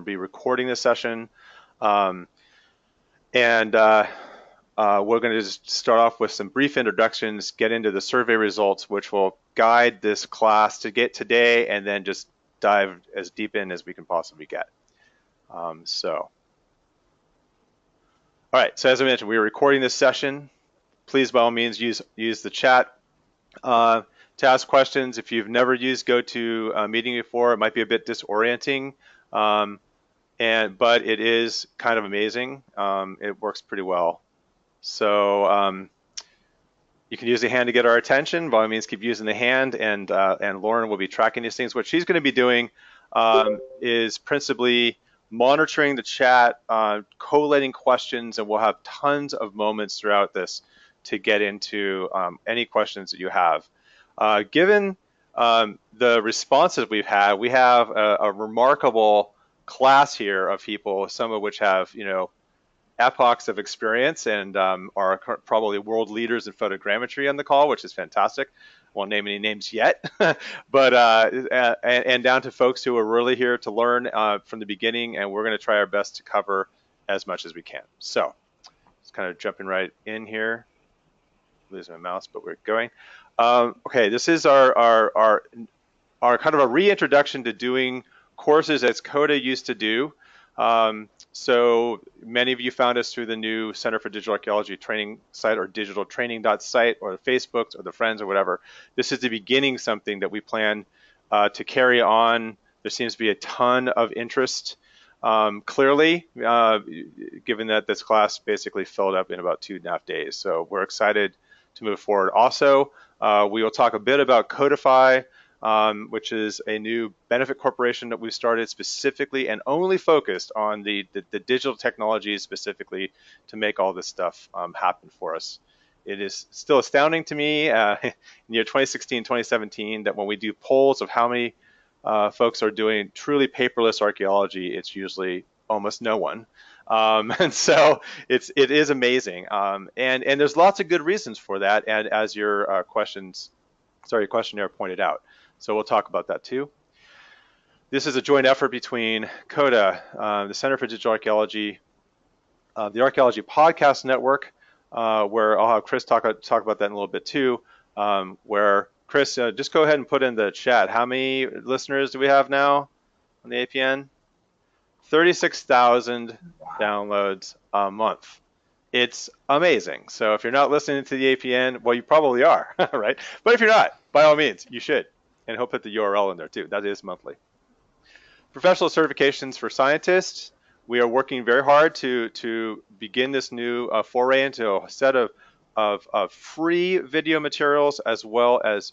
be recording this session. Um, and we're going to just start off with some brief introductions, get into the survey results, which will guide this class to get today, and then just dive as deep in as we can possibly get. All right, so as I mentioned, we are recording this session. Please, by all means, use the chat to ask questions. If you've never used GoToMeeting before, it might be a bit disorienting, but it is kind of amazing. It works pretty well. So you can use the hand to get our attention. By all means, keep using the hand, and Lauren will be tracking these things. What she's going to be doing is principally monitoring the chat, collating questions, and we'll have tons of moments throughout this to get into any questions that you have. Given the responses we've had, we have a remarkable class here of people, some of which have, epochs of experience and are probably world leaders in photogrammetry on the call, which is fantastic. I won't name any names yet, but and down to folks who are really here to learn from the beginning, and we're going to try our best to cover as much as we can. So just kind of jumping right in here. Losing my mouse, but we're going. Okay, this is our kind of a reintroduction to doing courses as CoDA used to do. So many of you found us through the new Center for Digital Archaeology training site, or digitaltraining.site, or the Facebooks, or the friends, or whatever. This is the beginning, something that we plan to carry on. There seems to be a ton of interest, clearly, given that this class basically filled up in about 2.5 days. So we're excited to move forward. Also, we will talk a bit about Codifi, which is a new benefit corporation that we've started specifically and only focused on the digital technologies specifically to make all this stuff happen for us. It is still astounding to me in the year 2016, 2017, that when we do polls of how many folks are doing truly paperless archaeology, it's usually almost no one. And so it is amazing. And there's lots of good reasons for that, and as your questionnaire pointed out. So we'll talk about that too. This is a joint effort between CoDA, the Center for Digital Archaeology, the Archaeology Podcast Network, where I'll have Chris talk about that in a little bit too, where Chris, just go ahead and put in the chat. How many listeners do we have now on the APN? 36,000 downloads a month. It's amazing. So if you're not listening to the APN, well, you probably are, right? But if you're not, by all means, you should. And he'll put the URL in there too. That is monthly. Professional certifications for scientists. We are working very hard to begin this new foray into a set of free video materials, as well as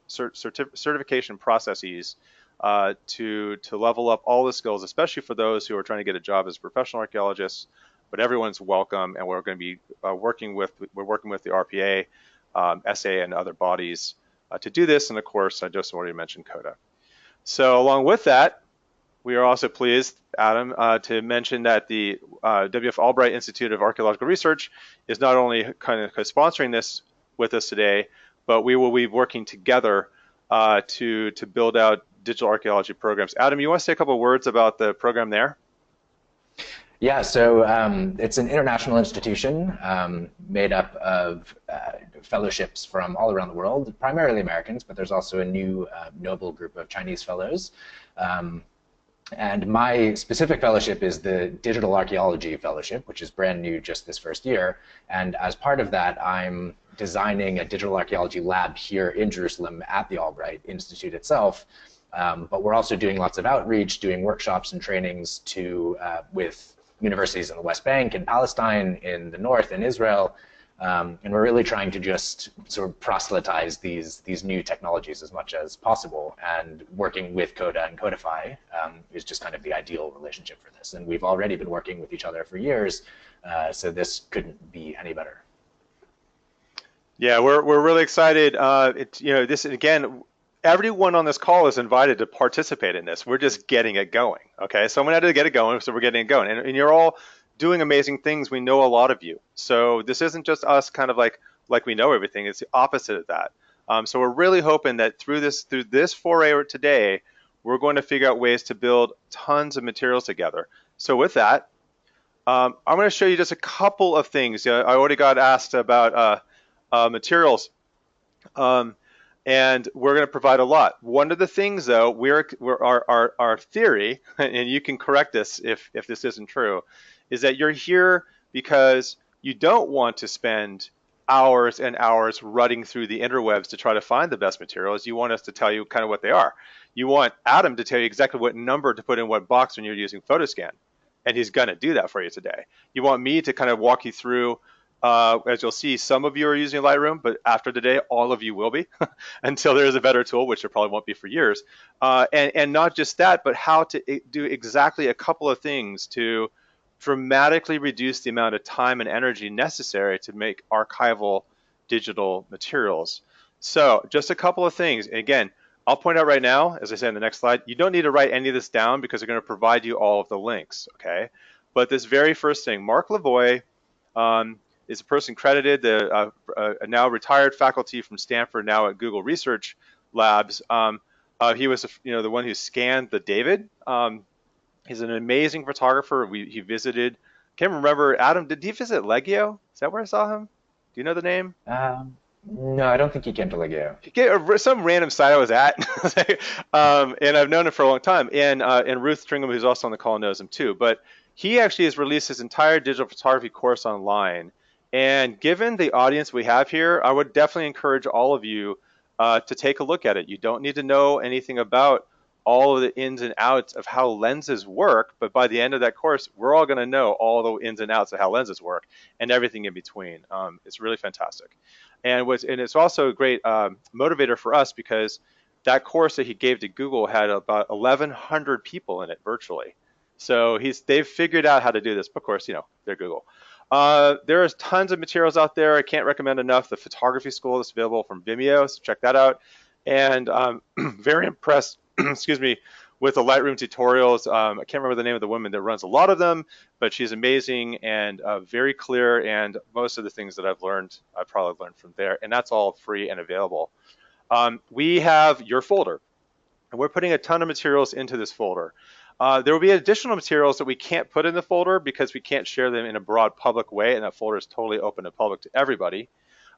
certification processes to level up all the skills, especially for those who are trying to get a job as professional archaeologists. But everyone's welcome, and we're going to be working with the RPA, SA, and other bodies to do this. And of course, I just already mentioned CoDA. So along with that, we are also pleased, Adam, to mention that the W.F. Albright Institute of Archaeological Research is not only kind of sponsoring this with us today, but we will be working together to build out digital archaeology programs. Adam, you want to say a couple of words about the program there? Yeah, so it's an international institution made up of fellowships from all around the world, primarily Americans, but there's also a new noble group of Chinese fellows. And my specific fellowship is the Digital Archaeology Fellowship, which is brand new just this first year. And as part of that, I'm designing a digital archaeology lab here in Jerusalem at the Albright Institute itself. But we're also doing lots of outreach, doing workshops and trainings with universities in the West Bank, in Palestine, in the North, in Israel. And we're really trying to just sort of proselytize these new technologies as much as possible. And working with CoDA and Codifi is just kind of the ideal relationship for this. And we've already been working with each other for years, so this couldn't be any better. Yeah, we're really excited. This again, everyone on this call is invited to participate in this. We're just getting it going. Okay, someone had to get it going, so we're getting it going, and you're all doing amazing things. We know a lot of you, so this isn't just us kind of like we know everything. It's the opposite of that. So we're really hoping that through this foray today, we're going to figure out ways to build tons of materials together. So with that, I'm going to show you just a couple of things. I already got asked about materials, and we're going to provide a lot. One of the things, though, our theory, and you can correct this if this isn't true, is that you're here because you don't want to spend hours and hours rutting through the interwebs to try to find the best materials. You want us to tell you kind of what they are. You want Adam to tell you exactly what number to put in what box when you're using Photoscan, and he's going to do that for you today. You want me to kind of walk you through, as you'll see, some of you are using Lightroom, but after today, all of you will be until there is a better tool, which there probably won't be for years. And not just that, but how to do exactly a couple of things to dramatically reduce the amount of time and energy necessary to make archival digital materials. So just a couple of things. Again, I'll point out right now, as I said in the next slide, you don't need to write any of this down because they're going to provide you all of the links, okay? But this very first thing, Mark Lavoie is a person credited, a now retired faculty from Stanford, now at Google Research Labs. He was the one who scanned the David. He's an amazing photographer. He visited, can't remember, Adam, did he visit Leggio? Is that where I saw him? Do you know the name? No, I don't think he came to Legio. Some random site I was at, and I've known him for a long time. And Ruth Stringham, who's also on the call, knows him too. But he actually has released his entire digital photography course online. And given the audience we have here, I would definitely encourage all of you to take a look at it. You don't need to know anything about all of the ins and outs of how lenses work, but by the end of that course, we're all going to know all the ins and outs of how lenses work and everything in between. It's really fantastic. And it's also a great motivator for us because that course that he gave to Google had about 1,100 people in it virtually. So they've figured out how to do this. Of course, they're Google. There's tons of materials out there. I can't recommend enough the photography school that's available from Vimeo, so check that out. And I'm very impressed, excuse me, with the Lightroom tutorials. I can't remember the name of the woman that runs a lot of them, but she's amazing and very clear. And most of the things that I've learned, I probably learned from there. And that's all free and available. We have your folder, and we're putting a ton of materials into this folder. There will be additional materials that we can't put in the folder because we can't share them in a broad public way, and that folder is totally open and public to everybody.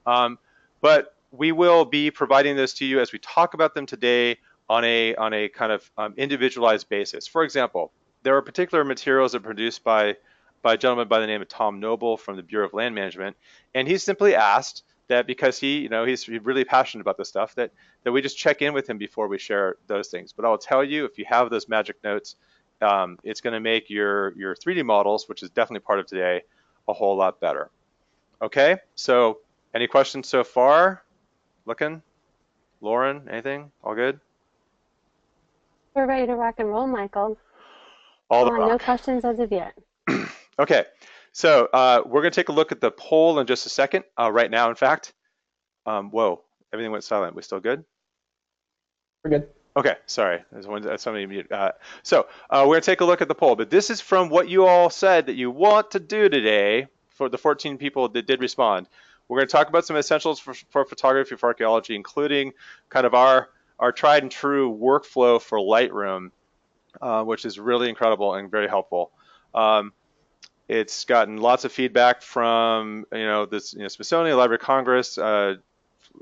But we will be providing this to you as we talk about them today on a kind of individualized basis. For example, there are particular materials that are produced by a gentleman by the name of Tom Noble from the Bureau of Land Management, and he simply asked that because he's really passionate about this stuff, that we just check in with him before we share those things. But I'll tell you, if you have those magic notes, it's going to make your 3D models, which is definitely part of today, a whole lot better. Okay, so any questions so far? Looking? Lauren, anything? All good? We're ready to rock and roll, Michael. All the rock. No questions as of yet. Okay, so we're going to take a look at the poll in just a second. Right now, in fact. Whoa, everything went silent. We still good? We're good. Okay, sorry. There's somebody muted. So we're going to take a look at the poll. But this is from what you all said that you want to do today for the 14 people that did respond. We're going to talk about some essentials for photography for archaeology, including kind of our tried and true workflow for Lightroom, which is really incredible and very helpful. It's gotten lots of feedback from this Smithsonian, Library of Congress.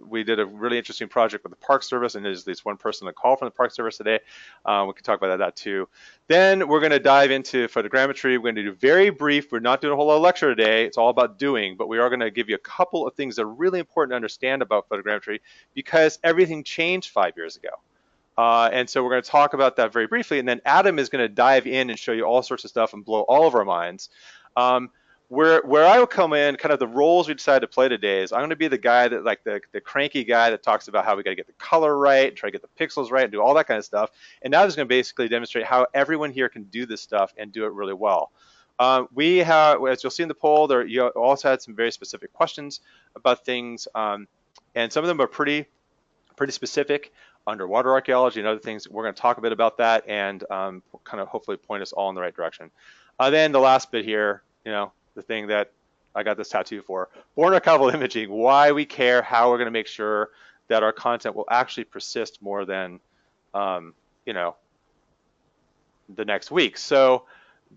We did a really interesting project with the Park Service, and there's at least one person on the call from the Park Service today. We can talk about that too. Then we're going to dive into photogrammetry. We're going to do very brief. We're not doing a whole lot of lecture today. It's all about doing, but we are going to give you a couple of things that are really important to understand about photogrammetry because everything changed 5 years ago. And so we're going to talk about that very briefly, and then Adam is going to dive in and show you all sorts of stuff and blow all of our minds. Where I will come in, kind of the roles we decided to play today is I'm going to be the guy that, like the cranky guy that talks about how we got to get the color right, and try to get the pixels right, and do all that kind of stuff. And now I'm just going to basically demonstrate how everyone here can do this stuff and do it really well. We have, as you'll see in the poll, you also had some very specific questions about things, and some of them are pretty specific. Underwater archaeology and other things. We're going to talk a bit about that and kind of hopefully point us all in the right direction. Then the last bit here, the thing that I got this tattoo for, born archival imaging, why we care, how we're going to make sure that our content will actually persist more than, the next week. So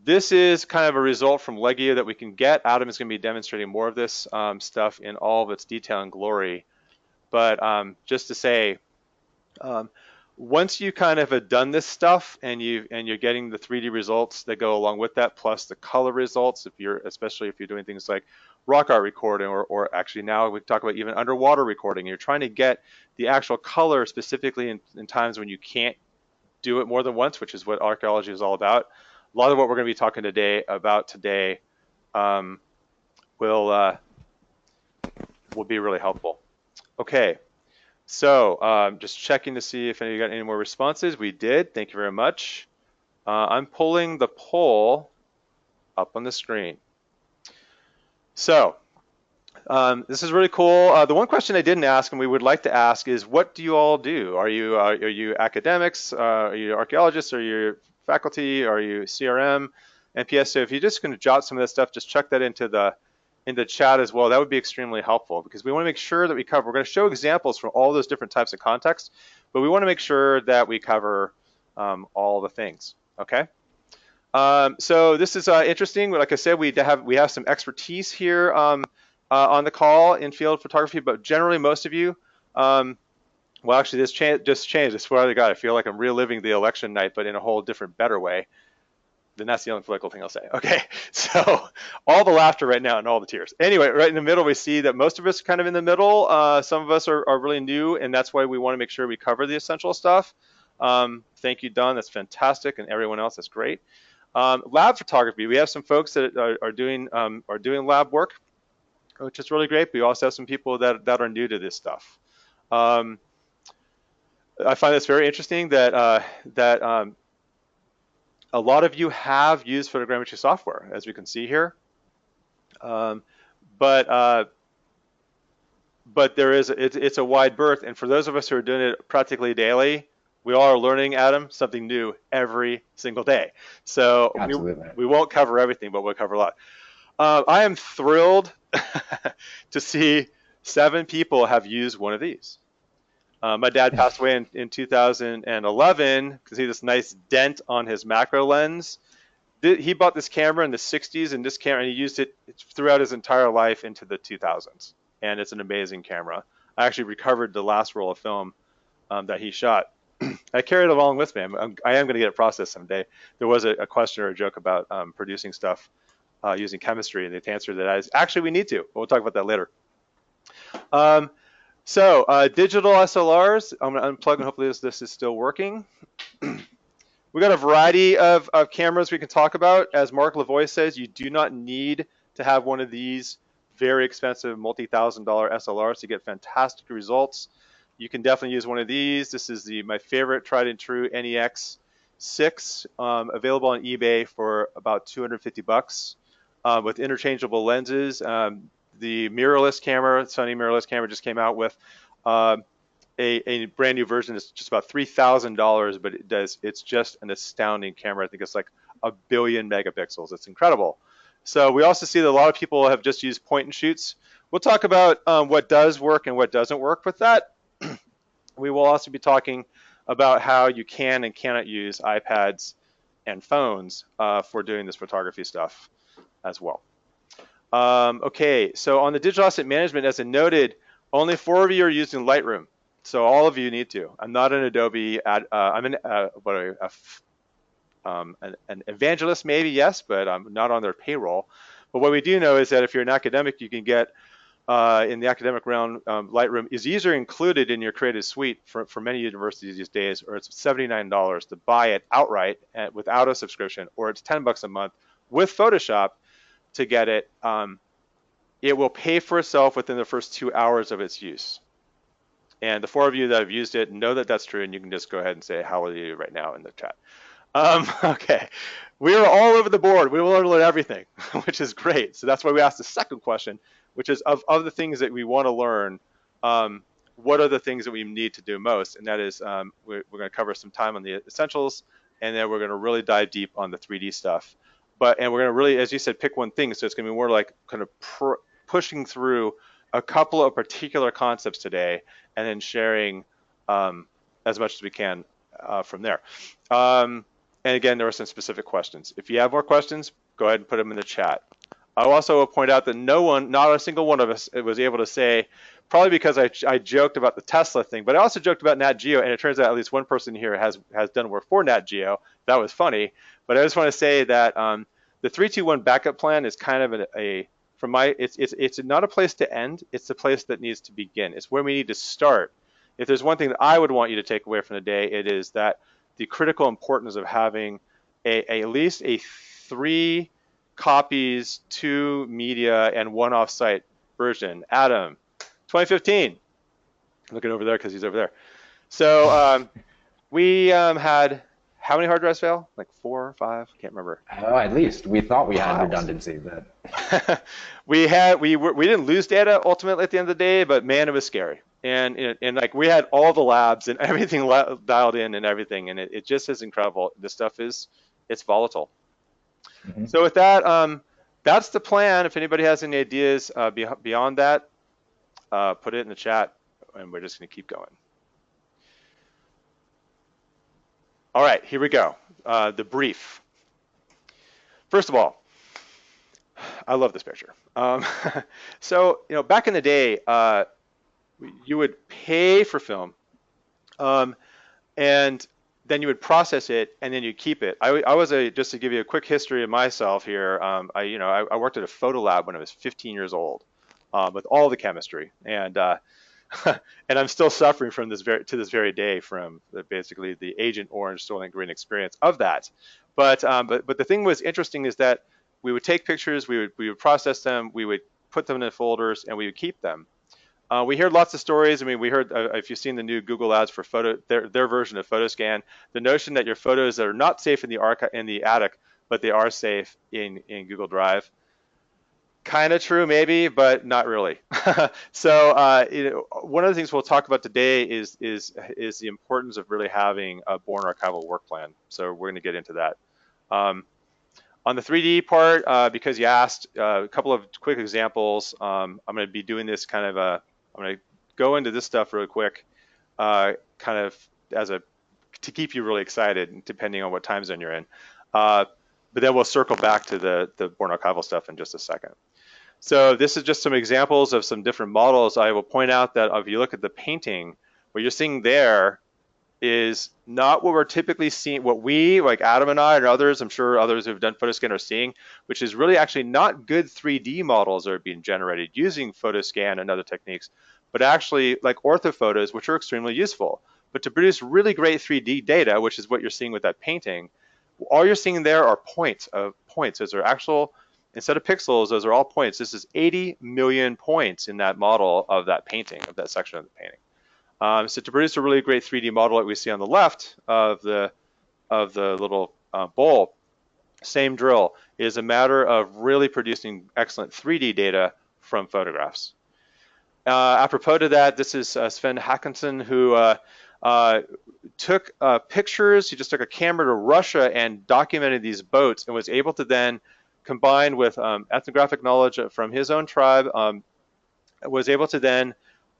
this is kind of a result from Legio that we can get. Adam is going to be demonstrating more of this stuff in all of its detail and glory. But just to say, um, once you kind of have done this stuff and you're getting the 3D results that go along with that, plus the color results, especially if you're doing things like rock art recording, or actually now we talk about even underwater recording, you're trying to get the actual color specifically in times when you can't do it more than once, which is what archaeology is all about. A lot of what we're going to be talking today will be really helpful. Okay. So just checking to see if any of you got any more responses. We did. Thank you very much. I'm pulling the poll up on the screen. So this is really cool. The one question I didn't ask and we would like to ask is, what do you all do? Are you academics? Are you archaeologists? Are you faculty? Are you CRM, NPS? So if you're just going to jot some of that stuff, just chuck that into the chat as well. That would be extremely helpful, because we want to make sure that we cover. We're going to show examples from all those different types of contexts, but we want to make sure that we cover all the things. Okay. So this is interesting. Like I said, we have some expertise here on the call in field photography, but generally most of you, well, actually this just changed. I swear to God, I feel like I'm reliving the election night, but in a whole different, better way. Then that's the only political thing I'll say. Okay, so all the laughter right now and all the tears. Anyway, right in the middle, we see that most of us are kind of in the middle. Some of us are really new, and that's why we want to make sure we cover the essential stuff. Thank you, Don. That's fantastic, and everyone else, that's great. Lab photography. We have some folks that are doing lab work, which is really great. We also have some people that are new to this stuff. I find this very interesting that a lot of you have used photogrammetry software, as we can see here, but it's a wide berth, and for those of us who are doing it practically daily, we all are learning, Adam, something new every single day. So we won't cover everything, but we'll cover a lot. I am thrilled to see 7 people have used one of these. My dad passed away in 2011. You can see this nice dent on his macro lens. He bought this camera in the 60s, and he used it throughout his entire life into the 2000s. And it's an amazing camera. I actually recovered the last roll of film that he shot. I carried it along with me. I am going to get it processed someday. There was a question or a joke about producing stuff using chemistry, and the answer to that is, actually, we need to. We'll talk about that later. So digital SLRs, I'm going to unplug, and hopefully this is still working. We got a variety of cameras we can talk about. As Mark Lavoie says, you do not need to have one of these very expensive multi-$1,000 SLRs to get fantastic results. You can definitely use one of these. This is my favorite tried and true NEX 6, available on eBay for about 250 bucks with interchangeable lenses. The mirrorless camera, Sony mirrorless camera, just came out with a brand new version. It's just about $3,000, but it's just an astounding camera. I think it's like 1 billion megapixels. It's incredible. So we also see that a lot of people have just used point and shoots. We'll talk about what does work and what doesn't work with that. We will also be talking about how you can and cannot use iPads and phones for doing this photography stuff as well. Okay, so on the digital asset management, as I noted, only 4 of you are using Lightroom. So all of you need to. I'm not an Adobe, I'm an evangelist maybe, yes, but I'm not on their payroll. But what we do know is that if you're an academic, you can get, in the academic realm, Lightroom is either included in your Creative Suite for many universities these days, or it's $79 to buy it outright without a subscription, or it's $10 a month with Photoshop to get it. It will pay for itself within the first 2 hours of its use. And the 4 of you that have used it know that that's true, and you can just go ahead and say hallelujah right now in the chat. Okay, we are all over the board. We will learn everything, which is great. So that's why we asked the second question, which is of the things that we want to learn, what are the things that we need to do most? And that is, we're going to cover some time on the essentials, and then we're going to really dive deep on the 3D stuff. And we're going to really, as you said, pick one thing. So it's going to be more like kind of pushing through a couple of particular concepts today, and then sharing as much as we can from there. And again, there were some specific questions. If you have more questions, go ahead and put them in the chat. I'll also point out that not a single one of us was able to say, probably because I joked about the Tesla thing, but I also joked about Nat Geo, and it turns out at least one person here has done work for Nat Geo. That was funny. But I just want to say that the 3-2-1 backup plan is kind of it's not a place to end. It's the place that needs to begin. It's where we need to start. If there's one thing that I would want you to take away from the day, it is that the critical importance of having at least a 3 copies, 2 media, and 1 offsite version. Adam, 2015. Looking over there because he's over there. So we had how many hard drives fail? Like 4 or 5? Can't remember. Oh, at least we thought we had redundancy, but we didn't lose data ultimately at the end of the day, but man, it was scary. And like we had all the labs and everything dialed in and everything, and it just is incredible. This stuff it's volatile. Mm-hmm. So with that, that's the plan. If anybody has any ideas beyond that, put it in the chat, and we're just going to keep going. All right, here we go. The brief. First of all, I love this picture. So, back in the day, you would pay for film, and then you would process it, and then you keep it. I was just to give you a quick history of myself here. I worked at a photo lab when I was 15 years old, with all the chemistry, and and I'm still suffering from to this very day from basically the Agent Orange, Soylent Green experience of that. But the thing was interesting is that we would take pictures, we would process them, we would put them in folders, and we would keep them. We heard lots of stories. I mean, we heard if you've seen the new Google ads for their version of PhotoScan, the notion that your photos are not safe in the attic, but they are safe in Google Drive. Kind of true, maybe, but not really. So, one of the things we'll talk about today is the importance of really having a born archival work plan. So we're going to get into that. On the 3D part, because you asked, a couple of quick examples. I'm going to be doing this kind of I'm going to go into this stuff really quick, kind of to keep you really excited, depending on what time zone you're in. But then we'll circle back to the born archival stuff in just a second. So this is just some examples of some different models. I will point out that if you look at the painting, what you're seeing there is not what we're typically seeing, what we, like Adam and I and others, I'm sure others who've done photoscan are seeing, which is really actually not good 3D models that are being generated using photoscan and other techniques, but actually like orthophotos, which are extremely useful. But to produce really great 3D data, which is what you're seeing with that painting, all you're seeing there are points. Those are actual, instead of pixels, those are all points. This is 80 million points in that model of that painting, of that section of the painting. So to produce a really great 3D model that we see on the left of the little bowl, same drill, is a matter of really producing excellent 3D data from photographs. Apropos to that, this is Sven Haakonsen, who took pictures. He just took a camera to Russia and documented these boats, and was able to then, combined with ethnographic knowledge from his own tribe, was able to then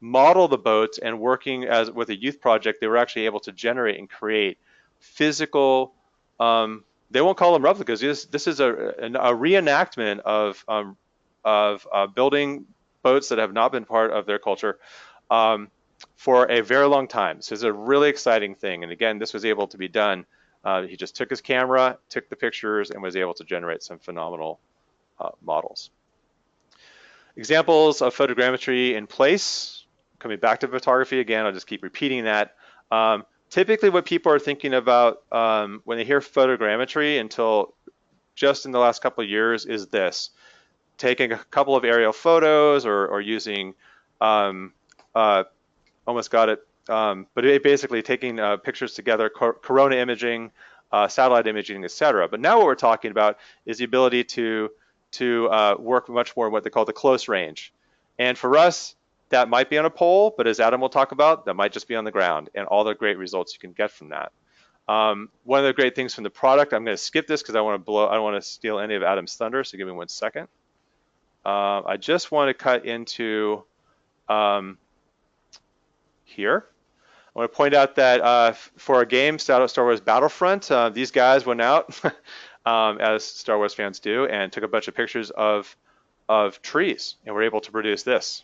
model the boats, and working with a youth project, they were actually able to generate and create physical, they won't call them replicas. This is a reenactment of building boats that have not been part of their culture for a very long time. So it's a really exciting thing. And again, this was able to be done. He just took his camera, took the pictures, and was able to generate some phenomenal models. Examples of photogrammetry in place. Coming back to photography again, I'll just keep repeating that. Typically what people are thinking about when they hear photogrammetry, until just in the last couple of years, is this. Taking a couple of aerial photos or using, almost got it, but basically taking pictures together, corona imaging, satellite imaging, etc. But now what we're talking about is the ability to work much more in what they call the close range. And for us, that might be on a pole, but as Adam will talk about, that might just be on the ground, and all the great results you can get from that. One of the great things from the product, I'm going to skip this because I don't want to steal any of Adam's thunder, so give me 1 second. I just want to cut into here. I want to point out that for our game, Star Wars Battlefront, these guys went out, as Star Wars fans do, and took a bunch of pictures of trees, and were able to produce this.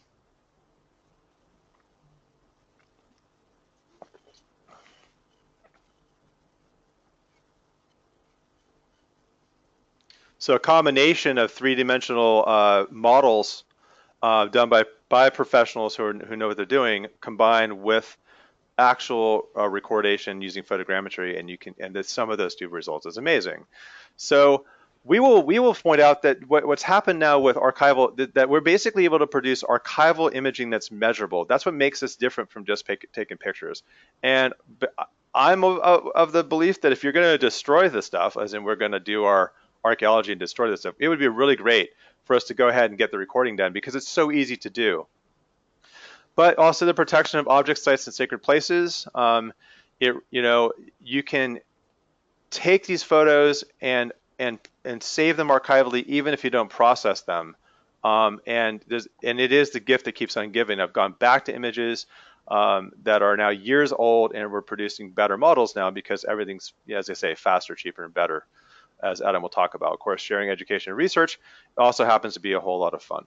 So a combination of three-dimensional models done by professionals who know what they're doing, combined with actual recordation using photogrammetry, and some of those two results is amazing. So we will point out that what's happened now with archival, that we're basically able to produce archival imaging that's measurable. That's what makes us different from just taking pictures. And I'm of the belief that if you're going to destroy this stuff, as in we're going to do our archaeology and destroy this stuff, it would be really great for us to go ahead and get the recording done, because it's so easy to do. But also the protection of object sites and sacred places. You can take these photos and save them archivally, even if you don't process them. And it is the gift that keeps on giving. I've gone back to images that are now years old, and we're producing better models now because everything's, as I say, faster, cheaper, and better, as Adam will talk about. Of course, sharing education and research also happens to be a whole lot of fun.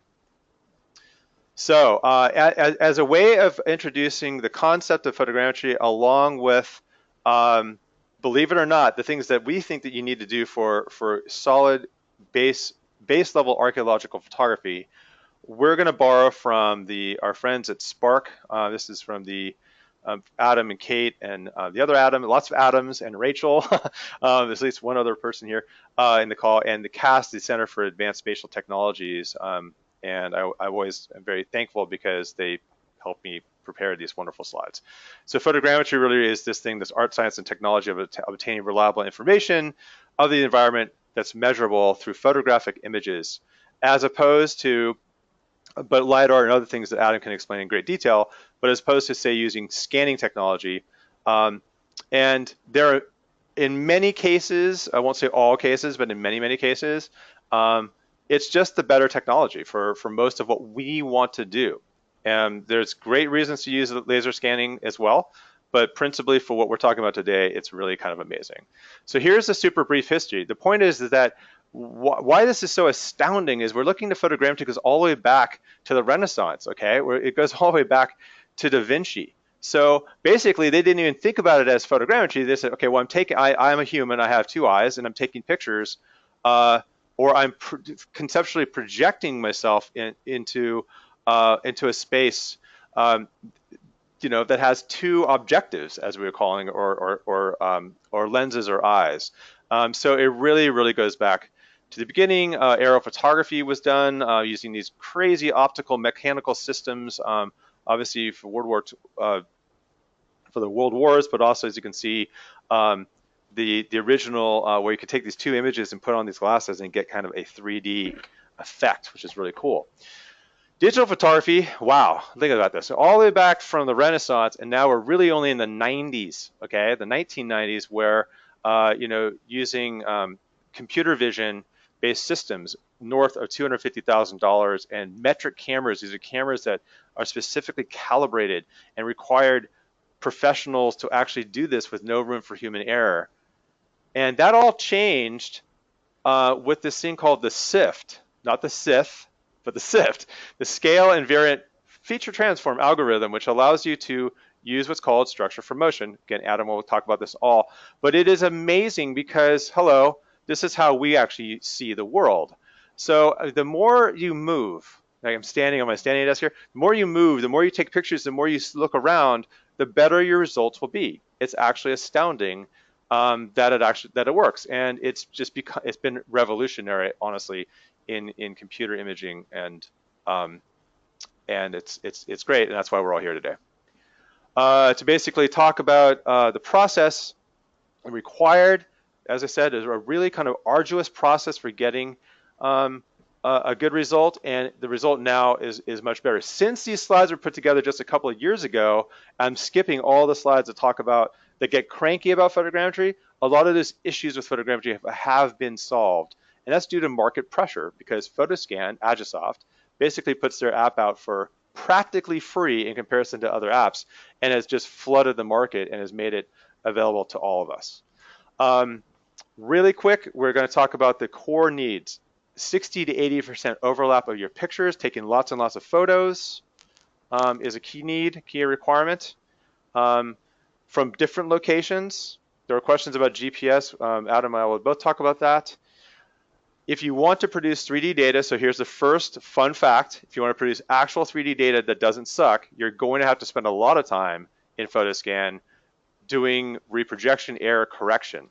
So as a way of introducing the concept of photogrammetry, along with, believe it or not, the things that we think that you need to do for solid base level archaeological photography, we're going to borrow from our friends at Spark. This is from the Adam and Kate and the other Adam, lots of Adams, and Rachel. There's at least one other person here in the call, and the CAST, the Center for Advanced Spatial Technologies. And I always am very thankful because they help me prepare these wonderful slides. So photogrammetry really is this thing, this art, science, and technology of obtaining reliable information of the environment that's measurable through photographic images, as opposed to, but LiDAR and other things that Adam can explain in great detail, but as opposed to, say, using scanning technology. And there are, in many cases, I won't say all cases, but in many, many cases, it's just the better technology for most of what we want to do. And there's great reasons to use laser scanning as well, but principally for what we're talking about today, it's really kind of amazing. So here's a super brief history. The point is that why this is so astounding is we're looking to photogrammetry goes all the way back to the Renaissance, okay? Where it goes all the way back to Da Vinci. So basically, they didn't even think about it as photogrammetry. They said, okay, well, I'm a human, I have two eyes, and I'm taking pictures, or I'm conceptually projecting myself into a space, that has two objectives, as we were calling, or lenses or eyes. So it really, really goes back to the beginning. Aerophotography was done using these crazy optical mechanical systems, obviously for the World Wars, but also, as you can see, the original where you could take these two images and put on these glasses and get kind of a 3D effect, which is really cool. Digital photography, wow, think about this. So all the way back from the Renaissance, and now we're really only in the 90s, okay, the 1990s, where, using computer vision based systems north of $250,000 and metric cameras. These are cameras that are specifically calibrated and required professionals to actually do this with no room for human error. And that all changed with this thing called the SIFT, not the SIF, but the SIFT, the Scale Invariant Feature Transform algorithm, which allows you to use what's called structure for motion. Again, Adam will talk about this all, but it is amazing because, hello, this is how we actually see the world. So the more you move, like I'm standing on my standing desk here, the more you move, the more you take pictures, the more you look around, the better your results will be. It's actually astounding that it works, and it's been revolutionary, honestly, in computer imaging, and it's great, and that's why we're all here today. To basically talk about the process required, as I said, is a really kind of arduous process for getting a good result, and the result now is much better. Since these slides were put together just a couple of years ago, I'm skipping all the slides that talk about, that get cranky about photogrammetry. A lot of those issues with photogrammetry have been solved, and that's due to market pressure, because Photoscan, Agisoft, basically puts their app out for practically free in comparison to other apps, and has just flooded the market and has made it available to all of us. Really quick, we're going to talk about the core needs. 60 to 80% overlap of your pictures, taking lots and lots of photos is a key requirement. From different locations. There are questions about GPS. Adam and I will both talk about that. If you want to produce 3D data, so here's the first fun fact. If you want to produce actual 3D data that doesn't suck, you're going to have to spend a lot of time in Photoscan doing reprojection error correction.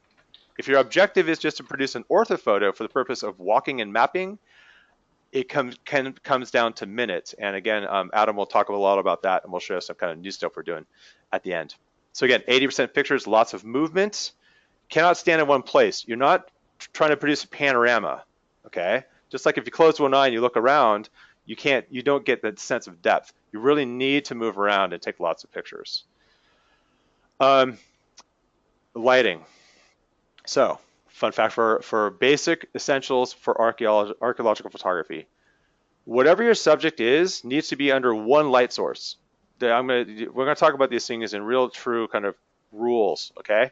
If your objective is just to produce an orthophoto for the purpose of walking and mapping, it comes down to minutes. And again, Adam will talk a lot about that, and we'll show you some kind of new stuff we're doing at the end. So again, 80% pictures, lots of movement, cannot stand in one place. You're not trying to produce a panorama, okay? Just like if you close one eye and you look around, you don't get that sense of depth. You really need to move around and take lots of pictures. Lighting. So, fun fact for basic essentials for archaeological photography. Whatever your subject is, needs to be under one light source. We're gonna talk about these things in real, true kind of rules, okay?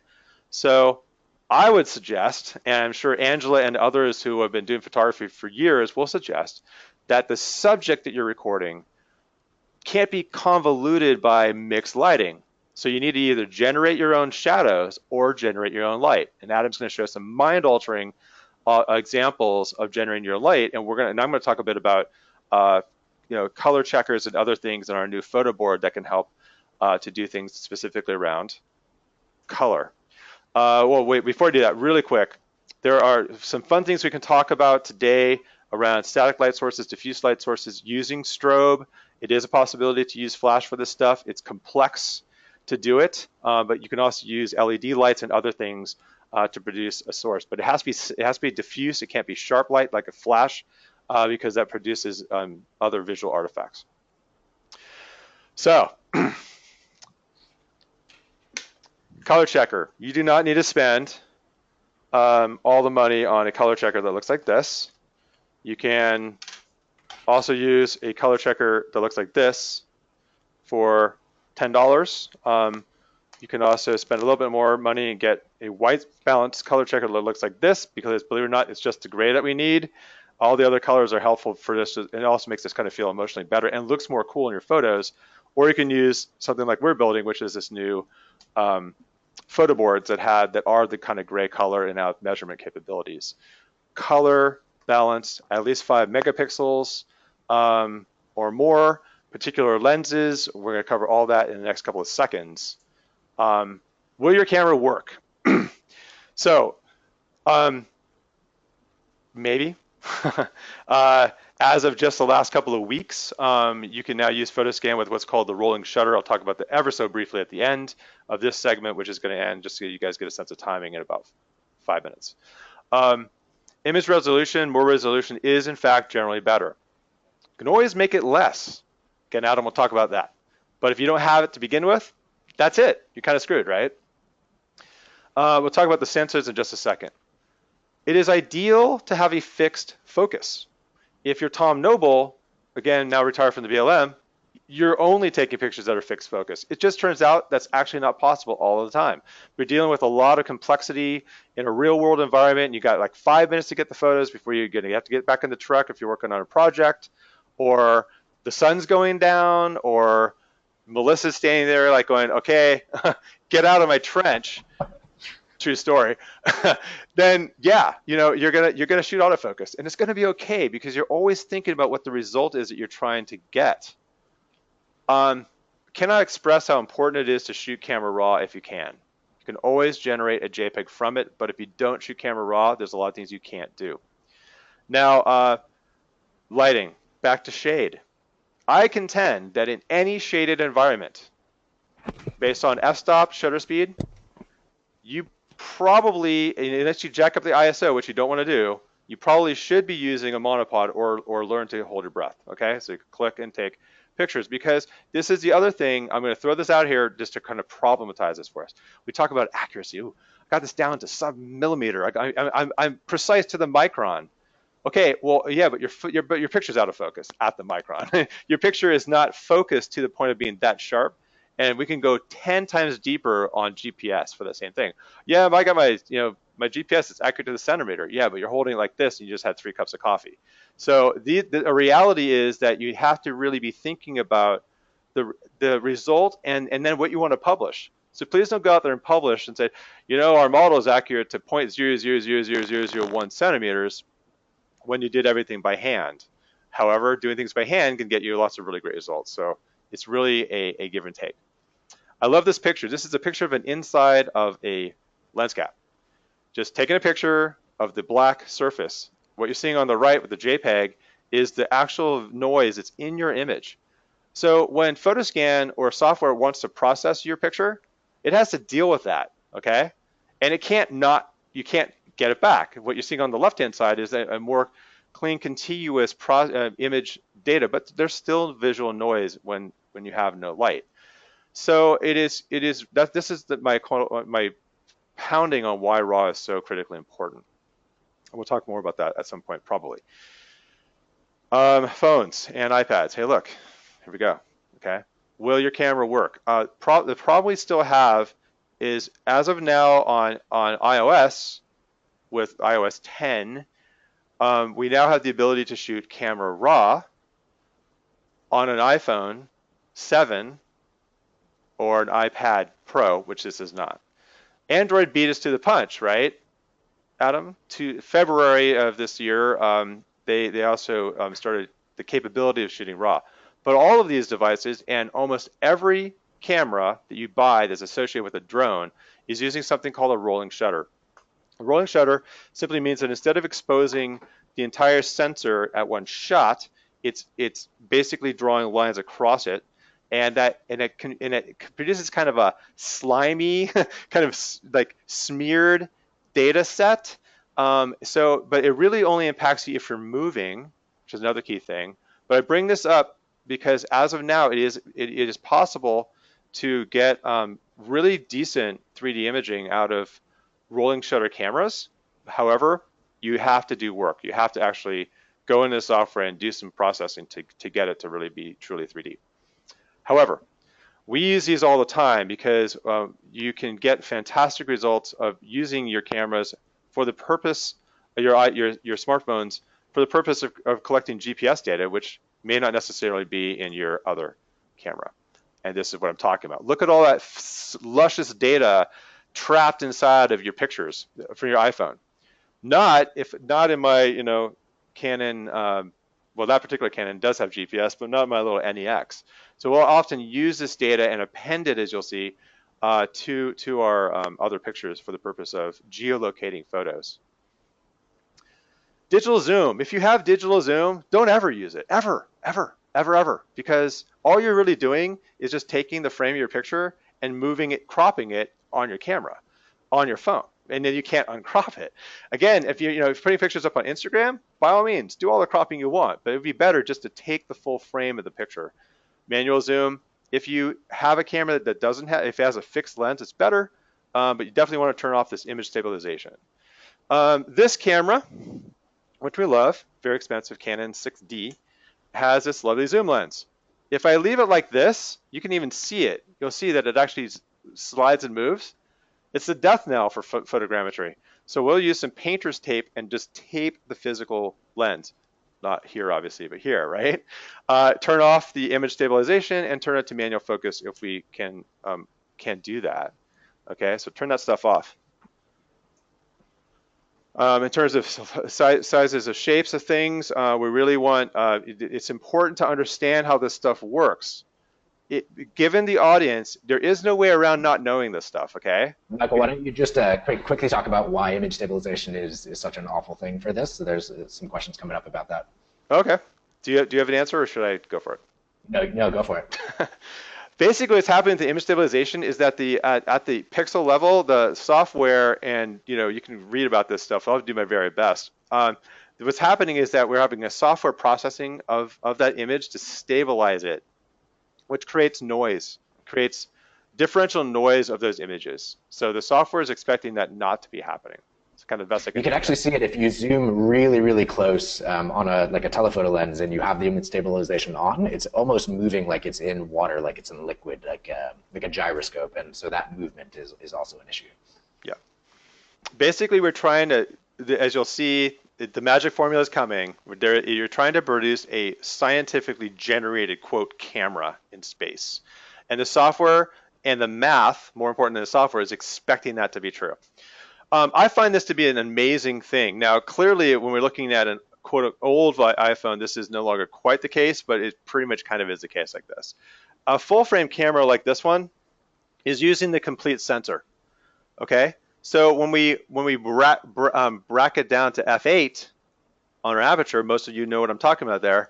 So I would suggest, and I'm sure Angela and others who have been doing photography for years will suggest, that the subject that you're recording can't be convoluted by mixed lighting. So you need to either generate your own shadows or generate your own light. And Adam's going to show some mind-altering examples of generating your light, and I'm going to talk a bit about color checkers and other things in our new photo board that can help to do things specifically around color. Well, wait, before I do that, really quick, there are some fun things we can talk about today around static light sources, diffuse light sources, using strobe. It is a possibility to use flash for this stuff. It's complex to do it, but you can also use LED lights and other things to produce a source. But it has to be diffuse. It can't be sharp light like a flash because that produces other visual artifacts. So, color checker. You do not need to spend all the money on a color checker that looks like this. You can also use a color checker that looks like this for $10. You can also spend a little bit more money and get a white balanced color checker that looks like this, because believe it or not, it's just the gray that we need. All the other colors are helpful for this, and it also makes this kind of feel emotionally better and looks more cool in your photos. Or you can use something like we're building, which is this new photo boards that are the kind of gray color and have measurement capabilities. Color balanced, at least 5 megapixels or more. Particular lenses, we're going to cover all that in the next couple of seconds. Will your camera work? So, maybe. As of just the last couple of weeks, you can now use Photoscan with what's called the rolling shutter. I'll talk about that ever so briefly at the end of this segment, which is going to end just so you guys get a sense of timing in about 5 minutes. Image resolution, more resolution is in fact generally better. You can always make it less. Again, Adam will talk about that. But if you don't have it to begin with, that's it. You're kind of screwed, right? We'll talk about the sensors in just a second. It is ideal to have a fixed focus. If you're Tom Noble, again, now retired from the BLM, you're only taking pictures that are fixed focus. It just turns out that's actually not possible all the time. We're dealing with a lot of complexity in a real world environment. You got like 5 minutes to get the photos before you have to get back in the truck if you're working on a project, or the sun's going down, or Melissa's standing there like going, okay, get out of my trench. True story. Then yeah, you're gonna shoot autofocus, and it's gonna be okay because you're always thinking about what the result is that you're trying to get. Cannot express how important it is to shoot camera raw if you can. You can always generate a JPEG from it, but if you don't shoot camera raw, there's a lot of things you can't do. Now, lighting. Back to shade. I contend that in any shaded environment, based on f-stop shutter speed, you probably, unless you jack up the ISO, which you don't want to do, you probably should be using a monopod or learn to hold your breath, okay? So you can click and take pictures, because this is the other thing. I'm going to throw this out here just to kind of problematize this for us. We talk about accuracy. Ooh, I got this down to sub-millimeter. I'm precise to the micron. Okay, well, yeah, but your picture's out of focus at the micron. Your picture is not focused to the point of being that sharp, and we can go 10 times deeper on GPS for the same thing. Yeah, but I got my GPS is accurate to the centimeter. Yeah, but you're holding it like this, and you just had 3 cups of coffee. So the reality is that you have to really be thinking about the result and then what you want to publish. So please don't go out there and publish and say, our model is accurate to 0.0000001 centimeters when you did everything by hand. However, doing things by hand can get you lots of really great results. So it's really a give and take. I love this picture. This is a picture of an inside of a lens cap. Just taking a picture of the black surface. What you're seeing on the right with the JPEG is the actual noise that's in your image. So when Photoscan or software wants to process your picture, it has to deal with that, okay? And you can't get it back. What you're seeing on the left-hand side is a more clean, contiguous image data, but there's still visual noise when you have no light. So this is my pounding on why RAW is so critically important. We'll talk more about that at some point, probably. Phones and iPads. Hey, look, here we go. Okay, will your camera work? The problem we still have is, as of now on iOS, with iOS 10, we now have the ability to shoot camera raw on an iPhone 7 or an iPad Pro, which this is not. Android beat us to the punch, right, Adam? To February of this year, they also started the capability of shooting RAW. But all of these devices and almost every camera that you buy that's associated with a drone is using something called a rolling shutter. A rolling shutter simply means that instead of exposing the entire sensor at one shot, it's basically drawing lines across it, and it produces kind of a slimy, kind of like smeared data set. But it really only impacts you if you're moving, which is another key thing. But I bring this up because as of now, it is possible to get really decent 3D imaging out of rolling shutter cameras. However, you have to do work. You have to actually go into the software and do some processing to get it to really be truly 3D. However, we use these all the time because you can get fantastic results of using your cameras for the purpose, your smartphones, for the purpose of collecting GPS data, which may not necessarily be in your other camera. And this is what I'm talking about. Look at all that luscious data trapped inside of your pictures from your iPhone. Not in my Canon. Well, that particular Canon does have GPS, but not my little NEX. So we'll often use this data and append it, as you'll see, to our other pictures for the purpose of geolocating photos. Digital zoom. If you have digital zoom, don't ever use it. Ever, because all you're really doing is just taking the frame of your picture and moving it, cropping it on your camera, on your phone, and then you can't uncrop it. Again, if you're putting pictures up on Instagram, by all means, do all the cropping you want, but it would be better just to take the full frame of the picture. Manual zoom. If you have a camera that doesn't have, if it has a fixed lens, it's better, but you definitely want to turn off this image stabilization. This camera, which we love, very expensive Canon 6D, has this lovely zoom lens. If I leave it like this, you can even see it. You'll see that it actually slides and moves. It's the death knell for photogrammetry. So we'll use some painter's tape and just tape the physical lens. Not here, obviously, but here, right? Turn off the image stabilization and turn it to manual focus if we can do that. Okay, so turn that stuff off. In terms of sizes of shapes of things, we really want, it's important to understand how this stuff works. Given the audience, there is no way around not knowing this stuff, okay? Michael, why don't you just quickly talk about why image stabilization is such an awful thing for this? So there's some questions coming up about that. Okay. Do you have an answer, or should I go for it? No, go for it. Basically, what's happening to image stabilization is that at the pixel level, the software, and you can read about this stuff. I'll do my very best. What's happening is that we're having a software processing of that image to stabilize it, which creates noise, creates differential noise of those images. So the software is expecting that not to be happening. kind of the best I can You do. can actually see it if you zoom really, really close on like a telephoto lens and you have the image stabilization on. It's almost moving like it's in water, like it's in liquid, like a gyroscope. And so that movement is also an issue. Yeah. Basically, we're trying to, as you'll see, the magic formula is coming. You're trying to produce a scientifically generated, quote, camera in space. And the software and the math, more important than the software, is expecting that to be true. I find this to be an amazing thing. Now, clearly, when we're looking at an quote old iPhone, this is no longer quite the case, but it pretty much kind of is the case like this. A full frame camera like this one is using the complete sensor. Okay, so when we bracket down to f8 on our aperture, most of you know what I'm talking about there.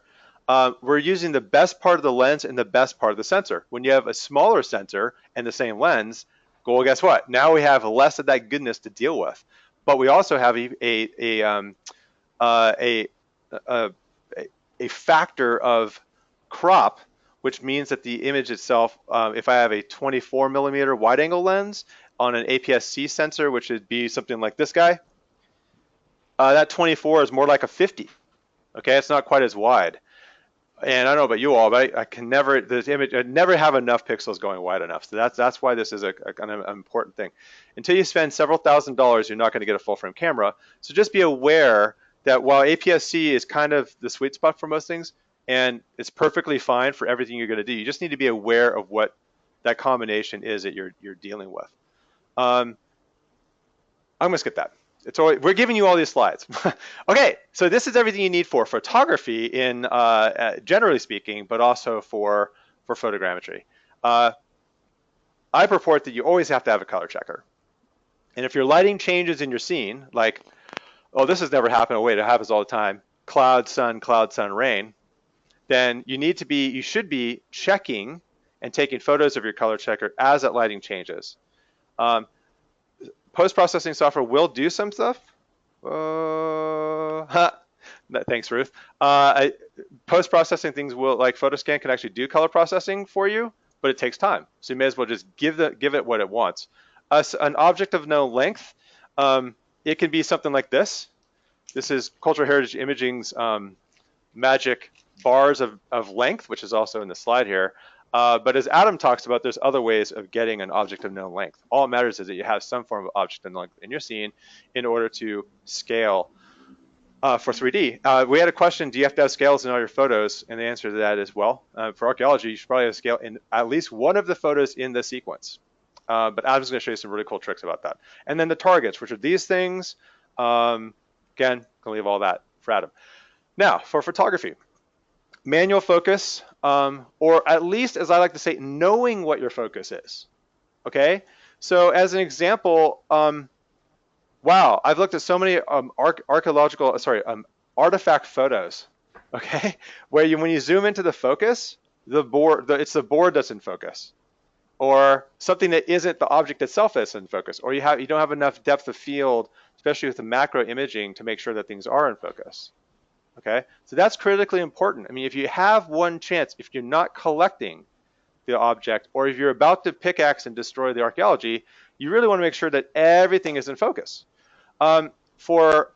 We're using the best part of the lens and the best part of the sensor. When you have a smaller sensor and the same lens, well, guess what? Now we have less of that goodness to deal with, but we also have a factor of crop, which means that the image itself, if I have a 24 millimeter wide angle lens on an APS-C sensor, which would be something like this guy, that 24 is more like a 50. Okay, it's not quite as wide. And I don't know about you all, but I can never, this image, I never have enough pixels going wide enough. So that's why this is a kind of an important thing. Until you spend several $1,000s, you're not going to get a full frame camera. So just be aware that while APS-C is kind of the sweet spot for most things, and it's perfectly fine for everything you're going to do, you just need to be aware of what that combination is that you're dealing with. I'm going to skip that. We're giving you all these slides. Okay, so this is everything you need for photography in generally speaking, but also for photogrammetry. I purport that you always have to have a color checker. And if your lighting changes in your scene, like, oh, this has never happened, oh wait, it happens all the time, cloud, sun, rain, then you should be checking and taking photos of your color checker as that lighting changes. Post-processing software will do some stuff. Thanks, Ruth. Post-processing things will, like Photoscan, can actually do color processing for you, but it takes time. So you may as well just give it what it wants. An object of no length, it can be something like this. This is Cultural Heritage Imaging's magic bars of length, which is also in the slide here. But as Adam talks about, there's other ways of getting an object of known length. All it matters is that you have some form of object of known length in your scene in order to scale for 3D. We had a question, do you have to have scales in all your photos? And the answer to that is, well, for archaeology, you should probably have scale in at least one of the photos in the sequence. But Adam's going to show you some really cool tricks about that. And then the targets, which are these things. Again, going to leave all that for Adam. Now, for photography. Manual focus, or at least, as I like to say, knowing what your focus is. Okay, so as an example, wow, I've looked at so many artifact photos. Okay, where when you zoom into the focus, it's the board that's in focus, or something that isn't the object itself that's in focus, or you don't have enough depth of field, especially with the macro imaging, to make sure that things are in focus. Okay, so that's critically important. I mean, if you have one chance, if you're not collecting the object, or if you're about to pickaxe and destroy the archaeology, you really want to make sure that everything is in focus. For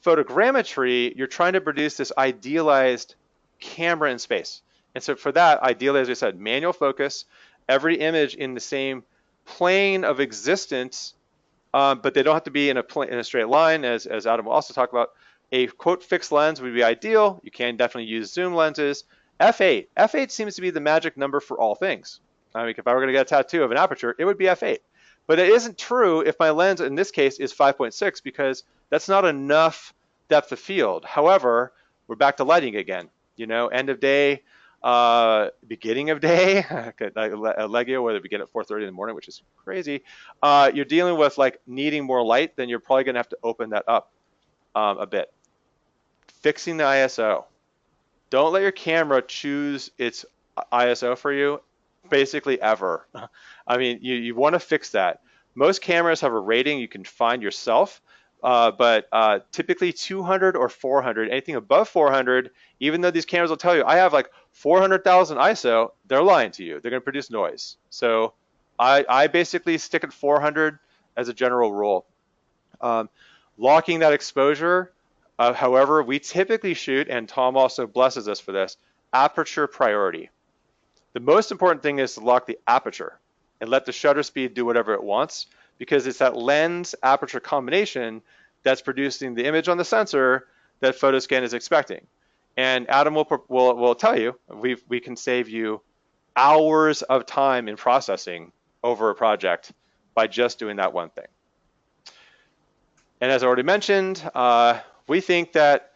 photogrammetry, you're trying to produce this idealized camera in space. And so for that, ideally, as I said, manual focus, every image in the same plane of existence, but they don't have to be in a straight line, as Adam will also talk about. A quote fixed lens would be ideal. You can definitely use zoom lenses. F8 seems to be the magic number for all things. I mean, if I were going to get a tattoo of an aperture, it would be f8. But it isn't true if my lens in this case is 5.6, because that's not enough depth of field. However, we're back to lighting again. You know, end of day, beginning of day, Legio, where they begin at 4:30 in the morning, which is crazy. You're dealing with like needing more light, then you're probably going to have to open that up a bit. Fixing the ISO. Don't let your camera choose its ISO for you, basically ever. I mean, you want to fix that. Most cameras have a rating you can find yourself, but typically 200 or 400, anything above 400, even though these cameras will tell you, I have like 400,000 ISO, they're lying to you. They're going to produce noise. So I basically stick at 400 as a general rule. Locking that exposure, however, we typically shoot, and Tom also blesses us for this, aperture priority. The most important thing is to lock the aperture and let the shutter speed do whatever it wants, because it's that lens aperture combination that's producing the image on the sensor that Photoscan is expecting. And Adam will tell you, we can save you hours of time in processing over a project by just doing that one thing. And as I already mentioned, we think that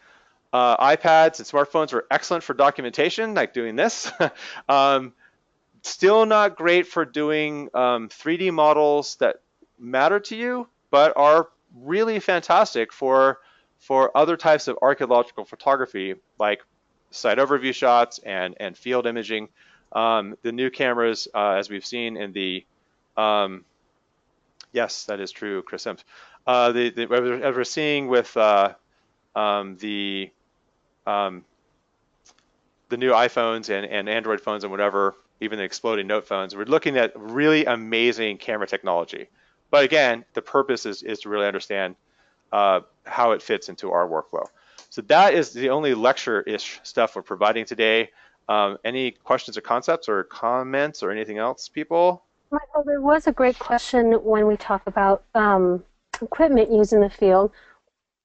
iPads and smartphones are excellent for documentation, like doing this. Still not great for doing 3D models that matter to you, but are really fantastic for other types of archaeological photography, like site overview shots and field imaging. The new cameras, as we've seen in the, yes, that is true, Chris Sims. As we're seeing with the new iPhones and Android phones and whatever, even the exploding Note phones, we're looking at really amazing camera technology. But again, the purpose is to really understand how it fits into our workflow. So that is the only lecture-ish stuff we're providing today. Any questions or concepts or comments or anything else, people? Michael, there was a great question when we talk about equipment used in the field.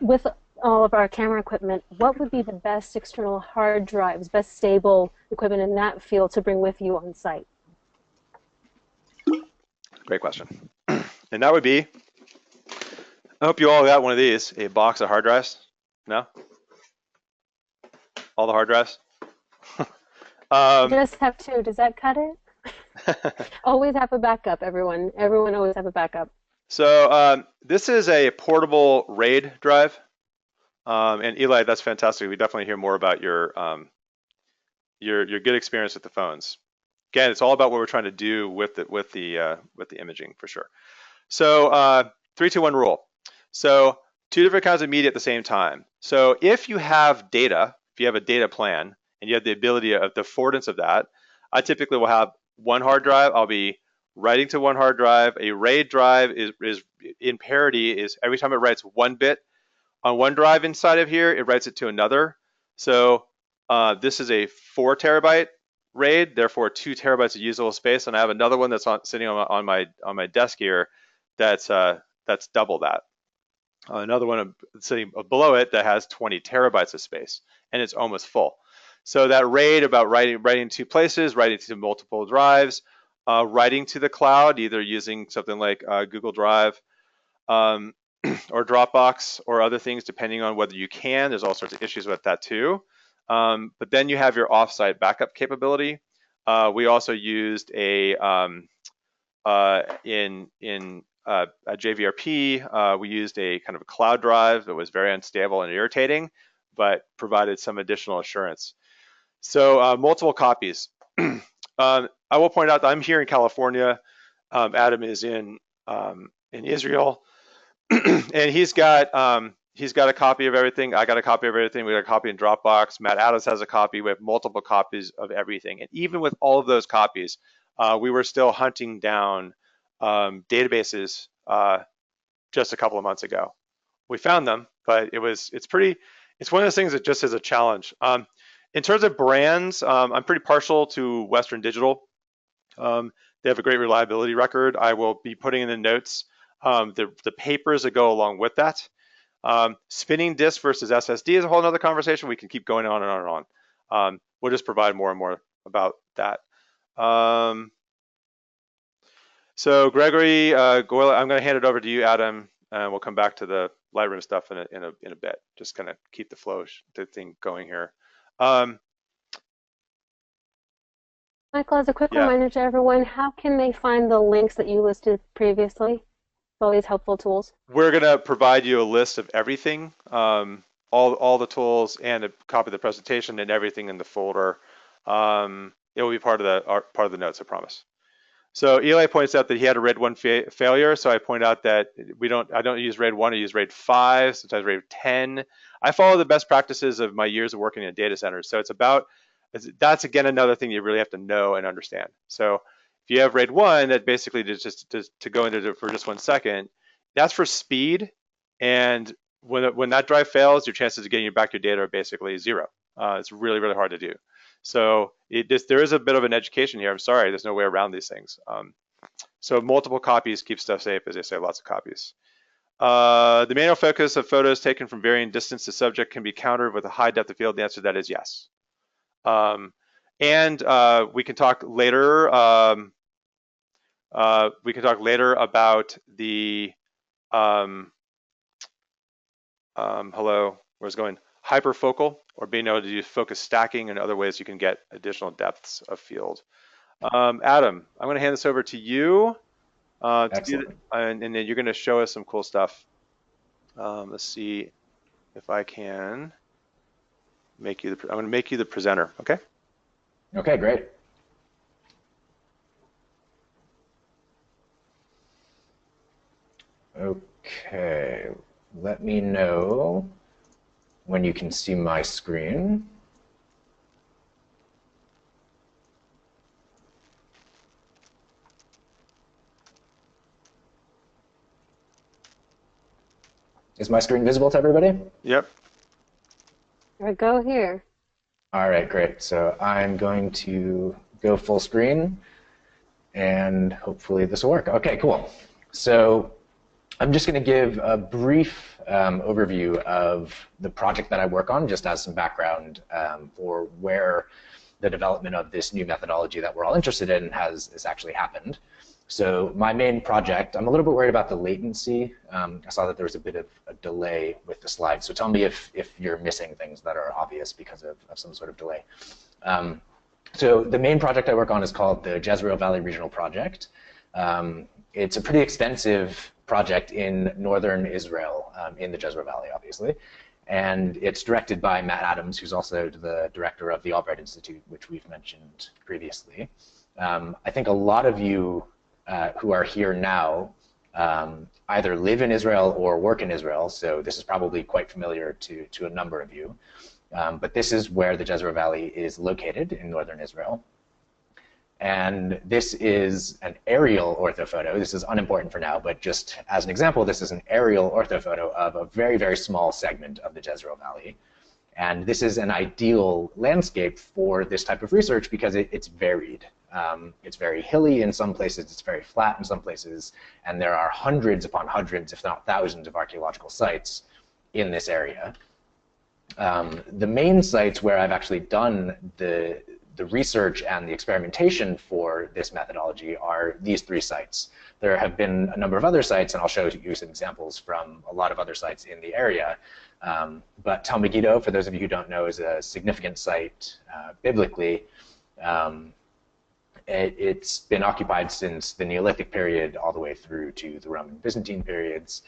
With all of our camera equipment, what would be the best external hard drives, best stable equipment in that field to bring with you on site? Great question. And that would be, I hope you all got one of these, a box of hard drives. No? All the hard drives? Just have two. Does that cut it? Always have a backup, everyone. Everyone always have a backup. So this is a portable RAID drive. And Eli, that's fantastic. We definitely hear more about your good experience with the phones. Again, it's all about what we're trying to do with the imaging for sure. So 3, 2, 1 rule. So 2 different kinds of media at the same time. So if you have data, if you have a data plan and you have the ability of the affordance of that, I typically will have one hard drive. I'll be writing to one hard drive. A RAID drive is in parity is every time it writes 1 bit on one drive inside of here, it writes it to another. So this is a 4 terabyte RAID, therefore 2 terabytes of usable space, and I have another one that's sitting on my desk here that's double that. Another one sitting below it that has 20 terabytes of space, and it's almost full. So that RAID about writing 2 places, writing to multiple drives, writing to the cloud, either using something like Google Drive or Dropbox or other things, depending on whether you can. There's all sorts of issues with that too. But then you have your offsite backup capability. We also used a at JVRP, we used a kind of a cloud drive that was very unstable and irritating, but provided some additional assurance. So multiple copies. I will point out that I'm here in California. Adam is in Israel, and he's got a copy of everything. I got a copy of everything. We got a copy in Dropbox. Matt Adams has a copy. We have multiple copies of everything. And even with all of those copies, we were still hunting down databases just a couple of months ago. We found them, but it's one of those things that just is a challenge. In terms of brands, I'm pretty partial to Western Digital. They have a great reliability record. I will be putting in the notes the papers that go along with that. Spinning disk versus SSD is a whole other conversation. We can keep going on and on and on. We'll just provide more and more about that. So Gregory, Goyle, I'm going to hand it over to you, Adam, and we'll come back to the Lightroom stuff in a bit. Just kind of keep the flow, the thing going here. Michael, as a quick reminder to everyone, how can they find the links that you listed previously? All these helpful tools. We're going to provide you a list of everything, all the tools, and a copy of the presentation and everything in the folder. It will be part of the notes, I promise. So Eli points out that he had a RAID 1 failure. So I point out that I don't use RAID 1, I use RAID 5, sometimes RAID 10. I follow the best practices of my years of working in data centers. So that's again another thing you really have to know and understand. So if you have RAID 1, that basically just to go into it for just 1 second, that's for speed And when that drive fails, your chances of getting back your data are basically zero. It's really, really hard to do. So there is a bit of an education here. I'm sorry, there's no way around these things. So multiple copies keep stuff safe, as they say, lots of copies. The manual focus of photos taken from varying distance to subject can be countered with a high depth of field. The answer to that is yes. We can talk later. We can talk later about the hello, where's it going? Hyperfocal, or being able to use focus stacking and other ways you can get additional depths of field. Adam, I'm going to hand this over to you. Excellent. And then you're going to show us some cool stuff. Let's see if I can make you I'm going to make you the presenter. Okay. Okay, great. Okay, let me know when you can see my screen. Is my screen visible to everybody? Yep. All right, go here. All right, great. So I'm going to go full screen, and hopefully this will work. Okay, cool. So I'm just going to give a brief overview of the project that I work on, just as some background for where the development of this new methodology that we're all interested in has actually happened. So my main project, I'm a little bit worried about the latency. I saw that there was a bit of a delay with the slides. So tell me if you're missing things that are obvious because of some sort of delay. So the main project I work on is called the Jezreel Valley Regional Project. It's a pretty extensive project in northern Israel, in the Jezreel Valley, obviously. And it's directed by Matt Adams, who's also the director of the Albright Institute, which we've mentioned previously. I think a lot of you who are here now either live in Israel or work in Israel, so this is probably quite familiar to a number of you. But this is where the Jezreel Valley is located in northern Israel. And this is an aerial orthophoto. This is unimportant for now, but just as an example, this is an aerial orthophoto of a very, very small segment of the Jezreel Valley. And this is an ideal landscape for this type of research because it's varied. It's very hilly in some places, it's very flat in some places, and there are hundreds upon hundreds, if not thousands, of archaeological sites in this area. The main sites where I've actually done the research and the experimentation for this methodology are these three sites. There have been a number of other sites, and I'll show you some examples from a lot of other sites in the area. But Tel Megiddo, for those of you who don't know, is a significant site biblically. It's been occupied since the Neolithic period all the way through to the Roman Byzantine periods.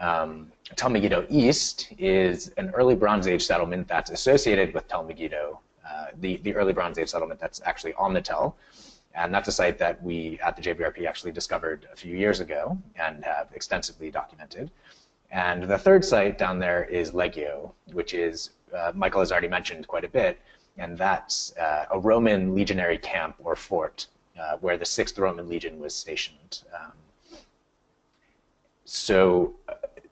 Tel Megiddo East is an early Bronze Age settlement that's associated with Tel Megiddo, the early Bronze Age settlement that's actually on the Tel. And that's a site that we at the JBRP actually discovered a few years ago and have extensively documented. And the third site down there is Legio, which is, Michael has already mentioned quite a bit, and that's a Roman legionary camp or fort where the 6th Roman Legion was stationed.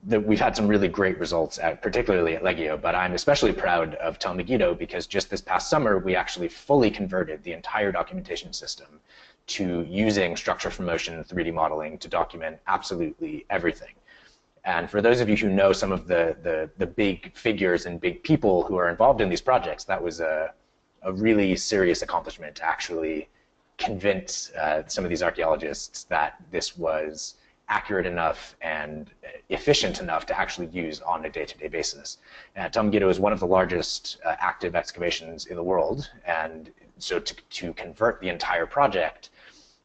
We've had some really great results, particularly at Legio, but I'm especially proud of Tel Megiddo because just this past summer, we actually fully converted the entire documentation system to using structure from motion 3D modeling to document absolutely everything. And for those of you who know some of the big figures and big people who are involved in these projects, that was a really serious accomplishment to actually convince some of these archaeologists that this was accurate enough and efficient enough to actually use on a day-to-day basis. Tel Megiddo is one of the largest active excavations in the world, and so to convert the entire project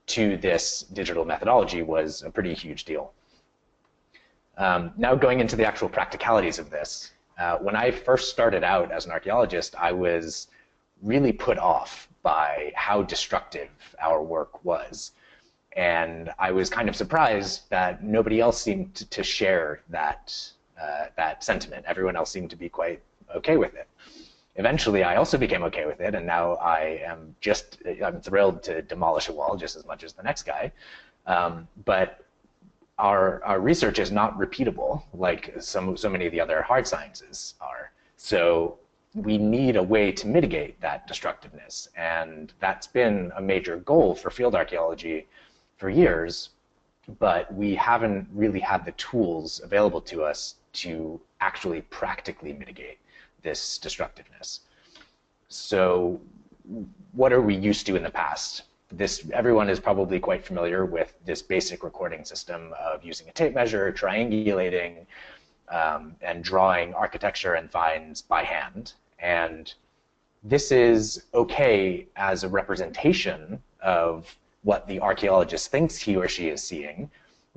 to this digital methodology was a pretty huge deal. Now going into the actual practicalities of this, when I first started out as an archaeologist, I was really put off by how destructive our work was. And I was kind of surprised that nobody else seemed to share that sentiment. Everyone else seemed to be quite okay with it. Eventually, I also became okay with it, and now I'm thrilled to demolish a wall just as much as the next guy. But our research is not repeatable like so many of the other hard sciences are. So we need a way to mitigate that destructiveness, and that's been a major goal for field archaeology for years, but we haven't really had the tools available to us to actually practically mitigate this destructiveness. So what are we used to in the past? Everyone is probably quite familiar with this basic recording system of using a tape measure, triangulating, and drawing architecture and finds by hand. And this is okay as a representation of what the archaeologist thinks he or she is seeing,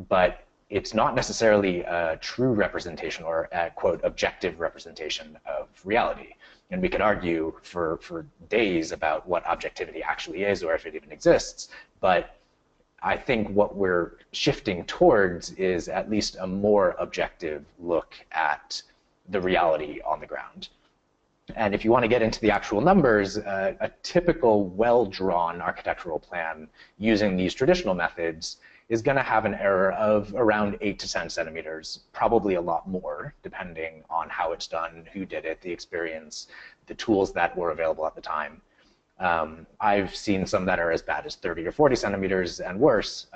but it's not necessarily a true representation or a, quote, objective representation of reality. And we could argue for days about what objectivity actually is or if it even exists, but I think what we're shifting towards is at least a more objective look at the reality on the ground. And if you want to get into the actual numbers, a typical well-drawn architectural plan using these traditional methods is going to have an error of around 8 to 10 centimeters, probably a lot more, depending on how it's done, who did it, the experience, the tools that were available at the time. I've seen some that are as bad as 30 or 40 centimeters and worse.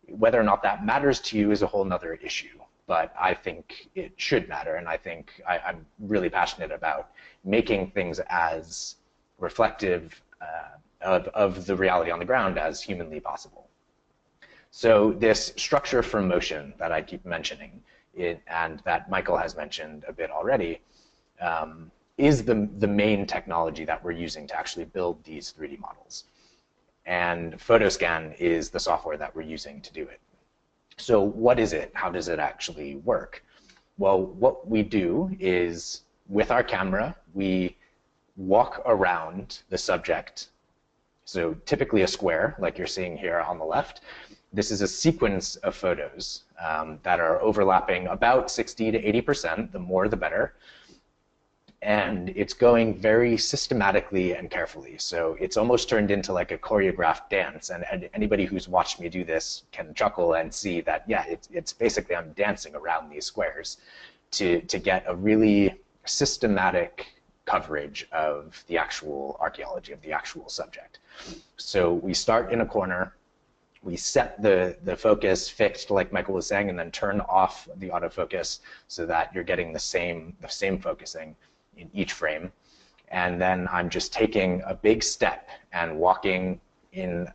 Whether or not that matters to you is a whole nother issue, but I think it should matter, and I think I'm really passionate about making things as reflective of the reality on the ground as humanly possible. So this structure for motion that I keep mentioning, and that Michael has mentioned a bit already, is the main technology that we're using to actually build these 3D models. And Photoscan is the software that we're using to do it. So what is it? How does it actually work? Well, what we do is, with our camera, we walk around the subject. So typically a square, like you're seeing here on the left. This is a sequence of photos that are overlapping about 60 to 80%, the more the better. And it's going very systematically and carefully. So it's almost turned into like a choreographed dance. And anybody who's watched me do this can chuckle and see that, yeah, it's basically I'm dancing around these squares to get a really systematic coverage of the actual archaeology, of the actual subject. So we start in a corner. We set the focus fixed, like Michael was saying, and then turn off the autofocus so that you're getting the same focusing in each frame. And then I'm just taking a big step and walking in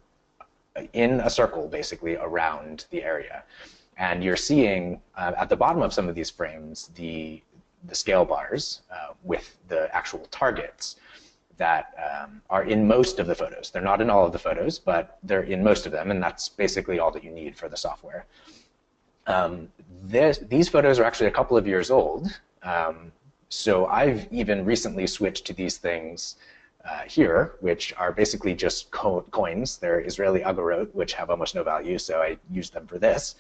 a circle, basically, around the area. And you're seeing at the bottom of some of these frames the scale bars with the actual targets that are in most of the photos. They're not in all of the photos, but they're in most of them, and that's basically all that you need for the software. These photos are actually a couple of years old, so I've even recently switched to these things here, which are basically just coins. They're Israeli agorot, which have almost no value, so I use them for this.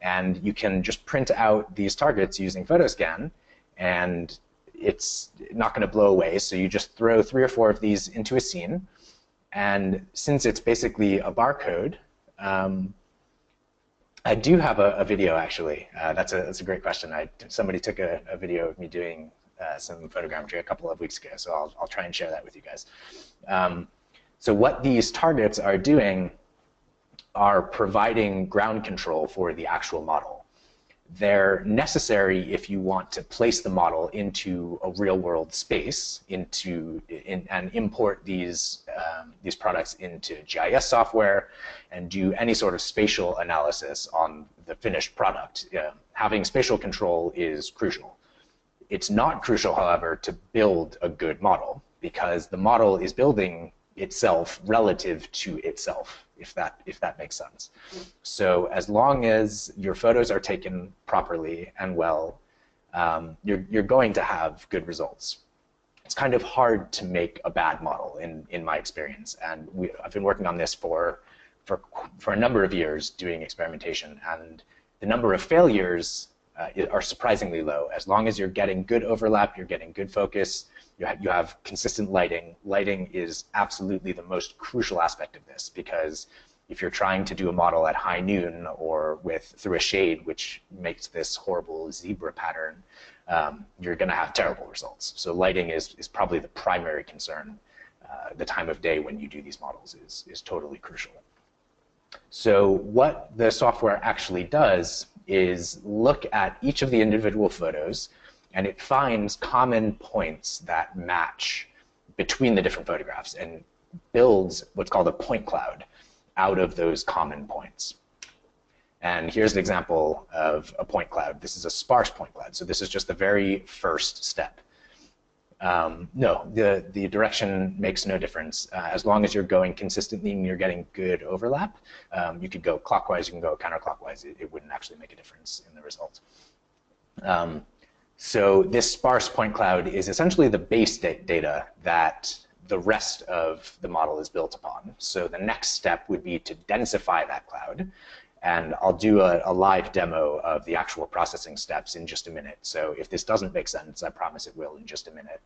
And you can just print out these targets using Photoscan, and it's not going to blow away, so you just throw 3 or 4 of these into a scene. And since it's basically a barcode, I do have a video, actually. That's a great question. Somebody took a video of me doing some photogrammetry a couple of weeks ago, so I'll try and share that with you guys. So what these targets are doing are providing ground control for the actual model. They're necessary if you want to place the model into a real-world space, and import these products into GIS software and do any sort of spatial analysis on the finished product. Having spatial control is crucial. It's not crucial, however, to build a good model, because the model is building itself relative to itself, if that makes sense. So as long as your photos are taken properly and well, you're going to have good results. It's kind of hard to make a bad model in my experience, and I've been working on this for a number of years doing experimentation, and the number of failures are surprisingly low. As long as you're getting good overlap, you're getting good focus, you have consistent lighting. Lighting is absolutely the most crucial aspect of this, because If you're trying to do a model at high noon or through a shade, which makes this horrible zebra pattern, you're going to have terrible results. So lighting is probably the primary concern. The time of day when you do these models is totally crucial. So what the software actually does is look at each of the individual photos, and it finds common points that match between the different photographs and builds what's called a point cloud out of those common points. And here's an example of a point cloud. This is a sparse point cloud, so this is just the very first step. No, the direction makes no difference. As long as you're going consistently and you're getting good overlap, you could go clockwise, you can go counterclockwise. It wouldn't actually make a difference in the result. So this sparse point cloud is essentially the base data that the rest of the model is built upon. So the next step would be to densify that cloud. And I'll do a live demo of the actual processing steps in just a minute. So if this doesn't make sense, I promise it will in just a minute.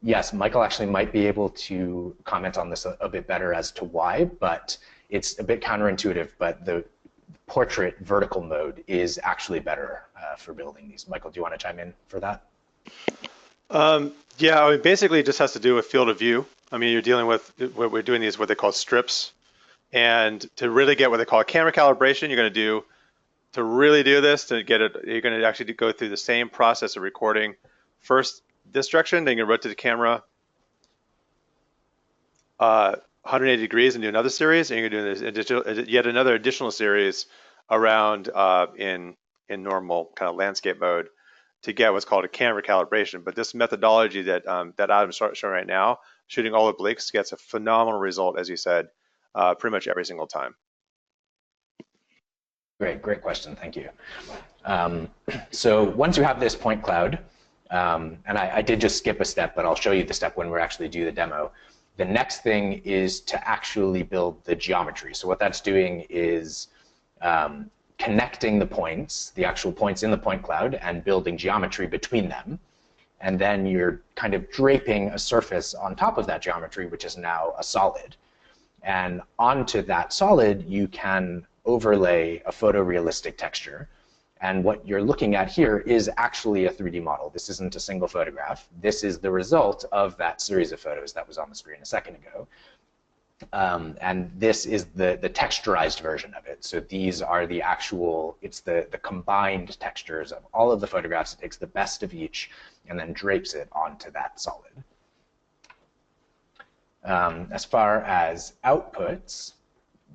Yes, Michael actually might be able to comment on this a bit better as to why, but it's a bit counterintuitive, but the portrait vertical mode is actually better for building these. Michael, do you want to chime in for that? Yeah, I mean, basically it just has to do with field of view. I mean, you're dealing with, what we're doing these what they call strips. And to really get what they call camera calibration, you're going to do, to really do this, to get it, you're going to actually go through the same process of recording first this direction, then you're going to rotate the camera 180 degrees and do another series, and you're going to do this yet another additional series around in normal kind of landscape mode to get what's called a camera calibration. But this methodology that that Adam's showing right now, shooting all obliques, gets a phenomenal result, as you said, pretty much every single time. Great question, thank you. So once you have this point cloud, and I did just skip a step, but I'll show you the step when we actually do the demo. The next thing is to actually build the geometry. So what that's doing is connecting the points, the actual points in the point cloud, and building geometry between them. And then you're kind of draping a surface on top of that geometry, which is now a solid. And onto that solid, you can overlay a photorealistic texture. And what you're looking at here is actually a 3D model. This isn't a single photograph. This is the result of that series of photos that was on the screen a second ago. And this is the texturized version of it. So these are the actual, it's the combined textures of all of the photographs. It takes the best of each and then drapes it onto that solid. As far as outputs,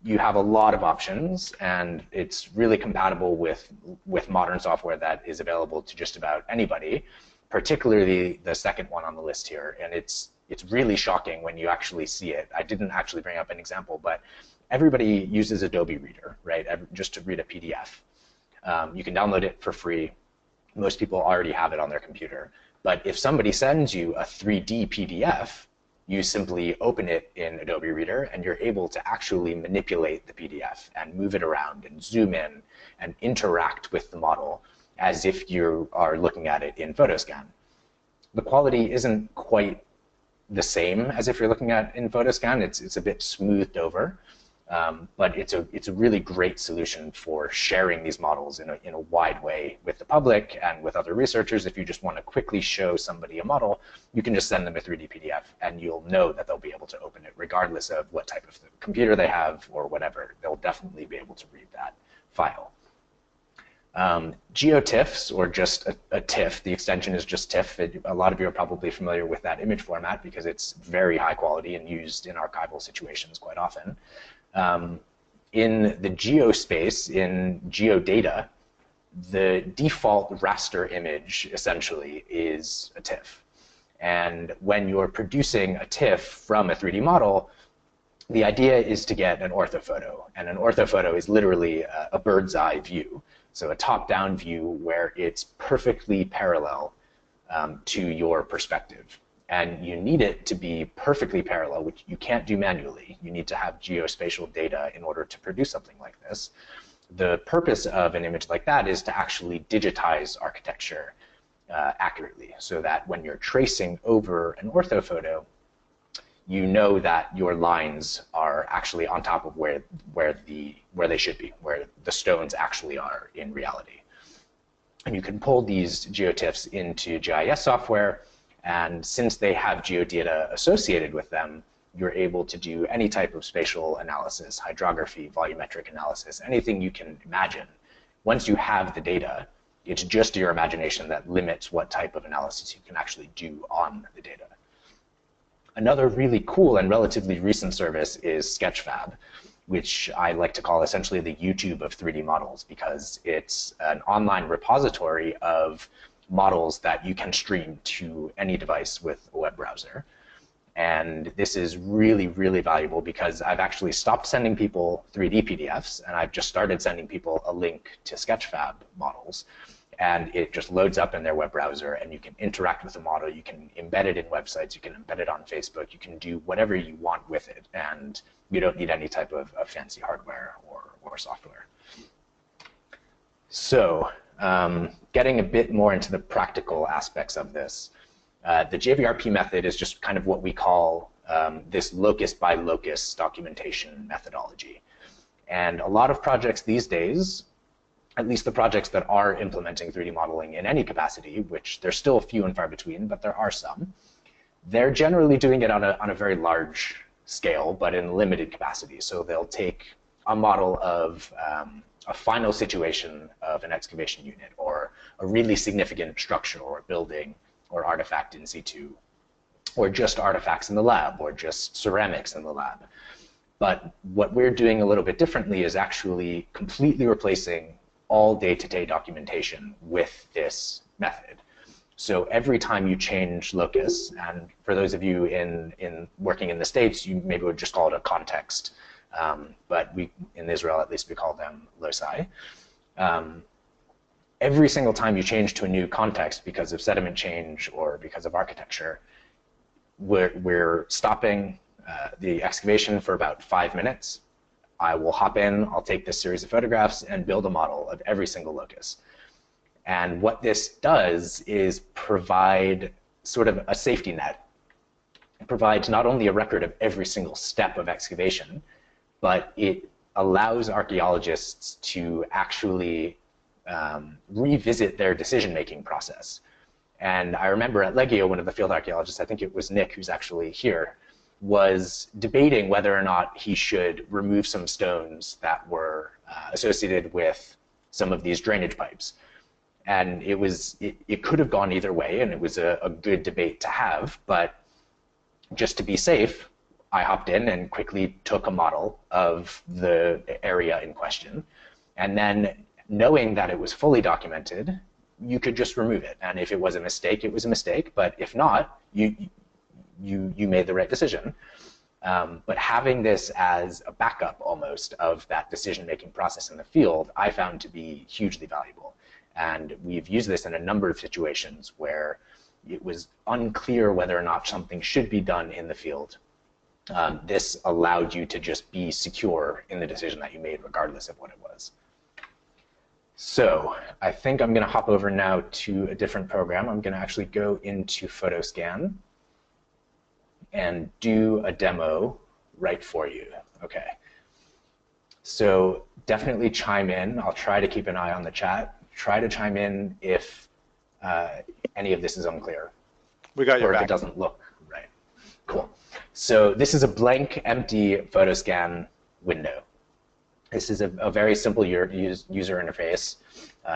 you have a lot of options, and it's really compatible with modern software that is available to just about anybody, particularly the second one on the list here. And it's really shocking when you actually see it. I didn't actually bring up an example, but everybody uses Adobe Reader, right, just to read a PDF. You can download it for free. Most people already have it on their computer. But if somebody sends you a 3D PDF, you simply open it in Adobe Reader, and you're able to actually manipulate the PDF and move it around and zoom in and interact with the model as if you are looking at it in Photoscan. The quality isn't quite the same as if you're looking at in Photoscan. It's a bit smoothed over, but it's a really great solution for sharing these models in a wide way with the public and with other researchers. If you just want to quickly show somebody a model, you can just send them a 3D PDF, and you'll know that they'll be able to open it regardless of what type of computer they have or whatever. They'll definitely be able to read that file. GeoTIFFs, or just a TIFF, the extension is just TIFF. A lot of you are probably familiar with that image format because it's very high quality and used in archival situations quite often. In the geospace, in geodata, the default raster image essentially is a TIFF. And when you're producing a TIFF from a 3D model, the idea is to get an orthophoto. And an orthophoto is literally a bird's eye view. So a top-down view where it's perfectly parallel to your perspective. And you need it to be perfectly parallel, which you can't do manually. You need to have geospatial data in order to produce something like this. The purpose of an image like that is to actually digitize architecture accurately, so that when you're tracing over an orthophoto, you know that your lines are actually on top of where they should be, where the stones actually are in reality. And you can pull these geotiffs into GIS software, and since they have geodata associated with them, you're able to do any type of spatial analysis, hydrography, volumetric analysis, anything you can imagine. Once you have the data, it's just your imagination that limits what type of analysis you can actually do on the data. Another really cool and relatively recent service is Sketchfab, which I like to call essentially the YouTube of 3D models, because it's an online repository of models that you can stream to any device with a web browser. And this is really, really valuable because I've actually stopped sending people 3D PDFs, and I've just started sending people a link to Sketchfab models. And it just loads up in their web browser, and you can interact with the model. You can embed it in websites. You can embed it on Facebook. You can do whatever you want with it, and you don't need any type of fancy hardware or software. So getting a bit more into the practical aspects of this, the JVRP method is just kind of what we call this locus by locus documentation methodology. And a lot of projects these days, at least the projects that are implementing 3D modeling in any capacity, which there's still few and far between, but there are some, they're generally doing it on a very large scale, but in limited capacity. So they'll take a model of a final situation of an excavation unit, or a really significant structure or building or artifact in situ, or just artifacts in the lab, or just ceramics in the lab. But what we're doing a little bit differently is actually completely replacing all day-to-day documentation with this method. So every time you change locus, and for those of you in working in the States, you maybe would just call it a context, but in Israel at least we call them loci. Every single time you change to a new context because of sediment change or because of architecture, we're stopping the excavation for about 5 minutes. I will hop in, I'll take this series of photographs and build a model of every single locus. And what this does is provide sort of a safety net. It provides not only a record of every single step of excavation, but it allows archaeologists to actually revisit their decision-making process. And I remember at Legio, one of the field archaeologists, I think it was Nick, who's actually here, was debating whether or not he should remove some stones that were associated with some of these drainage pipes. And it could have gone either way, and it was a good debate to have, but just to be safe, I hopped in and quickly took a model of the area in question. And then knowing that it was fully documented, you could just remove it. And if it was a mistake, it was a mistake, but if not, you made the right decision. But having this as a backup almost of that decision-making process in the field, I found to be hugely valuable. And we've used this in a number of situations where it was unclear whether or not something should be done in the field. This allowed you to just be secure in the decision that you made, regardless of what it was. So I think I'm going to hop over now to a different program. I'm going to actually go into Photoscan and do a demo right for you. Okay. So definitely chime in. I'll try to keep an eye on the chat. Try to chime in if any of this is unclear. We got your back. Or if it doesn't look right. Cool. So this is a blank, empty Photoscan window. This is a very simple user interface,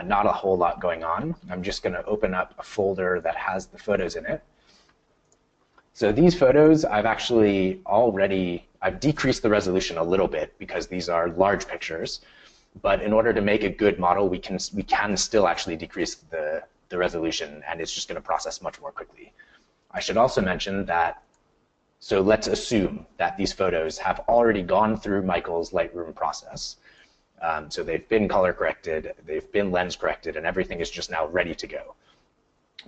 not a whole lot going on. I'm just going to open up a folder that has the photos in it. So these photos, I've decreased the resolution a little bit because these are large pictures. But in order to make a good model, we can still actually decrease the resolution, and it's just going to process much more quickly. I should also mention that, so let's assume that these photos have already gone through Michael's Lightroom process. So they've been color corrected, they've been lens corrected, and everything is just now ready to go.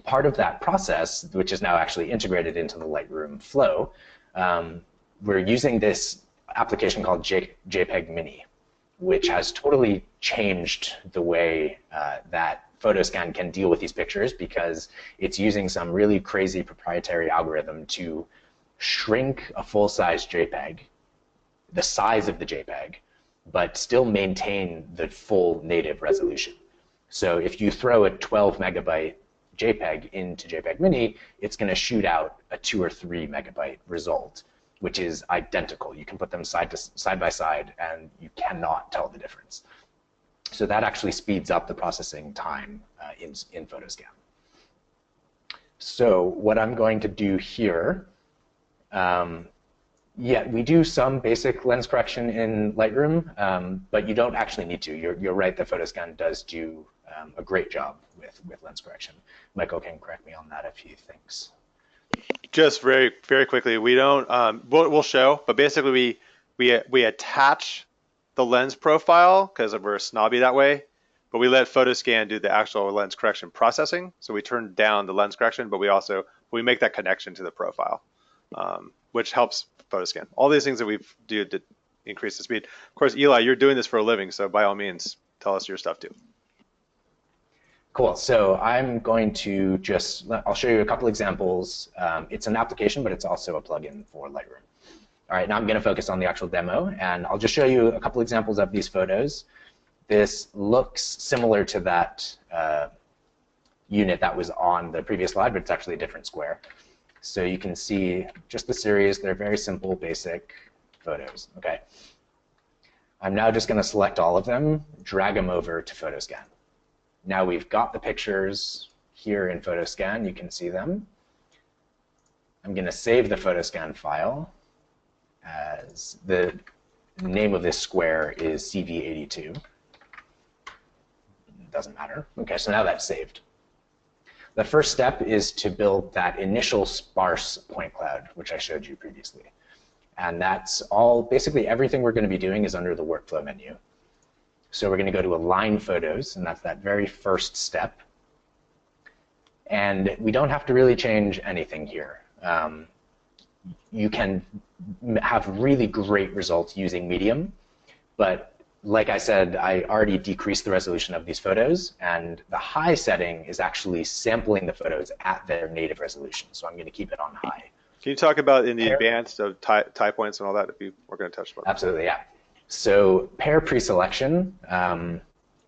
Part of that process, which is now actually integrated into the Lightroom flow, we're using this application called JPEG Mini, which has totally changed the way that Photoscan can deal with these pictures, because it's using some really crazy proprietary algorithm to shrink a full-size JPEG, the size of the JPEG, but still maintain the full native resolution. So if you throw a 12 megabyte JPEG into JPEG Mini, it's going to shoot out a 2 or 3 megabyte result, which is identical. You can put them side by side, and you cannot tell the difference. So that actually speeds up the processing time in Photoscan. So what I'm going to do here, yeah, we do some basic lens correction in Lightroom, but you don't actually need to. You're right that Photoscan does do a great job with lens correction. Michael can correct me on that if he thinks. Just very quickly, we don't. We'll show, but basically we attach the lens profile because we're snobby that way, but we let Photoscan do the actual lens correction processing. So we turn down the lens correction, but we make that connection to the profile, which helps Photoscan. All these things that we do to increase the speed. Of course, Eli, you're doing this for a living, so by all means, tell us your stuff too. Cool. So I'm going to I'll show you a couple examples. It's an application, but it's also a plugin for Lightroom. All right, now I'm going to focus on the actual demo, and I'll just show you a couple examples of these photos. This looks similar to that unit that was on the previous slide, but it's actually a different square. So you can see just the series. They're very simple, basic photos. Okay. I'm now just going to select all of them, drag them over to Photoscan. Now we've got the pictures here in Photoscan. You can see them. I'm going to save the Photoscan file as the name of this square is CV82. Doesn't matter. Okay, so now that's saved. The first step is to build that initial sparse point cloud, which I showed you previously. And that's all, basically everything we're going to be doing is under the workflow menu. So we're going to go to Align Photos, and that's that very first step. And we don't have to really change anything here. You can have really great results using medium, but like I said, I already decreased the resolution of these photos, and the high setting is actually sampling the photos at their native resolution. So I'm going to keep it on high. Can you talk about in the advanced of tie points and all that? We're going to touch about that. Absolutely, yeah. So pair preselection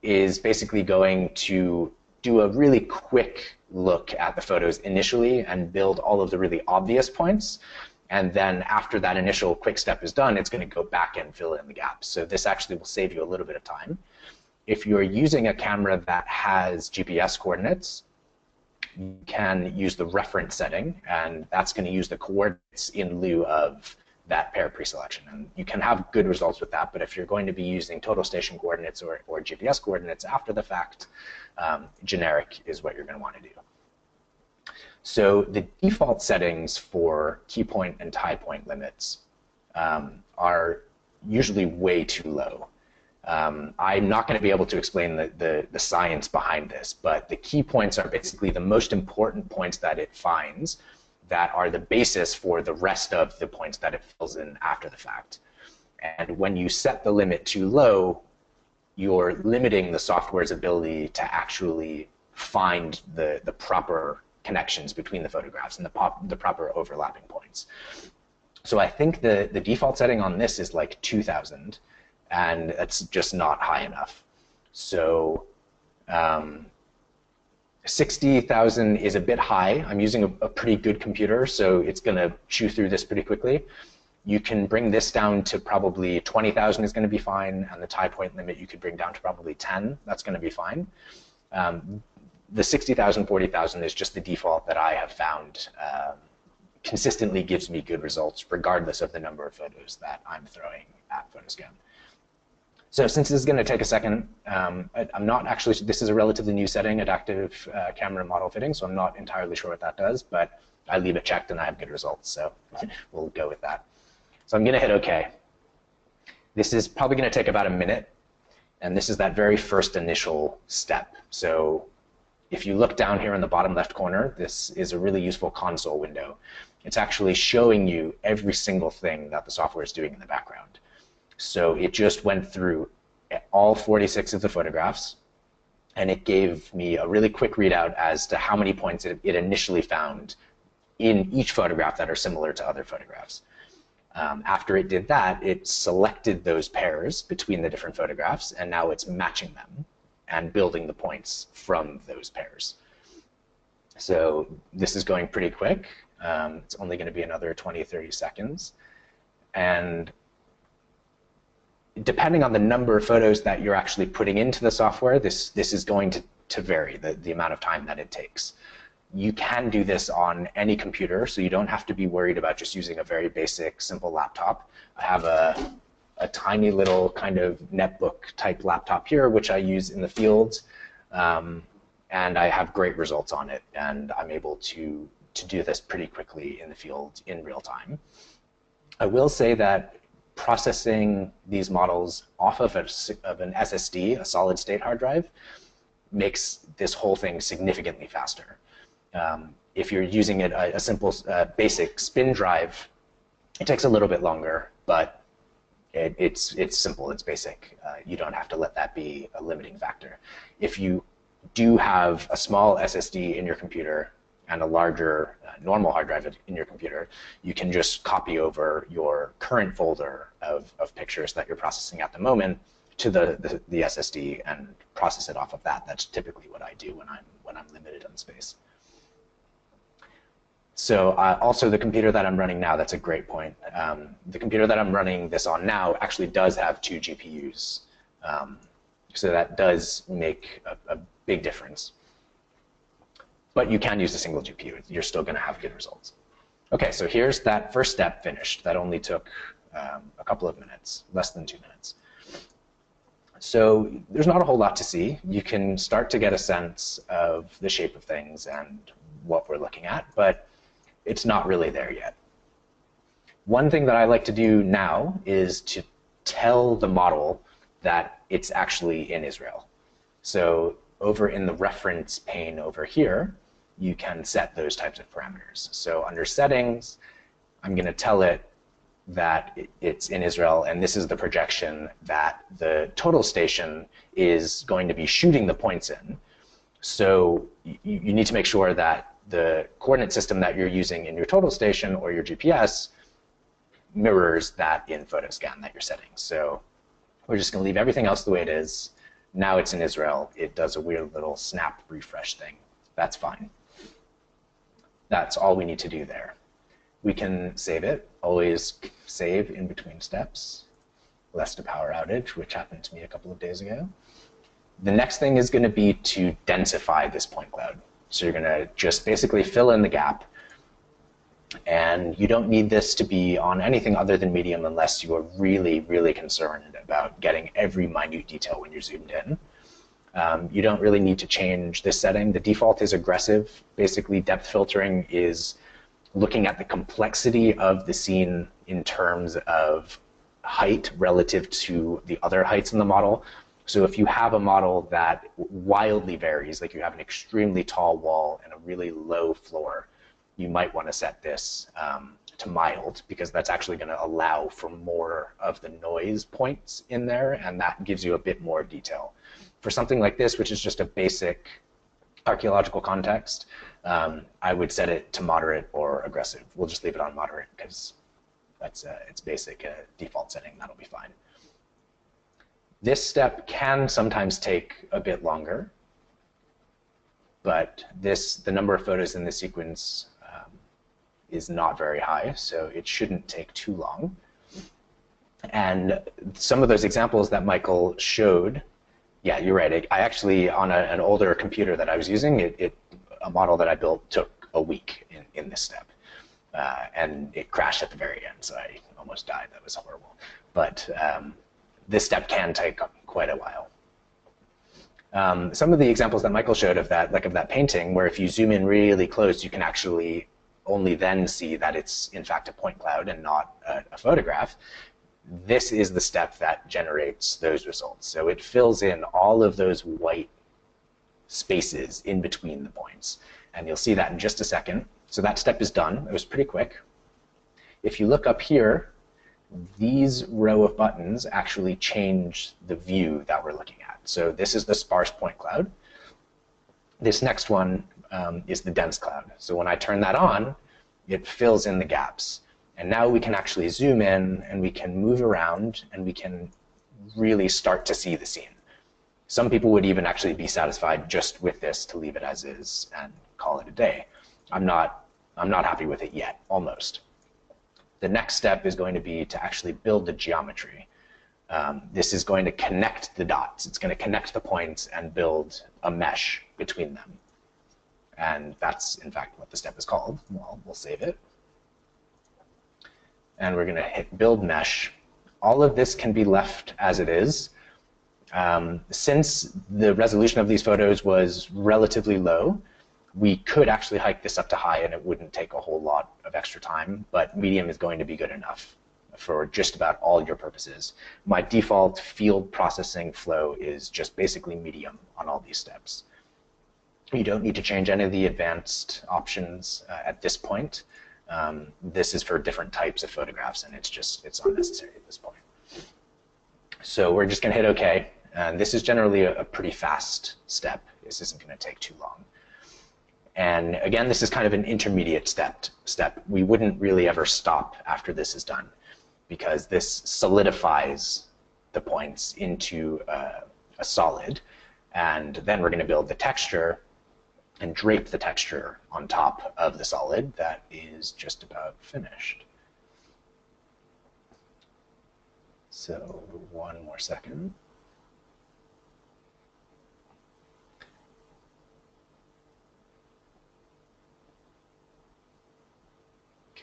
is basically going to do a really quick look at the photos initially and build all of the really obvious points. And then after that initial quick step is done, it's going to go back and fill in the gaps. So this actually will save you a little bit of time. If you're using a camera that has GPS coordinates, you can use the reference setting, and that's going to use the coordinates in lieu of that pair preselection. And you can have good results with that, but if you're going to be using total station coordinates or GPS coordinates after the fact, generic is what you're going to want to do. So the default settings for key point and tie point limits are usually way too low. I'm not going to be able to explain the science behind this, but the key points are basically the most important points that it finds that are the basis for the rest of the points that it fills in after the fact. And when you set the limit too low, you're limiting the software's ability to actually find the proper connections between the photographs and the proper overlapping points. So I think the default setting on this is like 2000, and that's just not high enough. So 60,000 is a bit high. I'm using a pretty good computer, so it's going to chew through this pretty quickly. You can bring this down to probably 20,000 is going to be fine, and the tie point limit you could bring down to probably 10. That's going to be fine. The 60,000, 40,000 is just the default that I have found consistently gives me good results regardless of the number of photos that I'm throwing at Photoscan. So since this is going to take a second, I'm not actually, this is a relatively new setting, adaptive camera model fitting, so I'm not entirely sure what that does, but I leave it checked and I have good results, so we'll go with that. So I'm going to hit OK. This is probably going to take about a minute, and this is that very first initial step. So if you look down here in the bottom left corner, this is a really useful console window. It's actually showing you every single thing that the software is doing in the background. So it just went through all 46 of the photographs, and it gave me a really quick readout as to how many points it initially found in each photograph that are similar to other photographs. After it did that, it selected those pairs between the different photographs, and now it's matching them and building the points from those pairs. So this is going pretty quick. It's only going to be another 20, 30 seconds. And depending on the number of photos that you're actually putting into the software, this is going to vary, the amount of time that it takes. You can do this on any computer, so you don't have to be worried about just using a very basic, simple laptop. I have a tiny little kind of netbook type laptop here, which I use in the field, and I have great results on it, and I'm able to do this pretty quickly in the field in real time. I will say that processing these models off of an SSD, a solid state hard drive, makes this whole thing significantly faster. If you're using a simple basic spin drive, it takes a little bit longer, but it's simple, it's basic. You don't have to let that be a limiting factor. If you do have a small SSD in your computer and a larger normal hard drive in your computer, you can just copy over your current folder of pictures that you're processing at the moment to the SSD and process it off of that. That's typically what I do when I'm limited on space. So also the computer that I'm running now, that's a great point. The computer that I'm running this on now actually does have 2 GPUs. So that does make a big difference. But you can use a single GPU. You're still going to have good results. OK, so here's that first step finished. That only took a couple of minutes, less than 2 minutes. So there's not a whole lot to see. You can start to get a sense of the shape of things and what we're looking at, but it's not really there yet. One thing that I like to do now is to tell the model that it's actually in Israel. So over in the reference pane over here, you can set those types of parameters. So under settings, I'm going to tell it that it's in Israel, and this is the projection that the total station is going to be shooting the points in. So you need to make sure that the coordinate system that you're using in your total station or your GPS mirrors that in PhotoScan that you're setting. So we're just going to leave everything else the way it is. Now it's in Israel. It does a weird little snap refresh thing. That's fine. That's all we need to do there. We can save it. Always save in between steps, lest a power outage, which happened to me a couple of days ago. The next thing is going to be to densify this point cloud. So you're going to just basically fill in the gap. And you don't need this to be on anything other than medium unless you are really, really concerned about getting every minute detail when you're zoomed in. You don't really need to change this setting. The default is aggressive. Basically, depth filtering is looking at the complexity of the scene in terms of height relative to the other heights in the model. So if you have a model that wildly varies, like you have an extremely tall wall and a really low floor, you might want to set this to mild, because that's actually going to allow for more of the noise points in there, and that gives you a bit more detail. For something like this, which is just a basic archaeological context, I would set it to moderate or aggressive. We'll just leave it on moderate because that's its basic default setting. That'll be fine. This step can sometimes take a bit longer, but the number of photos in this sequence is not very high, so it shouldn't take too long. And some of those examples that Michael showed, yeah, you're right. I actually, on an older computer that I was using, a model that I built took a week in this step. And it crashed at the very end, so I almost died. That was horrible. But this step can take quite a while. Some of the examples that Michael showed of that, like of that painting, where if you zoom in really close, you can actually only then see that it's in fact a point cloud and not a photograph. This is the step that generates those results. So it fills in all of those white spaces in between the points. And you'll see that in just a second. So that step is done. It was pretty quick. If you look up here, these row of buttons actually change the view that we're looking at. So this is the sparse point cloud. This next one is the dense cloud. So when I turn that on, It fills in the gaps. And now we can actually zoom in and we can move around and we can really start to see the scene. Some people would even actually be satisfied just with this to leave it as is and call it a day. I'm not happy with it yet, almost. The next step is going to be to actually build the geometry. This is going to connect the dots. It's going to connect the points and build a mesh between them. And that's, in fact, what the step is called. Well, we'll save it. And we're going to hit Build Mesh. All of this can be left as it is. Since the resolution of these photos was relatively low, we could actually hike this up to high and it wouldn't take a whole lot of extra time, but medium is going to be good enough for just about all your purposes. My default field processing flow is just basically medium on all these steps. You don't need to change any of the advanced options at this point. This is for different types of photographs and it's unnecessary at this point. So we're just going to hit OK. And this is generally a pretty fast step. This isn't going to take too long. And again, this is kind of an intermediate step. We wouldn't really ever stop after this is done because this solidifies the points into a solid. And then we're going to build the texture and drape the texture on top of the solid that is just about finished. So one more second.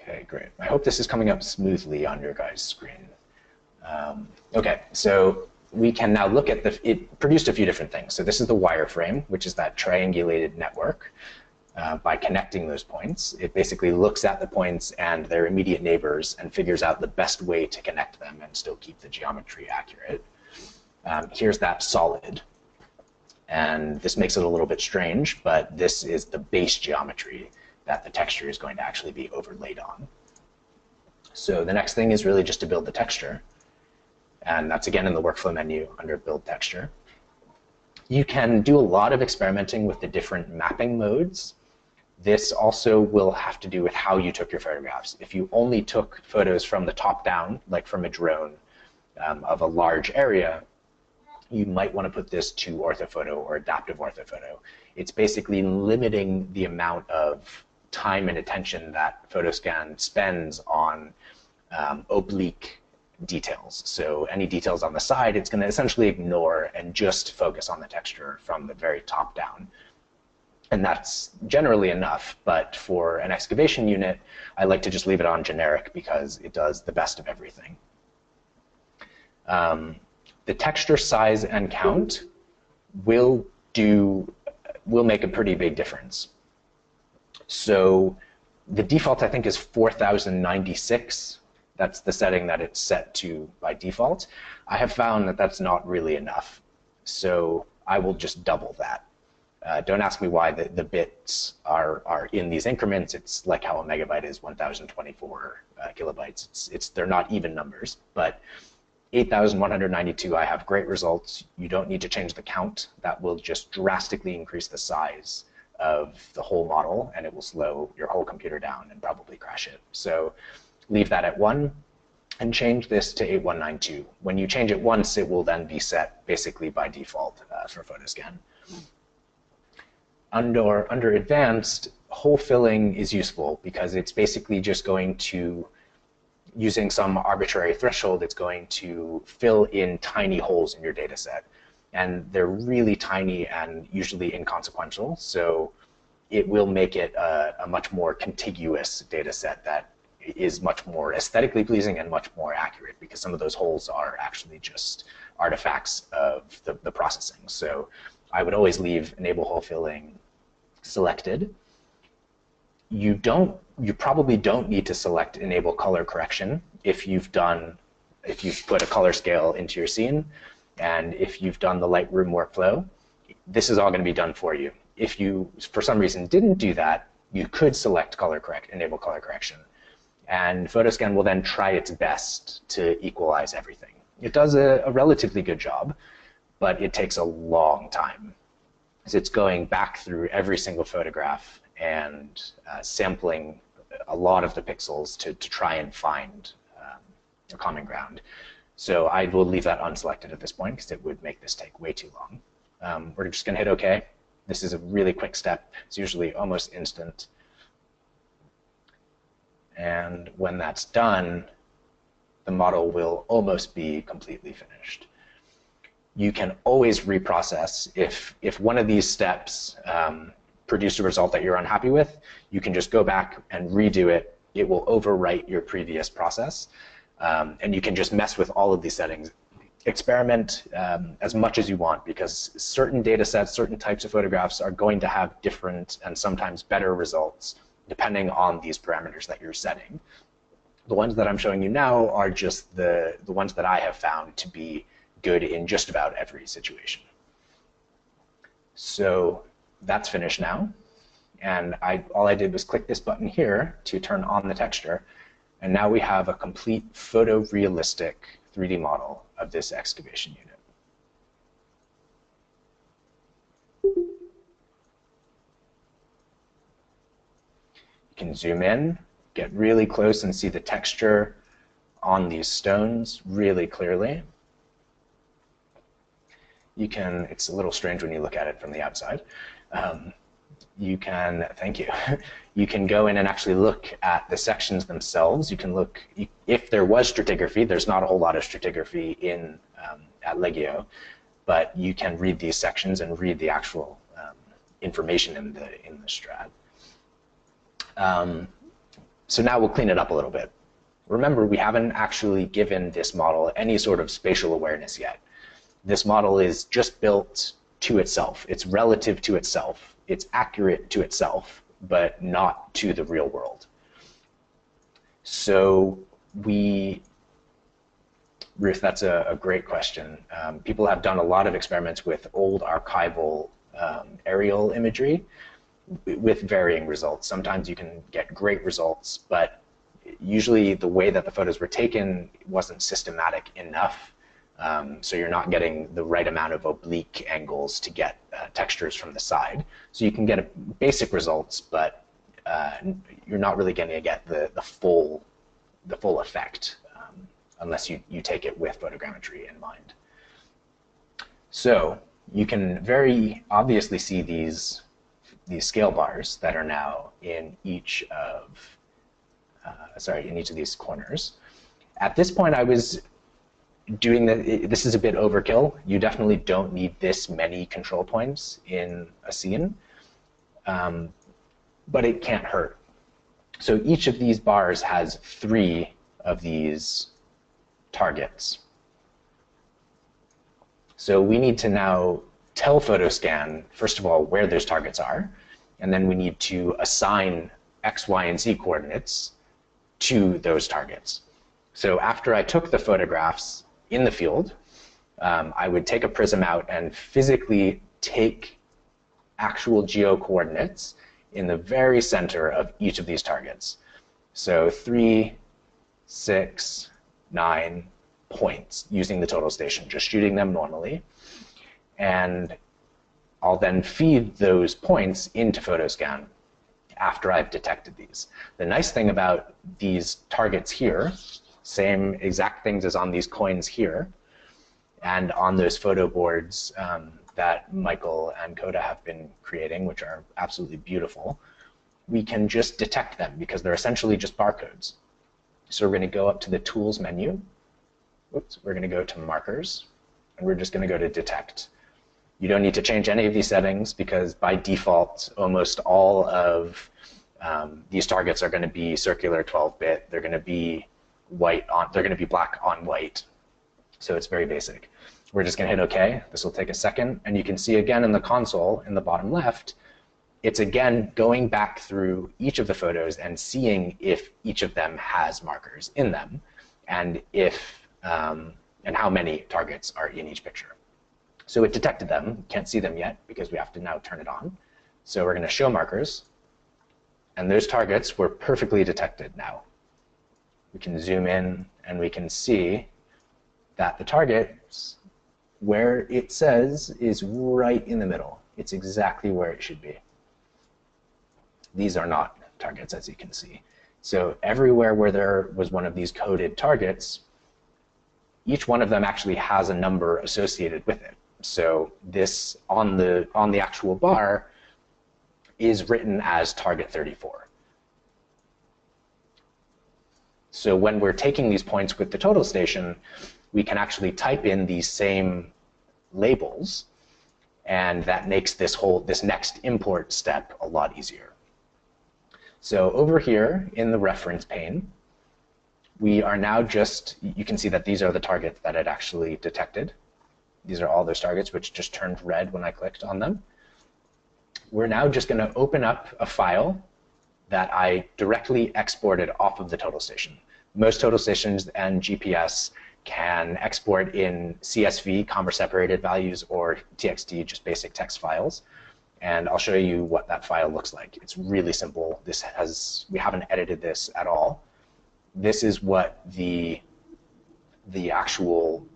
Okay, great. I hope this is coming up smoothly on your guys' screen. Okay, so we can now look at it produced a few different things. So this is the wireframe, which is that triangulated network. By connecting those points, it basically looks at the points and their immediate neighbors and figures out the best way to connect them and still keep the geometry accurate. Here's that solid. And this makes it a little bit strange, but this is the base geometry that the texture is going to actually be overlaid on. So the next thing is really just to build the texture. And that's again in the workflow menu under Build Texture. You can do a lot of experimenting with the different mapping modes. This also will have to do with how you took your photographs. If you only took photos from the top down, like from a drone of a large area, you might want to put this to orthophoto or adaptive orthophoto. It's basically limiting the amount of time and attention that Photoscan spends on oblique details. So any details on the side, it's going to essentially ignore and just focus on the texture from the very top down. And that's generally enough, but for an excavation unit, I like to just leave it on generic because it does the best of everything. The texture size and count will make a pretty big difference. So the default, I think, is 4096. That's the setting that it's set to by default. I have found that that's not really enough. So I will just double that. Don't ask me why the bits are in these increments. It's like how a megabyte is 1024 kilobytes. They're not even numbers, but 8,192, I have great results. You don't need to change the count. That will just drastically increase the size of the whole model, and it will slow your whole computer down and probably crash it. So leave that at 1 and change this to 8192. When you change it once, it will then be set basically by default for Photoscan. Under advanced, hole filling is useful because it's basically just going to, using some arbitrary threshold, it's going to fill in tiny holes in your data set. And they're really tiny and usually inconsequential, so it will make it a much more contiguous data set that is much more aesthetically pleasing and much more accurate, because some of those holes are actually just artifacts of the processing. So I would always leave Enable Hole Filling selected. You probably don't need to select Enable Color Correction if you've put a color scale into your scene, and if you've done the Lightroom workflow. This is all going to be done for you. If you, for some reason, didn't do that, you could select Enable Color Correction. And Photoscan will then try its best to equalize everything. It does a relatively good job, but it takes a long time. So it's going back through every single photograph and sampling a lot of the pixels to try and find a common ground. So I will leave that unselected at this point because it would make this take way too long. We're just going to hit OK. This is a really quick step. It's usually almost instant. And when that's done, the model will almost be completely finished. You can always reprocess. If one of these steps produced a result that you're unhappy with, you can just go back and redo it. It will overwrite your previous process. And you can just mess with all of these settings. Experiment as much as you want, because certain data sets, certain types of photographs are going to have different and sometimes better results depending on these parameters that you're setting. The ones that I'm showing you now are just the ones that I have found to be good in just about every situation. So that's finished now. And all I did was click this button here to turn on the texture. And now we have a complete photorealistic 3D model of this excavation unit. You can zoom in, get really close and see the texture on these stones really clearly. You can, it's a little strange when you look at it from the outside. You can, thank you. You can go in and actually look at the sections themselves. You can look, if there was stratigraphy, there's not a whole lot of stratigraphy in at Legio, but you can read these sections and read the actual information in the strat. So now we'll clean it up a little bit. Remember, we haven't actually given this model any sort of spatial awareness yet. This model is just built to itself. It's relative to itself. It's accurate to itself, but not to the real world. So Ruth, that's a great question. People have done a lot of experiments with old archival aerial imagery with varying results. Sometimes you can get great results, but usually the way that the photos were taken wasn't systematic enough. So you're not getting the right amount of oblique angles to get textures from the side. So you can get basic results, but you're not really going to get the full effect unless you take it with photogrammetry in mind. So you can very obviously see these scale bars that are now in each of in each of these corners. At this point, I was doing this is a bit overkill. You definitely don't need this many control points in a scene, but it can't hurt. So each of these bars has 3 of these targets. So we need to now tell Photoscan, first of all, where those targets are, and then we need to assign X, Y, and Z coordinates to those targets. So after I took the photographs in the field, I would take a prism out and physically take actual geo coordinates in the very center of each of these targets. So 3, 6, 9 points using the total station, just shooting them normally. And I'll then feed those points into Photoscan after I've detected these. The nice thing about these targets here, same exact things as on these coins here, and on those photo boards that Michael and CoDA have been creating, which are absolutely beautiful, we can just detect them because they're essentially just barcodes. So we're going to go up to the Tools menu. Oops, we're going to go to Markers, and we're just going to go to Detect. You don't need to change any of these settings because by default, almost all of these targets are going to be circular 12-bit. They're going to be they're going to be black on white. So it's very basic. We're just going to hit OK. This will take a second. And you can see again in the console in the bottom left, it's again going back through each of the photos and seeing if each of them has markers in them and and how many targets are in each picture. So it detected them. Can't see them yet because we have to now turn it on. So we're going to show markers. And those targets were perfectly detected now. We can zoom in and we can see that the target, where it says, is right in the middle. It's exactly where it should be. These are not targets, as you can see. So everywhere where there was one of these coded targets, each one of them actually has a number associated with it. So this on the actual bar is written as target 34. So when we're taking these points with the total station, we can actually type in these same labels, and that makes this next import step a lot easier. So over here in the reference pane, we are now you can see that these are the targets that it actually detected. These are all those targets, which just turned red when I clicked on them. We're now just going to open up a file that I directly exported off of the total station. Most total stations and GPS can export in CSV, comma-separated values, or TXT, just basic text files. And I'll show you what that file looks like. It's really simple. We haven't edited this at all. This is what the actual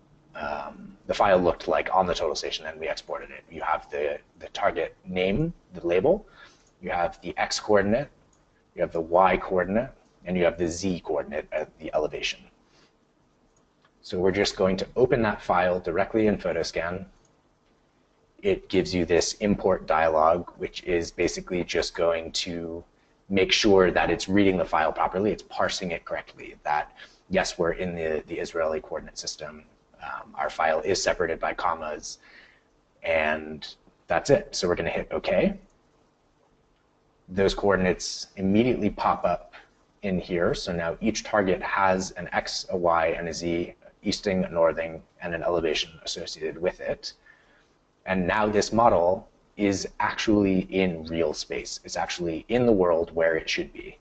the file looked like on the total station, and we exported it. You have the target name, the label. You have the X coordinate. You have the Y coordinate, and you have the Z coordinate at the elevation. So we're just going to open that file directly in Photoscan. It gives you this import dialog, which is basically just going to make sure that it's reading the file properly, it's parsing it correctly, that yes, we're in the Israeli coordinate system, our file is separated by commas, and that's it. So we're going to hit OK. Those coordinates immediately pop up in here. So now each target has an X, a Y, and a Z, easting, northing, and an elevation associated with it. And now this model is actually in real space. It's actually in the world where it should be.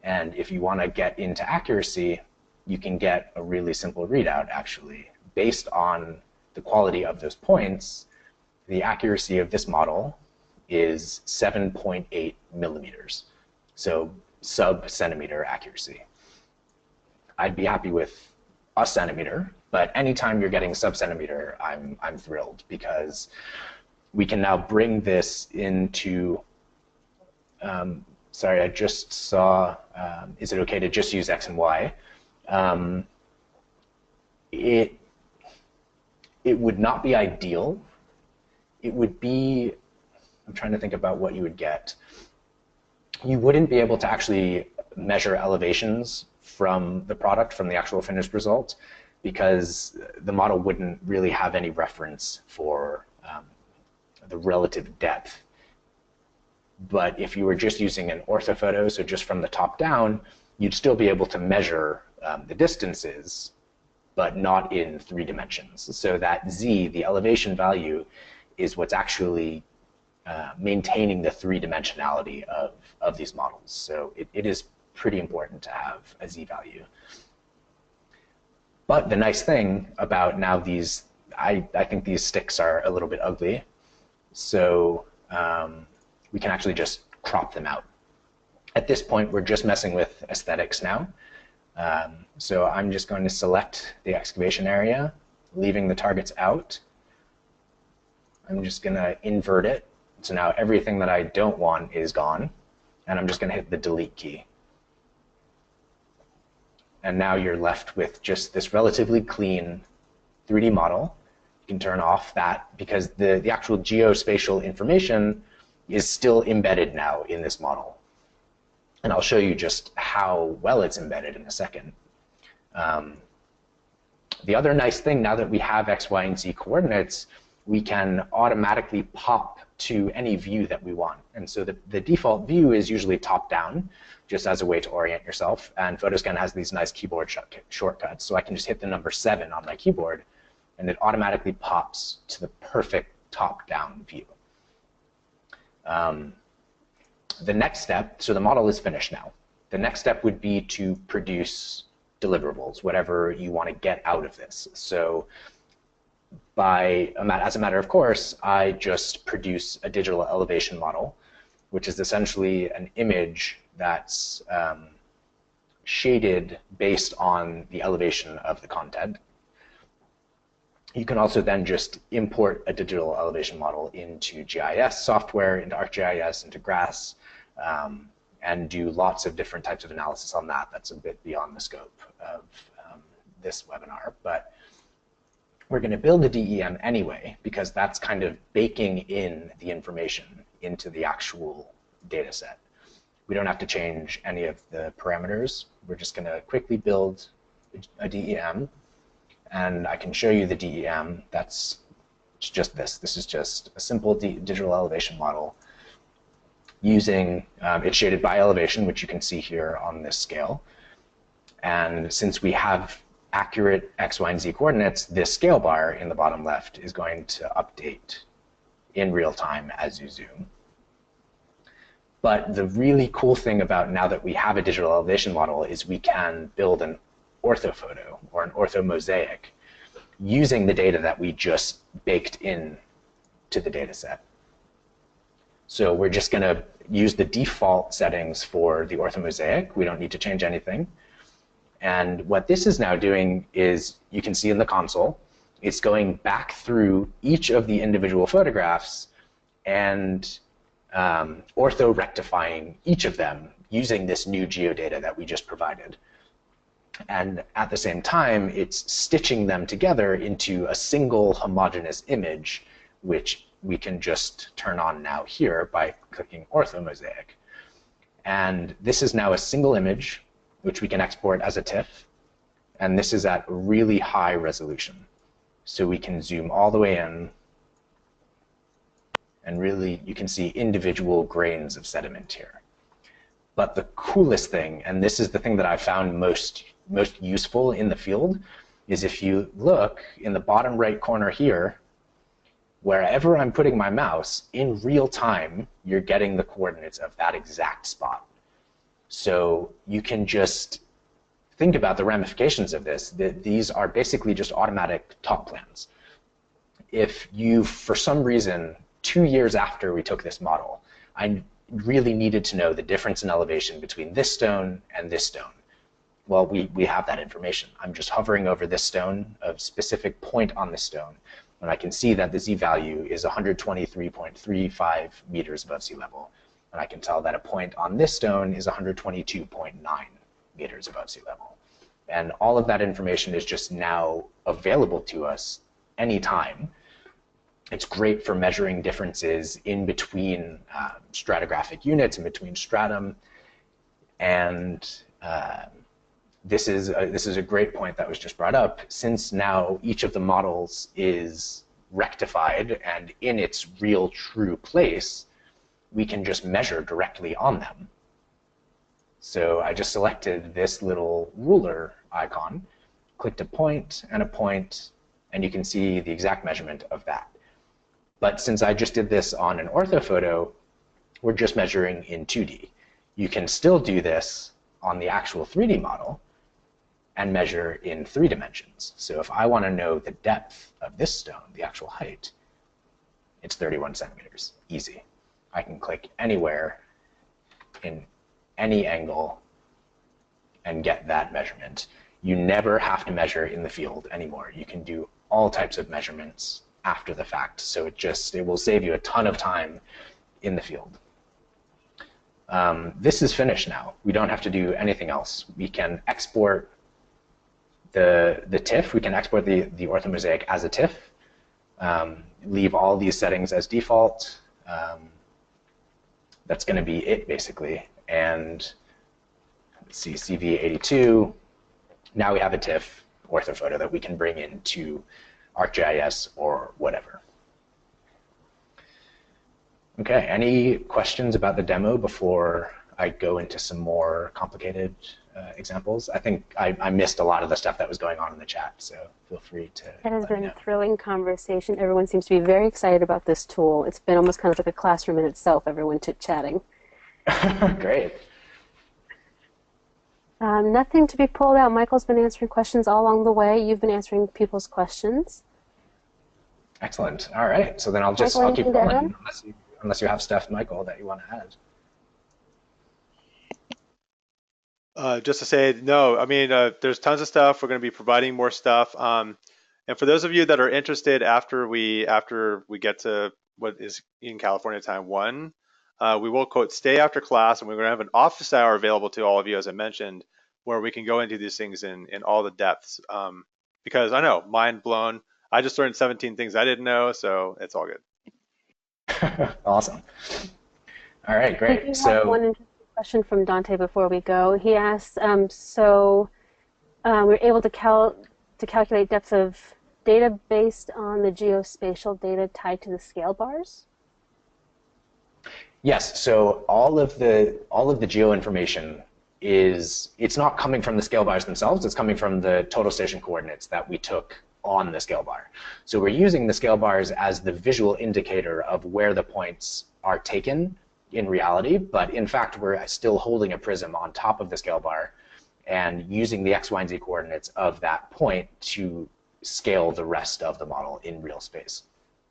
And if you want to get into accuracy, you can get a really simple readout, actually. Based on the quality of those points, the accuracy of this model is 7.8 millimeters. So sub-centimeter accuracy. I'd be happy with a centimeter, but anytime you're getting sub-centimeter, I'm thrilled, because we can now bring this into, sorry, I just saw, is it okay to just use X and Y? It would not be ideal. It would be, I'm trying to think about what you would get. You wouldn't be able to actually measure elevations from the product, from the actual finished result, because the model wouldn't really have any reference for the relative depth. But if you were just using an orthophoto, so just from the top down, you'd still be able to measure the distances, but not in 3 dimensions. So that Z, the elevation value, is what's actually maintaining the 3-dimensionality of these models. So it is pretty important to have a Z value. But the nice thing about now these, I think these sticks are a little bit ugly. So we can actually just crop them out. At this point, we're just messing with aesthetics now. So I'm just going to select the excavation area, leaving the targets out. I'm just going to invert it. So now everything that I don't want is gone. And I'm just going to hit the delete key. And now you're left with just this relatively clean 3D model. You can turn off that because the actual geospatial information is still embedded now in this model. And I'll show you just how well it's embedded in a second. The other nice thing, now that we have X, Y, and Z coordinates, we can automatically pop to any view that we want. And so the default view is usually top-down, just as a way to orient yourself. And Photoscan has these nice keyboard shortcuts. So I can just hit the number 7 on my keyboard, and it automatically pops to the perfect top-down view. The next step, so the model is finished now. The next step would be to produce deliverables, whatever you want to get out of this. So as a matter of course, I just produce a digital elevation model, which is essentially an image that's shaded based on the elevation of the content. You can also then just import a digital elevation model into GIS software, into ArcGIS, into GRASS, and do lots of different types of analysis on that. That's a bit beyond the scope of this webinar, but we're going to build a DEM anyway, because that's kind of baking in the information into the actual data set. We don't have to change any of the parameters. We're just going to quickly build a DEM, and I can show you the DEM. That's just this. This is just a simple digital elevation model using, it's shaded by elevation, which you can see here on this scale. And since we have accurate X, Y, and Z coordinates, this scale bar in the bottom left is going to update in real time as you zoom. But the really cool thing about now that we have a digital elevation model is we can build an orthophoto or an orthomosaic using the data that we just baked in to the data set. So we're just going to use the default settings for the orthomosaic. We don't need to change anything. And what this is now doing is, you can see in the console, it's going back through each of the individual photographs and ortho-rectifying each of them using this new geodata that we just provided. And at the same time, it's stitching them together into a single homogeneous image, which we can just turn on now here by clicking orthomosaic. And this is now a single image, which we can export as a TIFF. And this is at really high resolution. So we can zoom all the way in, and really you can see individual grains of sediment here. But the coolest thing, and this is the thing that I found most useful in the field, is if you look in the bottom right corner here, wherever I'm putting my mouse, in real time, you're getting the coordinates of that exact spot. So you can just think about the ramifications of this. These are basically just automatic top plans. If you, for some reason, 2 years after we took this model, I really needed to know the difference in elevation between this stone and this stone. Well, we have that information. I'm just hovering over this stone, a specific point on this stone, and I can see that the Z value is 123.35 meters above sea level. And I can tell that a point on this stone is 122.9 meters above sea level. And all of that information is just now available to us anytime. It's great for measuring differences in between stratigraphic units, in between stratum. And this is a great point that was just brought up. Since now each of the models is rectified and in its real true place, we can just measure directly on them. So I just selected this little ruler icon, clicked a point, and you can see the exact measurement of that. But since I just did this on an orthophoto, we're just measuring in 2D. You can still do this on the actual 3D model and measure in 3 dimensions. So if I want to know the depth of this stone, the actual height, it's 31 centimeters, easy. I can click anywhere in any angle and get that measurement. You never have to measure in the field anymore. You can do all types of measurements after the fact. So it will save you a ton of time in the field. This is finished now. We don't have to do anything else. We can export the TIFF. We can export the orthomosaic as a TIFF. Leave all these settings as default. That's going to be it, basically. And let's see, CV82. Now we have a TIFF orthophoto that we can bring into ArcGIS or whatever. Okay, any questions about the demo before I go into some more complicated examples? I think I missed a lot of the stuff that was going on in the chat, so feel free to. It has been a thrilling conversation. Everyone seems to be very excited about this tool. It's been almost kind of like a classroom in itself, everyone chit-chatting. Great. Nothing to be pulled out. Michael's been answering questions all along the way. You've been answering people's questions. Excellent. All right. So then I'll keep going unless you have stuff, Michael, that you want to add. Just to say, no, I mean, there's tons of stuff. We're going to be providing more stuff. And for those of you that are interested after we get to what is in California time 1, We will, quote, stay after class, and we're going to have an office hour available to all of you, as I mentioned, where we can go into these things in all the depths. Because I know, mind blown. I just learned 17 things I didn't know, so it's all good. Awesome. All right, great. We do have one interesting question from Dante before we go. He asks, we're able to calculate depths of data based on the geospatial data tied to the scale bars? Yes, so all of the geo information it's not coming from the scale bars themselves, it's coming from the total station coordinates that we took on the scale bar. So we're using the scale bars as the visual indicator of where the points are taken in reality, but in fact we're still holding a prism on top of the scale bar and using the x, y, and z coordinates of that point to scale the rest of the model in real space.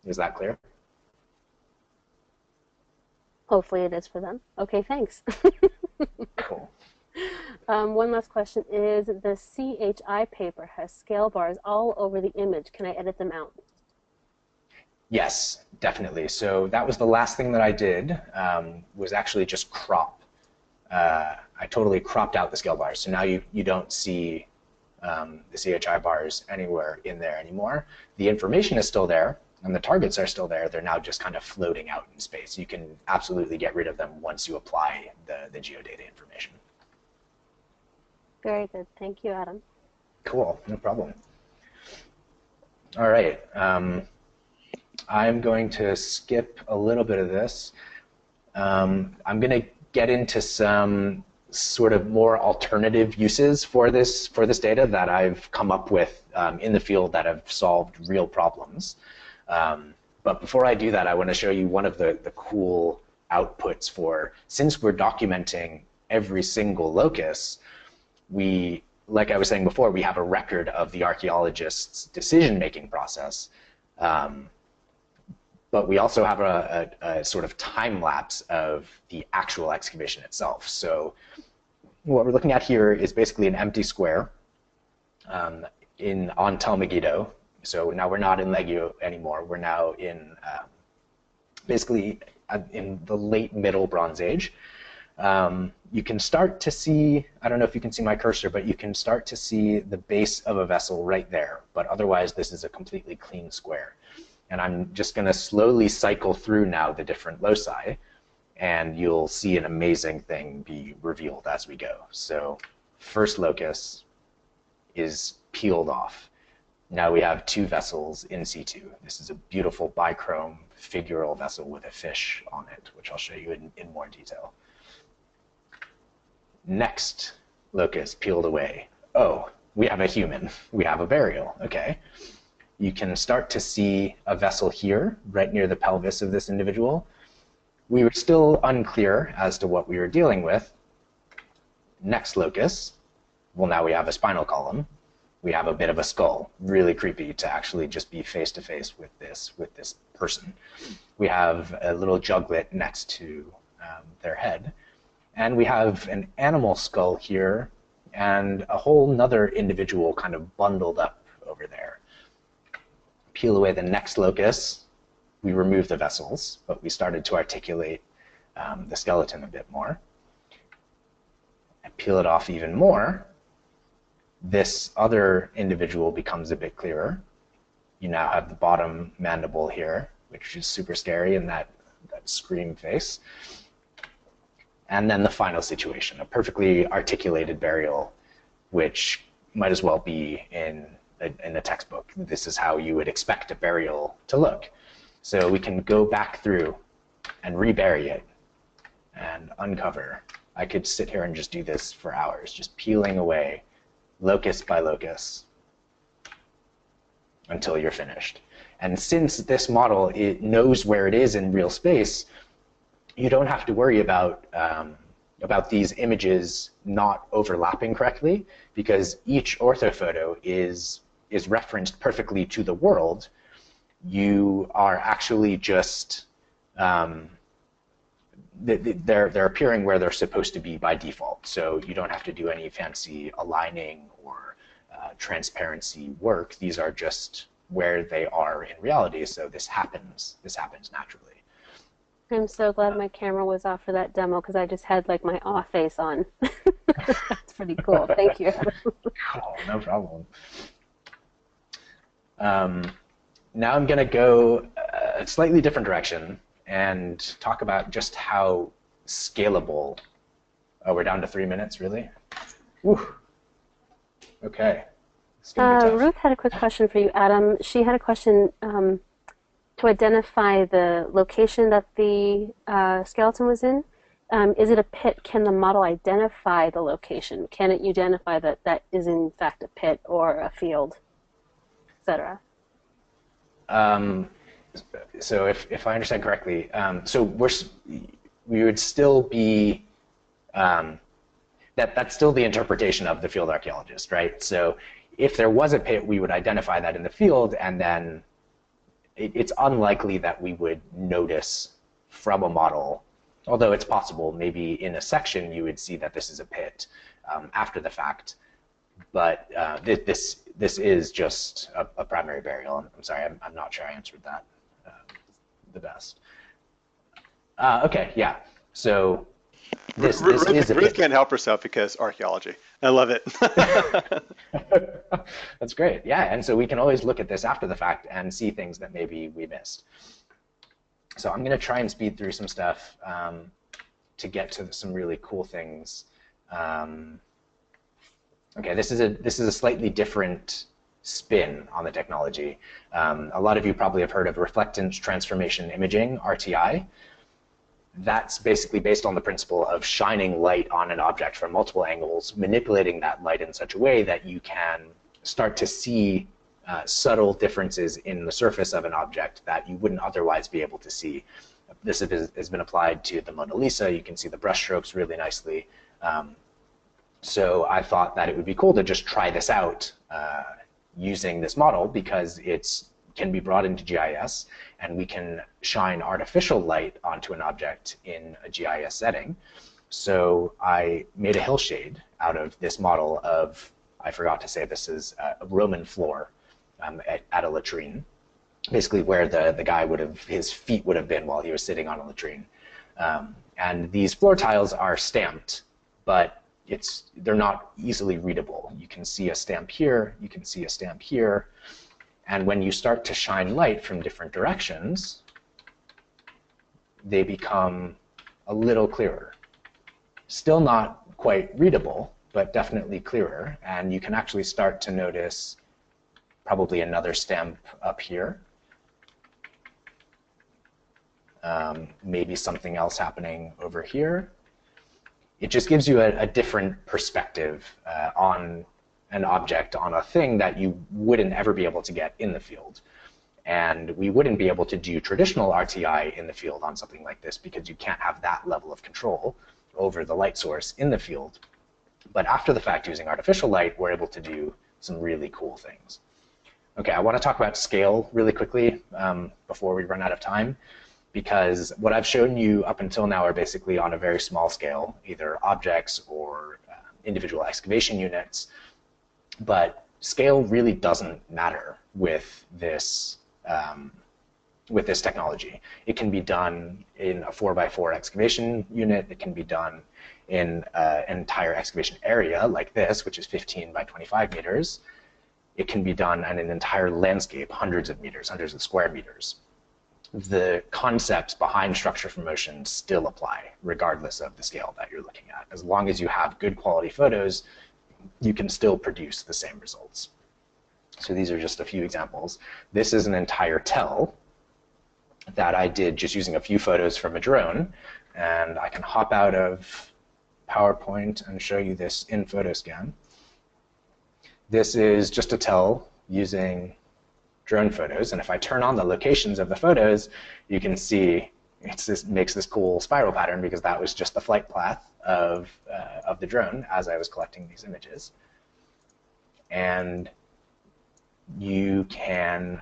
Is that clear? Hopefully it is for them. Okay, thanks. Cool. One last question is, the CHI paper has scale bars all over the image. Can I edit them out? Yes, definitely. So that was the last thing that I did, was actually just crop. I totally cropped out the scale bars. So now you don't see the CHI bars anywhere in there anymore. The information is still there, and the targets are still there. They're now just kind of floating out in space. You can absolutely get rid of them once you apply the geodata information. Very good. Thank you, Adam. Cool. No problem. All right. I'm going to skip a little bit of this. I'm going to get into some sort of more alternative uses for this data that I've come up with in the field that have solved real problems. But before I do that, I want to show you one of the cool outputs for, since we're documenting every single locus, like I was saying before, we have a record of the archaeologist's decision-making process. But we also have a sort of time lapse of the actual excavation itself. So what we're looking at here is basically an empty square on Tel Megiddo. So now we're not in Leggio anymore. We're now in basically in the late Middle Bronze Age. You can start to see, I don't know if you can see my cursor, but you can start to see the base of a vessel right there. But otherwise, this is a completely clean square. And I'm just going to slowly cycle through now the different loci, and you'll see an amazing thing be revealed as we go. So first locus is peeled off. Now we have two vessels in situ. This is a beautiful bichrome figural vessel with a fish on it, which I'll show you in more detail. Next locus peeled away. Oh, we have a human. We have a burial. Okay. You can start to see a vessel here, right near the pelvis of this individual. We were still unclear as to what we were dealing with. Next locus, well, now we have a spinal column. We have a bit of a skull. Really creepy to actually just be face-to-face with this person. We have a little juglet next to their head. And we have an animal skull here and a whole nother individual kind of bundled up over there. Peel away the next locus, we remove the vessels, but we started to articulate the skeleton a bit more. And peel it off even more, this other individual becomes a bit clearer. You now have the bottom mandible here, which is super scary, and that scream face. And then the final situation, a perfectly articulated burial, which might as well be in a textbook. This is how you would expect a burial to look. So we can go back through and rebury it and uncover. I could sit here and just do this for hours, just peeling away locus by locus until you're finished. And since this model, it knows where it is in real space, you don't have to worry about these images not overlapping correctly, because each orthophoto is referenced perfectly to the world. You are actually just they're appearing where they're supposed to be by default. So you don't have to do any fancy aligning or transparency work. These are just where they are in reality. So this happens naturally. I'm so glad my camera was off for that demo because I just had like my awe face on. That's pretty cool. Thank you. Oh, no problem. Now I'm going to go a slightly different direction and talk about just how scalable. Oh, we're down to 3 minutes, really? Whew. Okay. It's gonna be tough. Ruth had a quick question for you, Adam. She had a question to identify the location that the skeleton was in. Is it a pit? Can the model identify the location? Can it identify that that is in fact a pit or a field, etc.? So if I understand correctly, so we would still be that's still the interpretation of the field archaeologist, right? So if there was a pit, we would identify that in the field, and then it's unlikely that we would notice from a model, although it's possible maybe in a section you would see that this is a pit after the fact. But this is just a primary burial. I'm sorry, I'm not sure I answered that the best. Okay, yeah. So this is a Ruth pit. can't help herself because archaeology. I love it. That's great. Yeah, and so we can always look at this after the fact and see things that maybe we missed. So I'm going to try and speed through some stuff to get to some really cool things. Okay, this is a slightly different spin on the technology. A lot of you probably have heard of reflectance transformation imaging, RTI. That's basically based on the principle of shining light on an object from multiple angles, manipulating that light in such a way that you can start to see subtle differences in the surface of an object that you wouldn't otherwise be able to see. This has been applied to the Mona Lisa. You can see the brushstrokes really nicely. So I thought that it would be cool to just try this out using this model because it can be brought into GIS and we can shine artificial light onto an object in a GIS setting. So I made a hillshade out of this model of, I forgot to say this is a Roman floor at a latrine, basically where the guy his feet would have been while he was sitting on a latrine. And these floor tiles are stamped, but they're not easily readable. You can see a stamp here, you can see a stamp here, and when you start to shine light from different directions, they become a little clearer. Still not quite readable, but definitely clearer, and you can actually start to notice probably another stamp up here. Maybe something else happening over here. It just gives you a different perspective on an object, on a thing that you wouldn't ever be able to get in the field. And we wouldn't be able to do traditional RTI in the field on something like this because you can't have that level of control over the light source in the field. But after the fact, using artificial light, we're able to do some really cool things. Okay, I want to talk about scale really quickly before we run out of time, because what I've shown you up until now are basically on a very small scale, either objects or individual excavation units. But scale really doesn't matter with this technology. It can be done in a 4x4 excavation unit. It can be done in an entire excavation area like this, which is 15 by 25 meters. It can be done in an entire landscape, hundreds of meters, hundreds of square meters. The concepts behind structure from motion still apply, regardless of the scale that you're looking at. As long as you have good quality photos, you can still produce the same results. So these are just a few examples. This is an entire tell that I did just using a few photos from a drone, and I can hop out of PowerPoint and show you this in PhotoScan. This is just a tell using drone photos, and if I turn on the locations of the photos, you can see makes this cool spiral pattern because that was just the flight path of the drone as I was collecting these images. And you can,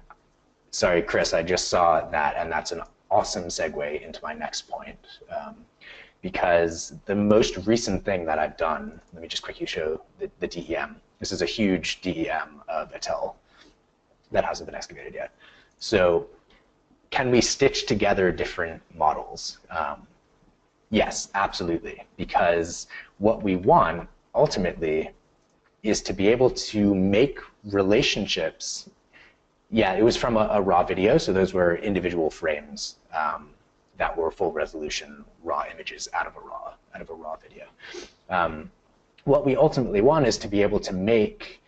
sorry, Chris, I just saw that, and that's an awesome segue into my next point, because the most recent thing that I've done, let me just quickly show the DEM. This is a huge DEM of a tell that hasn't been excavated yet. So can we stitch together different models? Yes, absolutely, because what we want ultimately is to be able to make relationships. Yeah, it was from a raw video, so those were individual frames that were full resolution raw images out of a raw video. What we ultimately want is to be able to make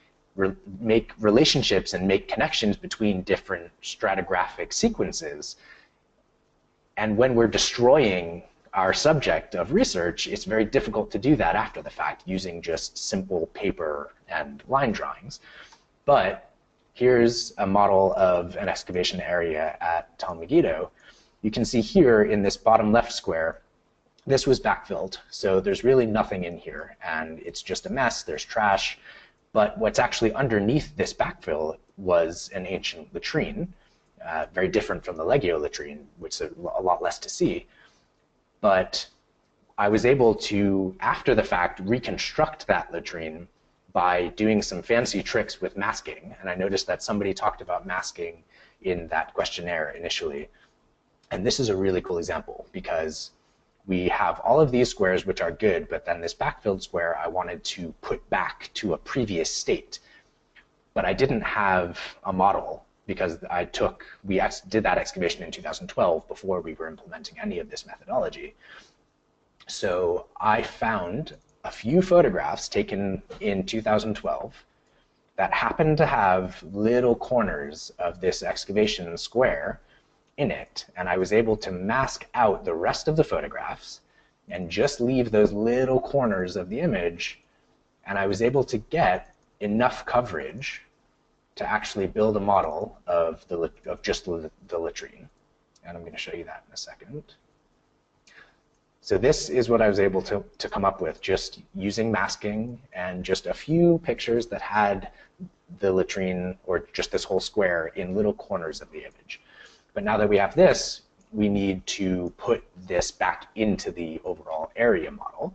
relationships and make connections between different stratigraphic sequences. And when we're destroying our subject of research, it's very difficult to do that after the fact using just simple paper and line drawings. But here's a model of an excavation area at Tel Megiddo. You can see here in this bottom left square, this was backfilled. So there's really nothing in here, and it's just a mess. There's trash. But what's actually underneath this backfill was an ancient latrine, very different from the Legio latrine, which is a lot less to see. But I was able to, after the fact, reconstruct that latrine by doing some fancy tricks with masking. And I noticed that somebody talked about masking in that questionnaire initially. And this is a really cool example because we have all of these squares which are good, but then this backfilled square I wanted to put back to a previous state. But I didn't have a model because we did that excavation in 2012 before we were implementing any of this methodology. So I found a few photographs taken in 2012 that happened to have little corners of this excavation square in it, and I was able to mask out the rest of the photographs and just leave those little corners of the image, and I was able to get enough coverage to actually build a model of just the latrine. And I'm going to show you that in a second. So this is what I was able to come up with just using masking and just a few pictures that had the latrine or just this whole square in little corners of the image. But now that we have this, we need to put this back into the overall area model.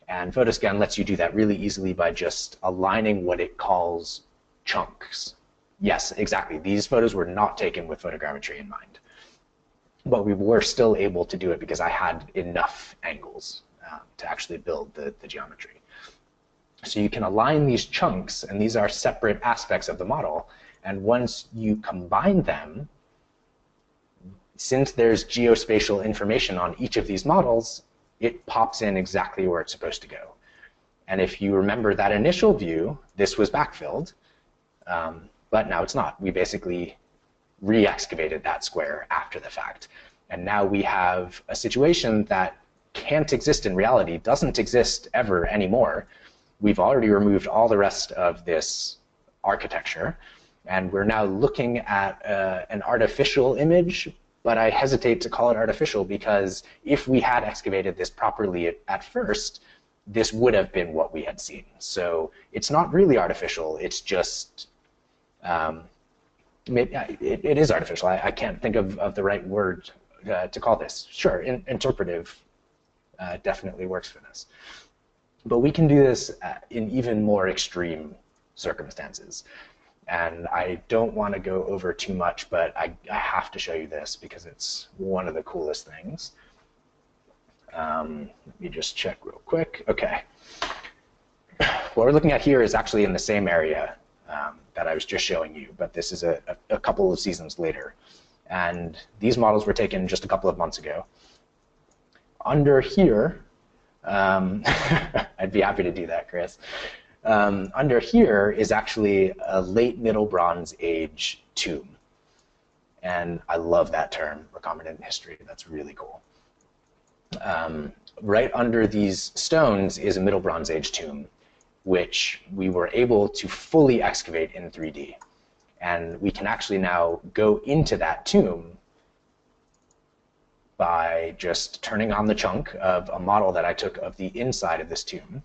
And Photoscan lets you do that really easily by just aligning what it calls chunks. Yes, exactly. These photos were not taken with photogrammetry in mind. But we were still able to do it because I had enough angles to actually build the geometry. So you can align these chunks, and these are separate aspects of the model. And once you combine them, since there's geospatial information on each of these models, it pops in exactly where it's supposed to go. And if you remember that initial view, this was backfilled, but now it's not. We basically re-excavated that square after the fact. And now we have a situation that can't exist in reality, doesn't exist ever anymore. We've already removed all the rest of this architecture, and we're now looking at an artificial image, but I hesitate to call it artificial because if we had excavated this properly at first, this would have been what we had seen. So it's not really artificial, it's just, it is artificial. I can't think of the right word to call this. Sure, interpretive definitely works for this. But we can do this in even more extreme circumstances. And I don't want to go over too much, but I have to show you this because it's one of the coolest things. Let me just check real quick. OK. What we're looking at here is actually in the same area that I was just showing you, but this is a couple of seasons later. And these models were taken just a couple of months ago. Under here, I'd be happy to do that, Chris. Under here is actually a late Middle Bronze Age tomb. And I love that term, recombinant history. That's really cool. Right under these stones is a Middle Bronze Age tomb, which we were able to fully excavate in 3D. And we can actually now go into that tomb by just turning on the chunk of a model that I took of the inside of this tomb.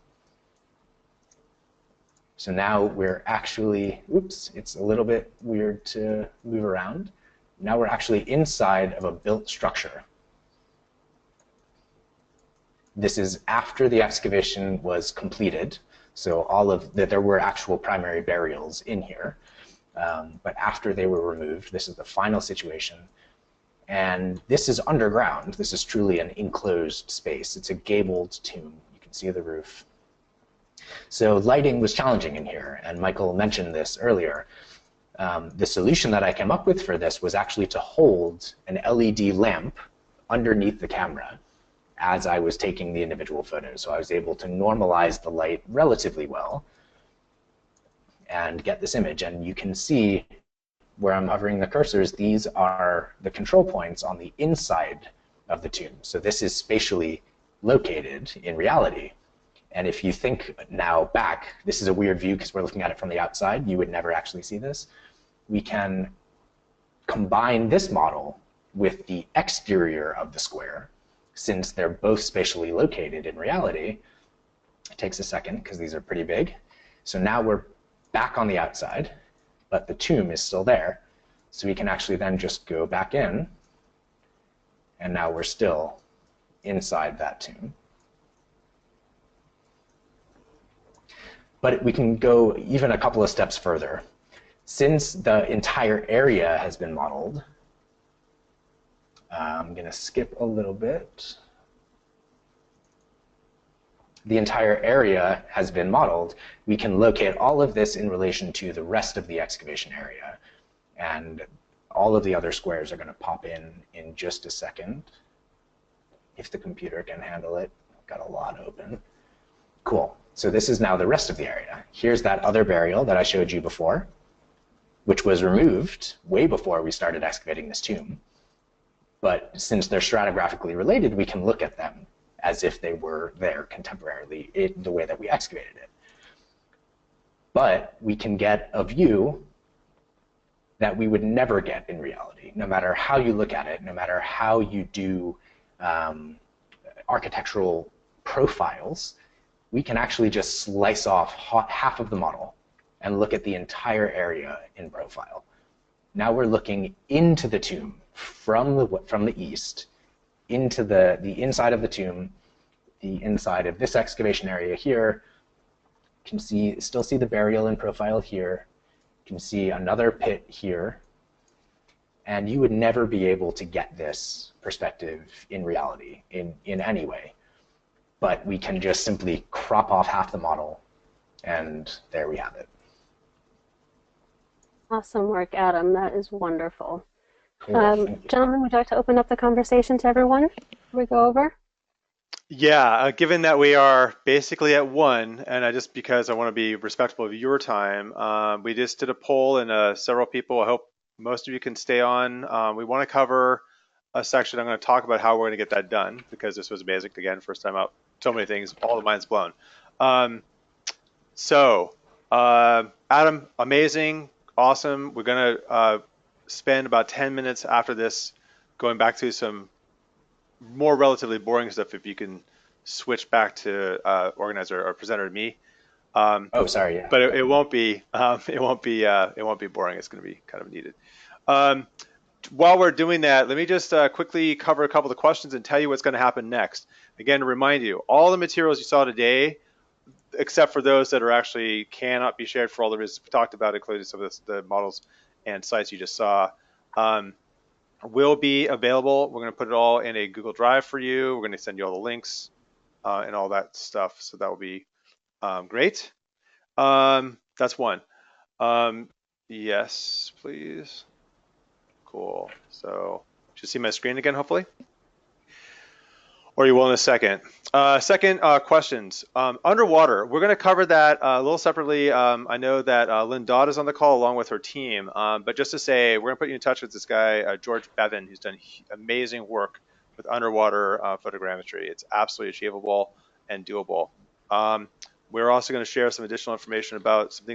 So now we're actually, oops, it's a little bit weird to move around. Now we're actually inside of a built structure. This is after the excavation was completed. So there were actual primary burials in here. But after they were removed, this is the final situation. And this is underground. This is truly an enclosed space. It's a gabled tomb. You can see the roof. So lighting was challenging in here, and Michael mentioned this earlier. The solution that I came up with for this was actually to hold an LED lamp underneath the camera as I was taking the individual photos. So I was able to normalize the light relatively well and get this image. And you can see where I'm hovering the cursors, these are the control points on the inside of the tomb. So this is spatially located in reality. And if you think now back, this is a weird view because we're looking at it from the outside. You would never actually see this. We can combine this model with the exterior of the square, since they're both spatially located in reality. It takes a second because these are pretty big. So now we're back on the outside, but the tomb is still there. So we can actually then just go back in, and now we're still inside that tomb. But we can go even a couple of steps further. Since the entire area has been modeled, I'm going to skip a little bit. The entire area has been modeled. We can locate all of this in relation to the rest of the excavation area. And all of the other squares are going to pop in just a second, if the computer can handle it. Got a lot open. Cool. So this is now the rest of the area. Here's that other burial that I showed you before, which was removed way before we started excavating this tomb. But since they're stratigraphically related, we can look at them as if they were there contemporarily in the way that we excavated it. But we can get a view that we would never get in reality, no matter how you look at it, no matter how you do architectural profiles. We can actually just slice off half of the model and look at the entire area in profile. Now we're looking into the tomb from the east, into the inside of the tomb, the inside of this excavation area here. You can still see the burial in profile here. You can see another pit here. And you would never be able to get this perspective in reality in any way. But we can just simply crop off half the model, and there we have it. Awesome work, Adam. That is wonderful. Cool. Gentlemen, would you like to open up the conversation to everyone before we go over? Yeah, given that we are basically at 1, and just because I want to be respectful of your time, we just did a poll and several people, I hope most of you can stay on. We want to cover a section. I'm going to talk about how we're going to get that done, because this was amazing. Again, first time out, so many things, all the minds blown. Adam, amazing, awesome. We're going to spend about 10 minutes after this going back to some more relatively boring stuff, if you can switch back to organizer or presenter to me. Oh, sorry. Yeah. But it won't be boring. It's going to be kind of needed. While we're doing that, let me just quickly cover a couple of the questions and tell you what's going to happen next. Again, to remind you, all the materials you saw today, except for those that are actually cannot be shared for all the reasons we talked about, including some of the models and sites you just saw, will be available. We're going to put it all in a Google Drive for you. We're going to send you all the links and all that stuff. So that will be great. That's one. Yes, please. Cool. So should see my screen again, hopefully. Or you will in a second. Second, questions. Underwater, we're going to cover that a little separately. I know that Lynn Dodd is on the call along with her team. But just to say, we're going to put you in touch with this guy, George Bevan, who's done amazing work with underwater photogrammetry. It's absolutely achievable and doable. We're also going to share some additional information about some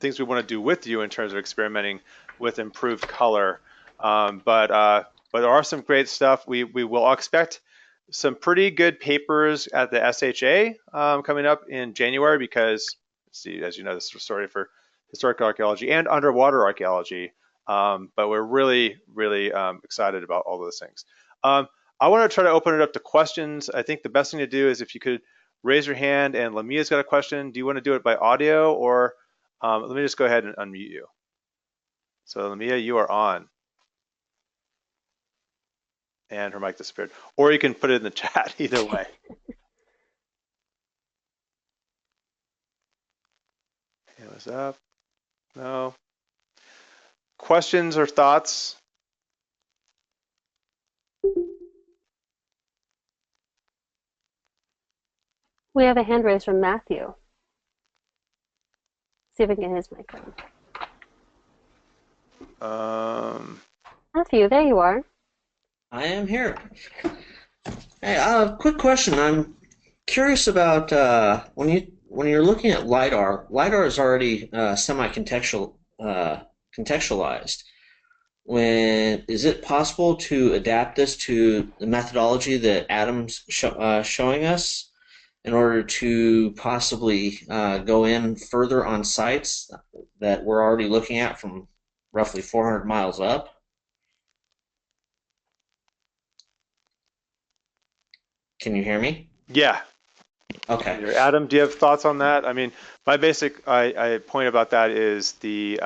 things we want to do with you in terms of experimenting with improved color. But there are some great stuff. We will expect some pretty good papers at the SHA coming up in January, because, see, as you know, this is a story for historic archaeology and underwater archaeology. But we're really, really excited about all those things. I want to try to open it up to questions. I think the best thing to do is if you could raise your hand, and Lamia's got a question. Do you want to do it by audio, or let me just go ahead and unmute you. So Lamia, you are on. And her mic disappeared. Or you can put it in the chat, either way. It was up. No. Questions or thoughts? We have a hand raised from Matthew. See if we can get his mic on. Matthew, there you are. I am here. Hey, quick question. I'm curious about when you're looking at lidar. Lidar is already semi-contextual contextualized. Is it possible to adapt this to the methodology that Adam's showing us in order to possibly go in further on sites that we're already looking at from roughly 400 miles up? Can you hear me? Yeah. Okay. Adam, do you have thoughts on that? I mean, my basic point about that is the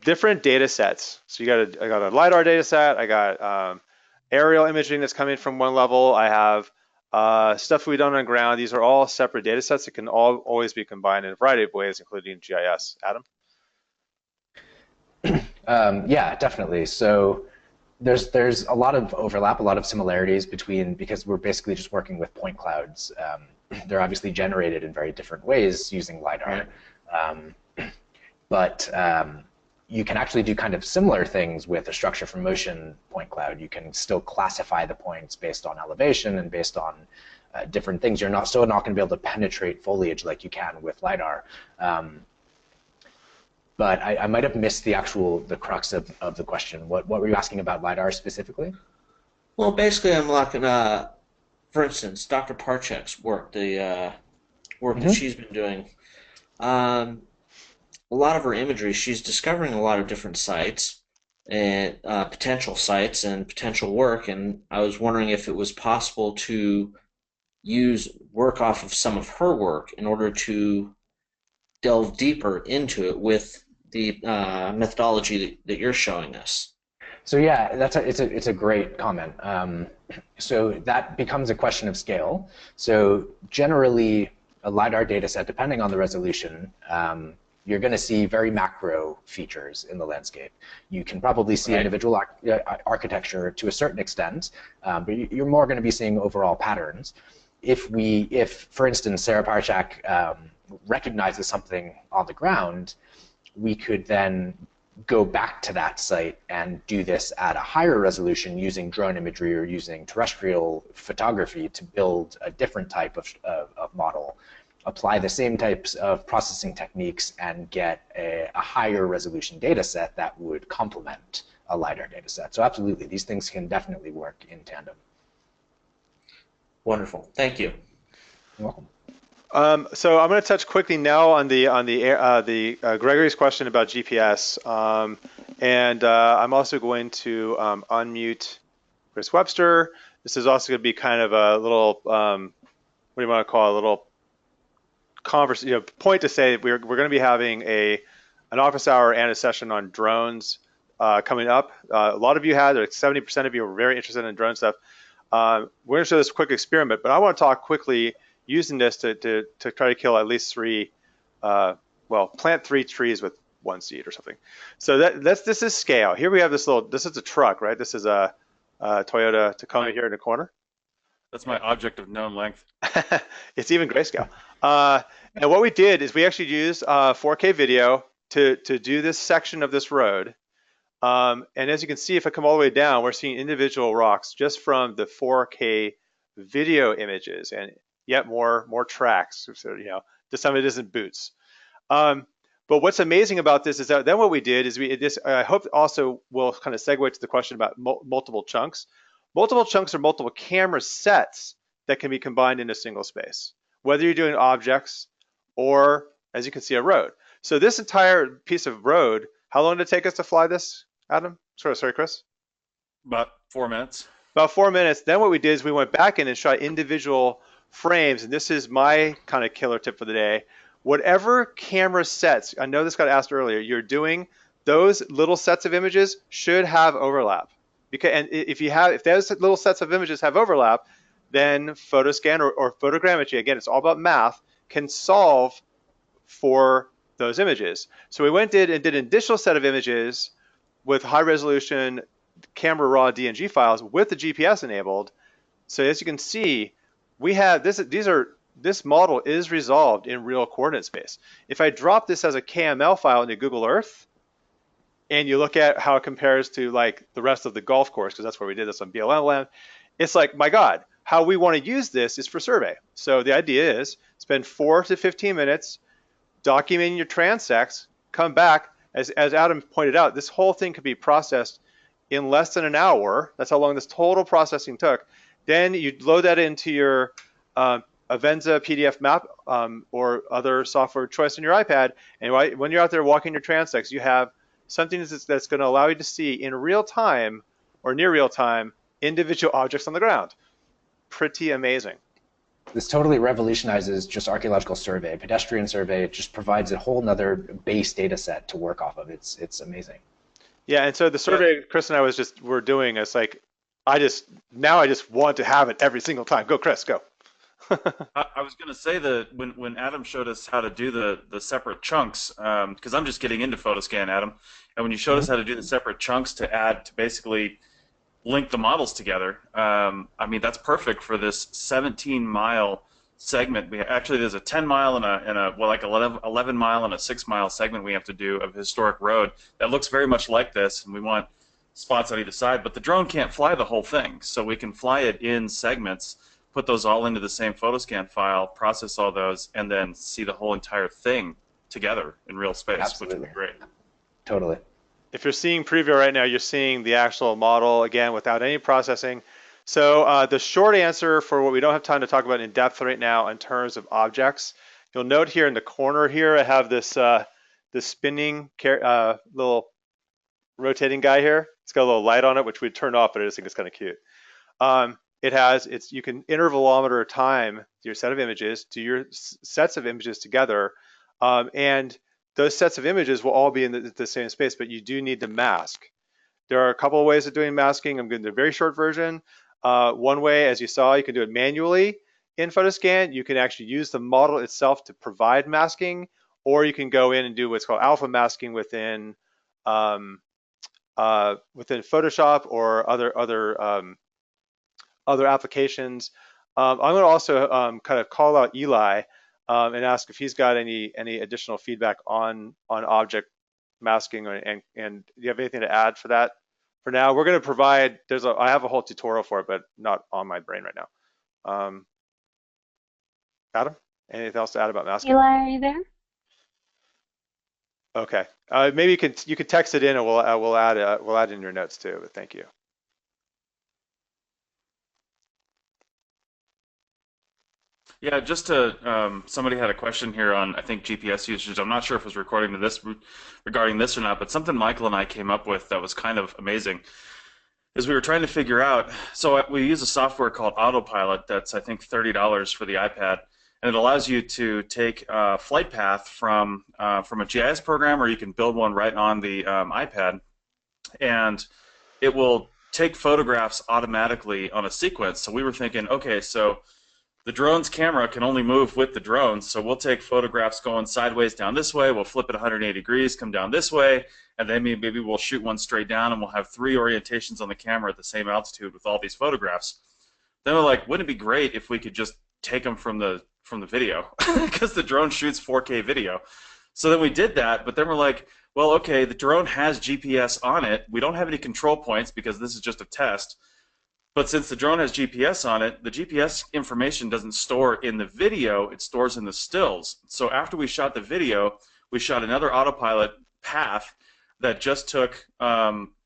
different data sets. So I got a LiDAR data set. I got aerial imaging that's coming from one level. I have stuff we've done on ground. These are all separate data sets that can always be combined in a variety of ways, including GIS. Adam? Yeah, definitely. So there's a lot of overlap, a lot of similarities because we're basically just working with point clouds. They're obviously generated in very different ways using LiDAR. But you can actually do kind of similar things with a structure from motion point cloud. You can still classify the points based on elevation and based on different things. You're not going to be able to penetrate foliage like you can with LiDAR. But I might have missed the crux of the question. What were you asking about LiDAR specifically? Well, basically, I'm looking, for instance, Dr. Parchek's work, the work that she's been doing. A lot of her imagery, she's discovering a lot of different sites and potential sites and potential work. And I was wondering if it was possible to use work off of some of her work in order to delve deeper into it with the methodology that you're showing us. So yeah, it's a great comment. So that becomes a question of scale. So generally, a LiDAR data set, depending on the resolution, you're going to see very macro features in the landscape. You can probably see individual architecture to a certain extent, but you're more going to be seeing overall patterns. If, for instance, Sarah Parchak recognizes something on the ground, we could then go back to that site and do this at a higher resolution using drone imagery or using terrestrial photography to build a different type of model, apply the same types of processing techniques, and get a higher resolution data set that would complement a LiDAR data set. So absolutely, these things can definitely work in tandem. Wonderful. Thank you. You're welcome. So I'm going to touch quickly now on the Gregory's question about GPS, and I'm also going to unmute Chris Webster. This is also going to be kind of a little what do you want to call it, a little point to say we're going to be having an office hour and a session on drones coming up. A lot of you had, like 70% of you were very interested in drone stuff. We're going to show this quick experiment, but I want to talk quickly using this to try to kill at least plant 3 trees with 1 seed or something. So this is scale. Here we have this is a truck, right? This is a Toyota Tacoma here in the corner. That's my object of known length. It's even grayscale. And what we did is we actually used 4K video to do this section of this road. And as you can see, if I come all the way down, we're seeing individual rocks just from the 4K video images, and yet more tracks. So, this time it isn't boots. But what's amazing about this is that then what we did is I hope also will kind of segue to the question about multiple chunks. Multiple chunks are multiple camera sets that can be combined in a single space, whether you're doing objects or, as you can see, a road. So this entire piece of road, how long did it take us to fly this, Adam? Sorry, Chris? About 4 minutes. About 4 minutes. Then what we did is we went back in and shot individual frames, and this is my kind of killer tip for the day. Whatever camera sets, I know this got asked earlier, you're doing, those little sets of images should have overlap, Because and if those little sets of images have overlap, then Photoscan or photogrammetry, again, it's all about math, can solve for those images. So we went and did an additional set of images with high resolution camera raw DNG files with the GPS enabled. So as you can see, we have this model is resolved in real coordinate space. If I drop this as a KML file into Google Earth, and you look at how it compares to like the rest of the golf course, because that's where we did this on BLM land, it's like, my God, how we want to use this is for survey. So the idea is spend 4 to 15 minutes documenting your transects, come back, as Adam pointed out, this whole thing could be processed in less than an hour. That's how long this total processing took. Then you load that into your Avenza PDF map or other software choice on your iPad, and when you're out there walking your transects, you have something that's going to allow you to see in real time or near real time individual objects on the ground. Pretty amazing. This totally revolutionizes just archaeological survey, pedestrian survey. It just provides a whole nother base data set to work off of. It's amazing. Yeah, and so the survey Chris and I were doing, it's like, I just want to have it every single time. Go, Chris, go. I was going to say that when Adam showed us how to do the separate chunks, because I'm just getting into Photoscan, Adam, and when you showed us how to do the separate chunks to basically link the models together, I mean, that's perfect for this 17-mile segment. There's a 10-mile and a 11-mile and a 6-mile segment we have to do of historic road that looks very much like this, and we want spots on either side, but the drone can't fly the whole thing, so we can fly it in segments, put those all into the same Photoscan file, process all those, and then see the whole entire thing together in real space. Absolutely. Which would be great. Totally. If you're seeing preview right now, you're seeing the actual model, again, without any processing. So the short answer for what we don't have time to talk about in depth right now in terms of objects, you'll note here in the corner here, I have this spinning little rotating guy here. It's got a little light on it, which we'd turn off, but I just think it's kind of cute. You can intervalometer time your set of images to your sets of images together, and those sets of images will all be in the same space, but you do need to mask. There are a couple of ways of doing masking. I'm going to do a very short version. One way, as you saw, you can do it manually in Photoscan. You can actually use the model itself to provide masking, or you can go in and do what's called alpha masking within Photoshop or other applications. I'm going to also kind of call out Eli and ask if he's got any additional feedback on object masking, and do you have anything to add for that? For now, we're going to provide. I have a whole tutorial for it, but not on my brain right now. Adam, anything else to add about masking? Eli, are you there? Okay, maybe you could text it in, and we'll add in your notes too. But thank you. Yeah, just somebody had a question here on, I think, GPS usage. I'm not sure if it was regarding this or not, but something Michael and I came up with that was kind of amazing is we were trying to figure out, so we use a software called Autopilot that's, I think, $30 for the iPad, and it allows you to take a flight path from a GIS program, or you can build one right on the iPad, and it will take photographs automatically on a sequence. So we were thinking, okay, so the drone's camera can only move with the drone, so we'll take photographs going sideways down this way, we'll flip it 180 degrees, come down this way, and then maybe we'll shoot one straight down, and we'll have 3 orientations on the camera at the same altitude with all these photographs. Then we're like, wouldn't it be great if we could just take them from the video, because the drone shoots 4K video. So then we did that, but then we're like, well, okay, the drone has GPS on it. We don't have any control points because this is just a test. But since the drone has GPS on it, the GPS information doesn't store in the video, it stores in the stills. So after we shot the video, we shot another autopilot path that just took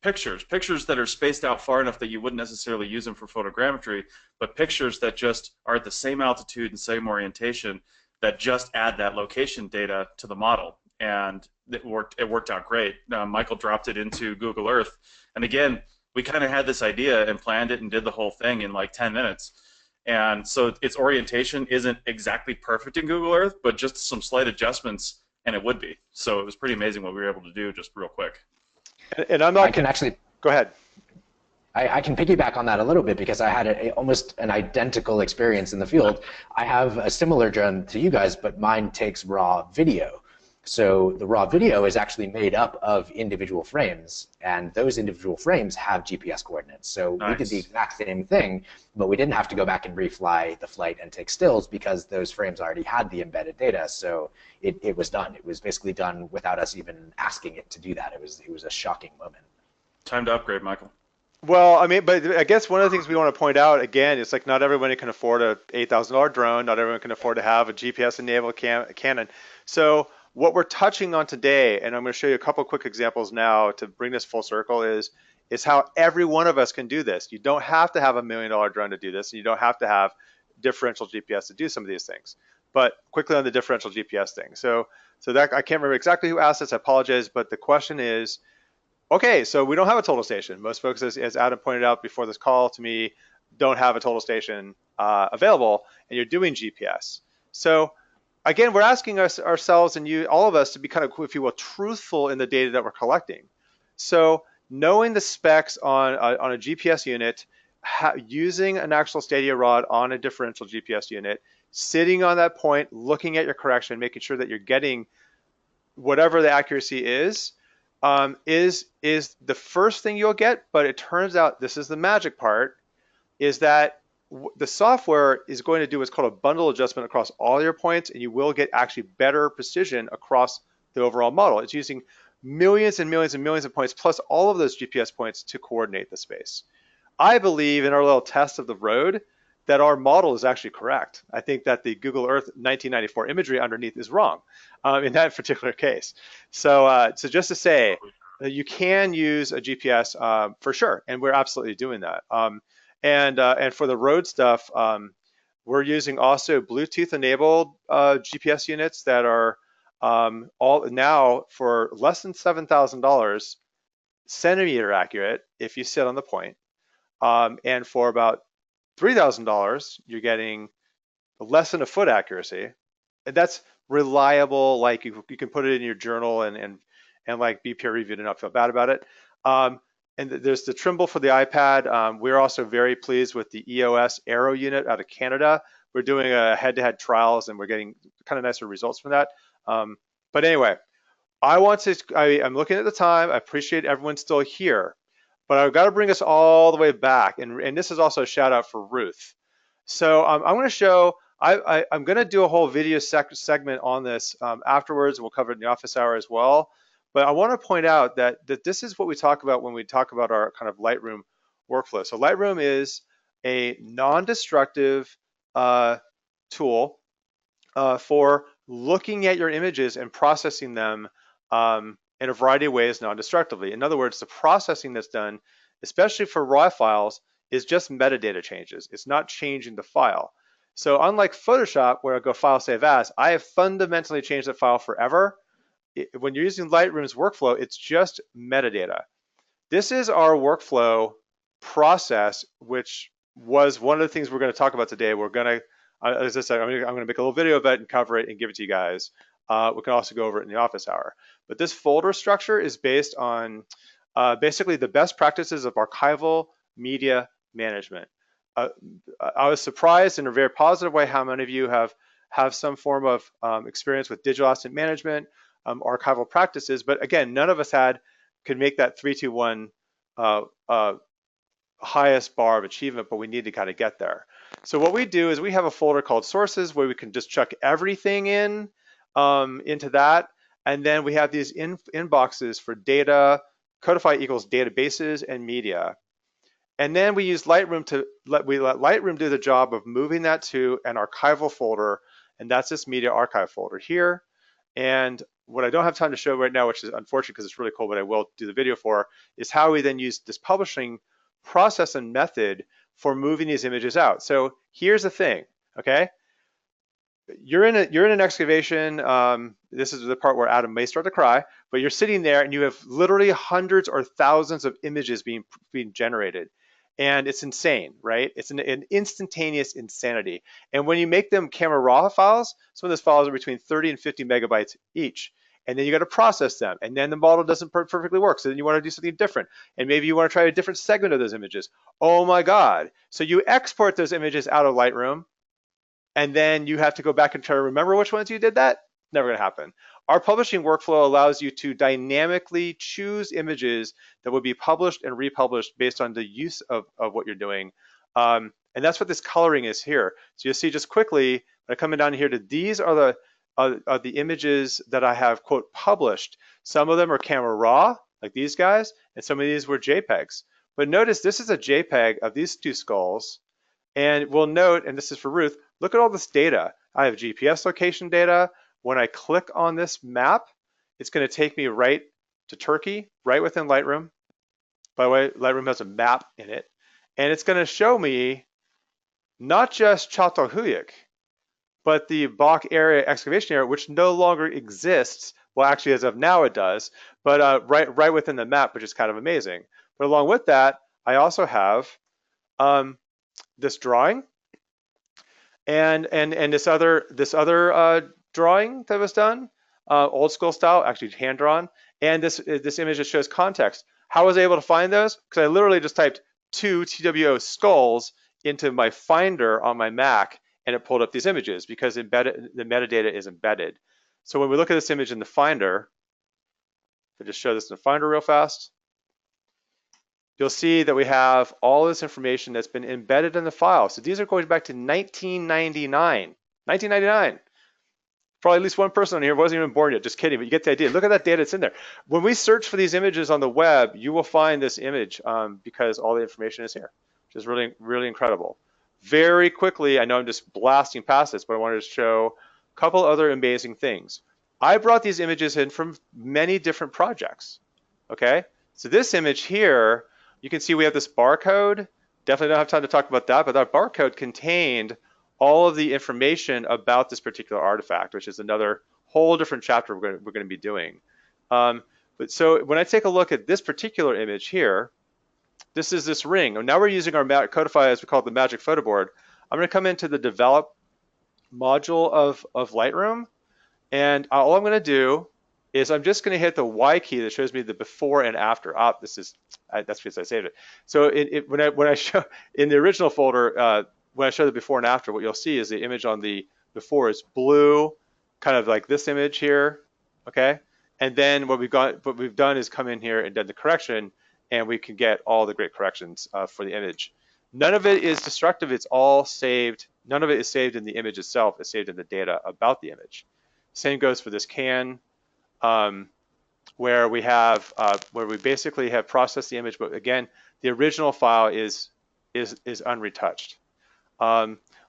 pictures that are spaced out far enough that you wouldn't necessarily use them for photogrammetry, but pictures that just are at the same altitude and same orientation that just add that location data to the model. And it worked out great. Michael dropped it into Google Earth. And again, we kind of had this idea and planned it and did the whole thing in like 10 minutes. And so its orientation isn't exactly perfect in Google Earth, but just some slight adjustments, and it would be. So it was pretty amazing what we were able to do just real quick. And I'm not. I can actually. Go ahead. I can piggyback on that a little bit because I had almost an identical experience in the field. I have a similar drone to you guys, but mine takes raw video. So the raw video is actually made up of individual frames, and those individual frames have GPS coordinates. So we did the Nice. exact same thing, but we didn't have to go back and refly the flight and take stills because those frames already had the embedded data. So it was done. It was basically done without us even asking it to do that. It was a shocking moment. Time to upgrade, Michael. Well, I mean, but I guess one of the things we want to point out again is like not everybody can afford a $8,000 drone. Not everyone can afford to have a GPS-enabled Canon. So what we're touching on today, and I'm going to show you a couple quick examples now to bring this full circle, is how every one of us can do this. You don't have to have a $1 million drone to do this, and you don't have to have differential GPS to do some of these things. But quickly on the differential GPS thing. So that I can't remember exactly who asked this. I apologize, but the question is, okay, so we don't have a total station. Most folks, as Adam pointed out before this call to me, don't have a total station available, and you're doing GPS. So again, we're asking ourselves and you, all of us, to be kind of, if you will, truthful in the data that we're collecting. So knowing the specs on a GPS unit, using an actual stadia rod on a differential GPS unit, sitting on that point, looking at your correction, making sure that you're getting whatever the accuracy is the first thing you'll get. But it turns out, this is the magic part, is that the software is going to do what's called a bundle adjustment across all your points, and you will get actually better precision across the overall model. It's using millions and millions and millions of points plus all of those GPS points to coordinate the space. I believe in our little test of the road that our model is actually correct. I think that the Google Earth 1994 imagery underneath is wrong in that particular case. So just to say, you can use a GPS for sure, and we're absolutely doing that. And for the road stuff, we're using also Bluetooth-enabled GPS units that are all now for less than $7,000 centimeter accurate if you sit on the point, and for about $3,000 you're getting less than a foot accuracy, and that's reliable. Like you can put it in your journal and like be peer reviewed and not feel bad about it. And there's the Trimble for the iPad. We're also very pleased with the EOS Aero unit out of Canada. We're doing a head-to-head trials, and we're getting kind of nicer results from that. But anyway, I'm looking at the time. I appreciate everyone still here, but I've got to bring us all the way back. And this is also a shout out for Ruth. So I'm going to show, I'm going to do a whole video segment on this afterwards. We'll cover it in the office hour as well. But I want to point out that this is what we talk about when we talk about our kind of Lightroom workflow. So Lightroom is a non-destructive tool for looking at your images and processing them in a variety of ways non-destructively. In other words, the processing that's done, especially for RAW files, is just metadata changes. It's not changing the file. So unlike Photoshop, where I go File, Save As, I have fundamentally changed the file forever. When you're using Lightroom's workflow, it's just metadata. This is our workflow process, which was one of the things we're going to talk about today. We're going to, as I said, I'm going to make a little video of it and cover it and give it to you guys. We can also go over it in the office hour. But this folder structure is based on basically the best practices of archival media management. I was surprised in a very positive way how many of you have some form of experience with digital asset management, archival practices, but again, none of us could make that 3, 2, 1 highest bar of achievement, but we need to kind of get there. So what we do is we have a folder called sources where we can just chuck everything into that, and then we have these inboxes for data. Codifi equals databases and media. And then we use Lightroom to let Lightroom do the job of moving that to an archival folder, and that's this media archive folder here. And what I don't have time to show right now, which is unfortunate because it's really cool, but I will do the video for, is how we then use this publishing process and method for moving these images out. So here's the thing, okay? You're in an excavation. This is the part where Adam may start to cry, but you're sitting there and you have literally hundreds or thousands of images being generated. And it's insane, right? It's an instantaneous insanity. And when you make them camera raw files, some of those files are between 30 and 50 megabytes each. and then you got to process them, and then the model doesn't perfectly work, so then you want to do something different, and maybe you want to try a different segment of those images. Oh my God. So you export those images out of Lightroom, and then you have to go back and try to remember which ones you did that. Never going to happen. Our publishing workflow allows you to dynamically choose images that will be published and republished based on the use of what you're doing. And that's what this coloring is here. So you'll see just quickly, when I come down here to these are the images that I have, quote, published. Some of them are camera raw, like these guys, and some of these were JPEGs. But notice this is a JPEG of these two skulls. And we'll note, and this is for Ruth, look at all this data. I have GPS location data. When I click on this map, it's going to take me right to Turkey, right within Lightroom. By the way, Lightroom has a map in it. And it's going to show me not just Çatalhöyük, but the Bak area, excavation area, which no longer exists. Well, actually, as of now, it does, but right within the map, which is kind of amazing. But along with that, I also have this drawing and this other drawing that was done, old school style, actually hand drawn, and this image that shows context. How was I able to find those? Because I literally just typed 2 TWO skulls into my Finder on my Mac, and it pulled up these images because the metadata is embedded. So when we look at this image in the Finder, I'll just show this in the Finder real fast. You'll see that we have all this information that's been embedded in the file. So these are going back to 1999. 1999. Probably at least one person on here wasn't even born yet. Just kidding, but you get the idea. Look at that data that's in there. When we search for these images on the web, you will find this image because all the information is here, which is really, really incredible. Very quickly, I know I'm just blasting past this, but I wanted to show a couple other amazing things. I brought these images in from many different projects, okay? So this image here, you can see we have this barcode. Definitely don't have time to talk about that, but that barcode contained all of the information about this particular artifact, which is another whole different chapter we're going to be doing. But so when I take a look at this particular image here, this is this ring. And now we're using our Codifi, as we call it, the Magic Photo Board. I'm going to come into the Develop module of Lightroom, and all I'm going to do is I'm just going to hit the Y key that shows me the before and after. That's because I saved it. So when I show in the original folder, when I show the before and after, what you'll see is the image on the before is blue, kind of like this image here, okay? And then what we've done is come in here and done the correction, and we can get all the great corrections for the image. None of it is destructive. It's all saved. None of it is saved in the image itself. It's saved in the data about the image. Same goes for this can, where we basically have processed the image, but again, the original file is unretouched.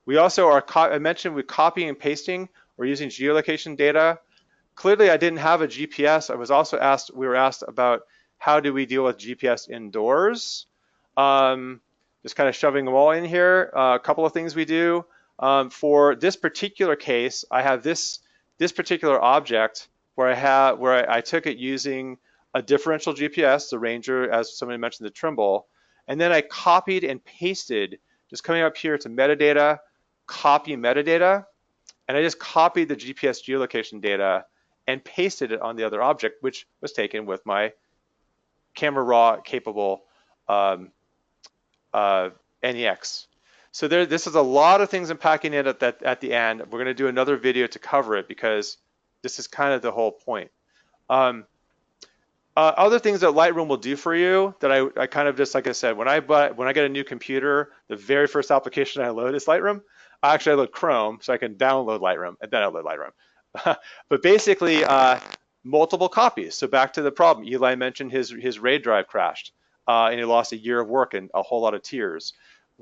We also are, I mentioned with copying and pasting, we're using geolocation data. Clearly, I didn't have a GPS. We were asked about how do we deal with GPS indoors. Just kind of shoving them all in here. A couple of things we do. For this particular case, I have this particular object where I took it using a differential GPS, the Ranger, as somebody mentioned, the Trimble, and then I copied and pasted, just coming up here to metadata, copy metadata, and I just copied the GPS geolocation data and pasted it on the other object, which was taken with my camera raw capable NEX. So this is a lot of things I'm packing in at the end. We're going to do another video to cover it because this is kind of the whole point. Other things that Lightroom will do for you that I kind of just, like I said, when I get a new computer, the very first application I load is Lightroom. I load Chrome so I can download Lightroom and then I load Lightroom. But basically, multiple copies. So back to the problem. Eli mentioned his RAID drive crashed and he lost a year of work and a whole lot of tears.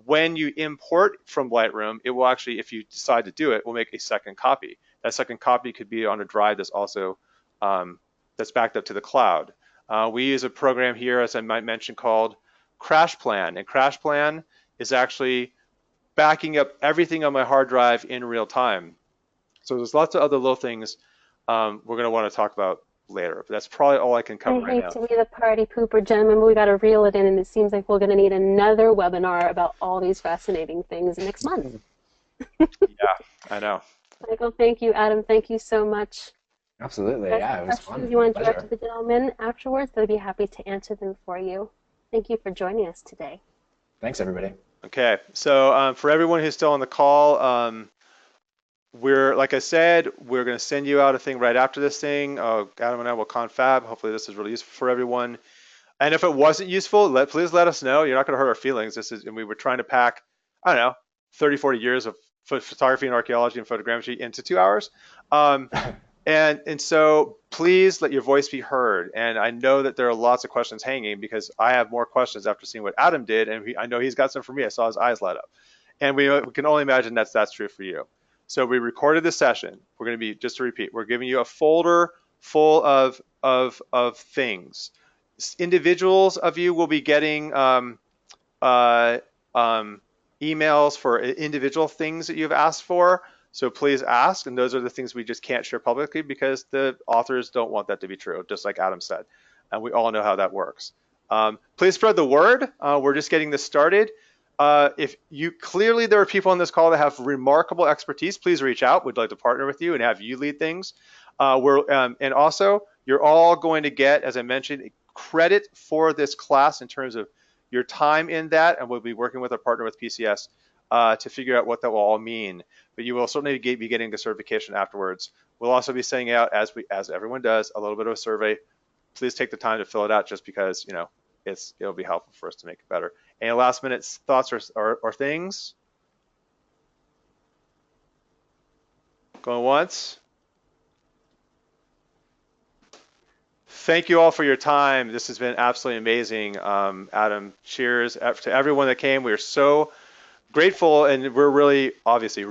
When you import from Lightroom, it will actually, if you decide to do it, will make a second copy. That second copy could be on a drive that's also that's backed up to the cloud. We use a program here, as I might mention, called CrashPlan, and CrashPlan is actually backing up everything on my hard drive in real time. So there's lots of other little things we're going to want to talk about later, but that's probably all I can cover right now. I hate to be the party pooper, gentlemen, but we got to reel it in, and it seems like we're going to need another webinar about all these fascinating things next month. Yeah, I know. Michael, thank you. Adam, thank you so much. Absolutely. If Yeah, it was questions fun. you want to direct to Pleasure. the gentlemen afterwards, they'd be happy to answer them for you. Thank you for joining us today. Thanks, everybody. Okay, so for everyone who's still on the call, like I said, we're going to send you out a thing right after this thing. Adam and I will confab. Hopefully this is really useful for everyone. And if it wasn't useful, please let us know. You're not going to hurt our feelings. And we were trying to pack, I don't know, 30, 40 years of photography and archaeology and photogrammetry into 2 hours. And so please let your voice be heard. And I know that there are lots of questions hanging because I have more questions after seeing what Adam did. And I know he's got some for me. I saw his eyes light up. And we can only imagine that's true for you. So we recorded this session. We're going to be, just to repeat, we're giving you a folder full of things. Individuals of you will be getting emails for individual things that you've asked for. So please ask, and those are the things we just can't share publicly because the authors don't want that to be true, just like Adam said. And we all know how that works. Please spread the word. We're just getting this started. If you clearly there are people on this call that have remarkable expertise, please reach out. We'd like to partner with you and have you lead things. And also, you're all going to get, as I mentioned, credit for this class in terms of your time in that, and we'll be working with our partner with PCS to figure out what that will all mean. But you will certainly be getting the certification afterwards. We'll also be sending out, as everyone does, a little bit of a survey. Please take the time to fill it out, just because it'll be helpful for us to make it better. Any last minute thoughts or things? Going once? Thank you all for your time. This has been absolutely amazing. Adam, cheers to everyone that came. We are so grateful, and we're really, obviously,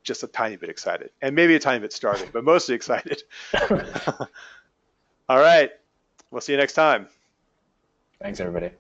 just a tiny bit excited, and maybe a tiny bit starving, but mostly excited. All right. We'll see you next time. Thanks, everybody.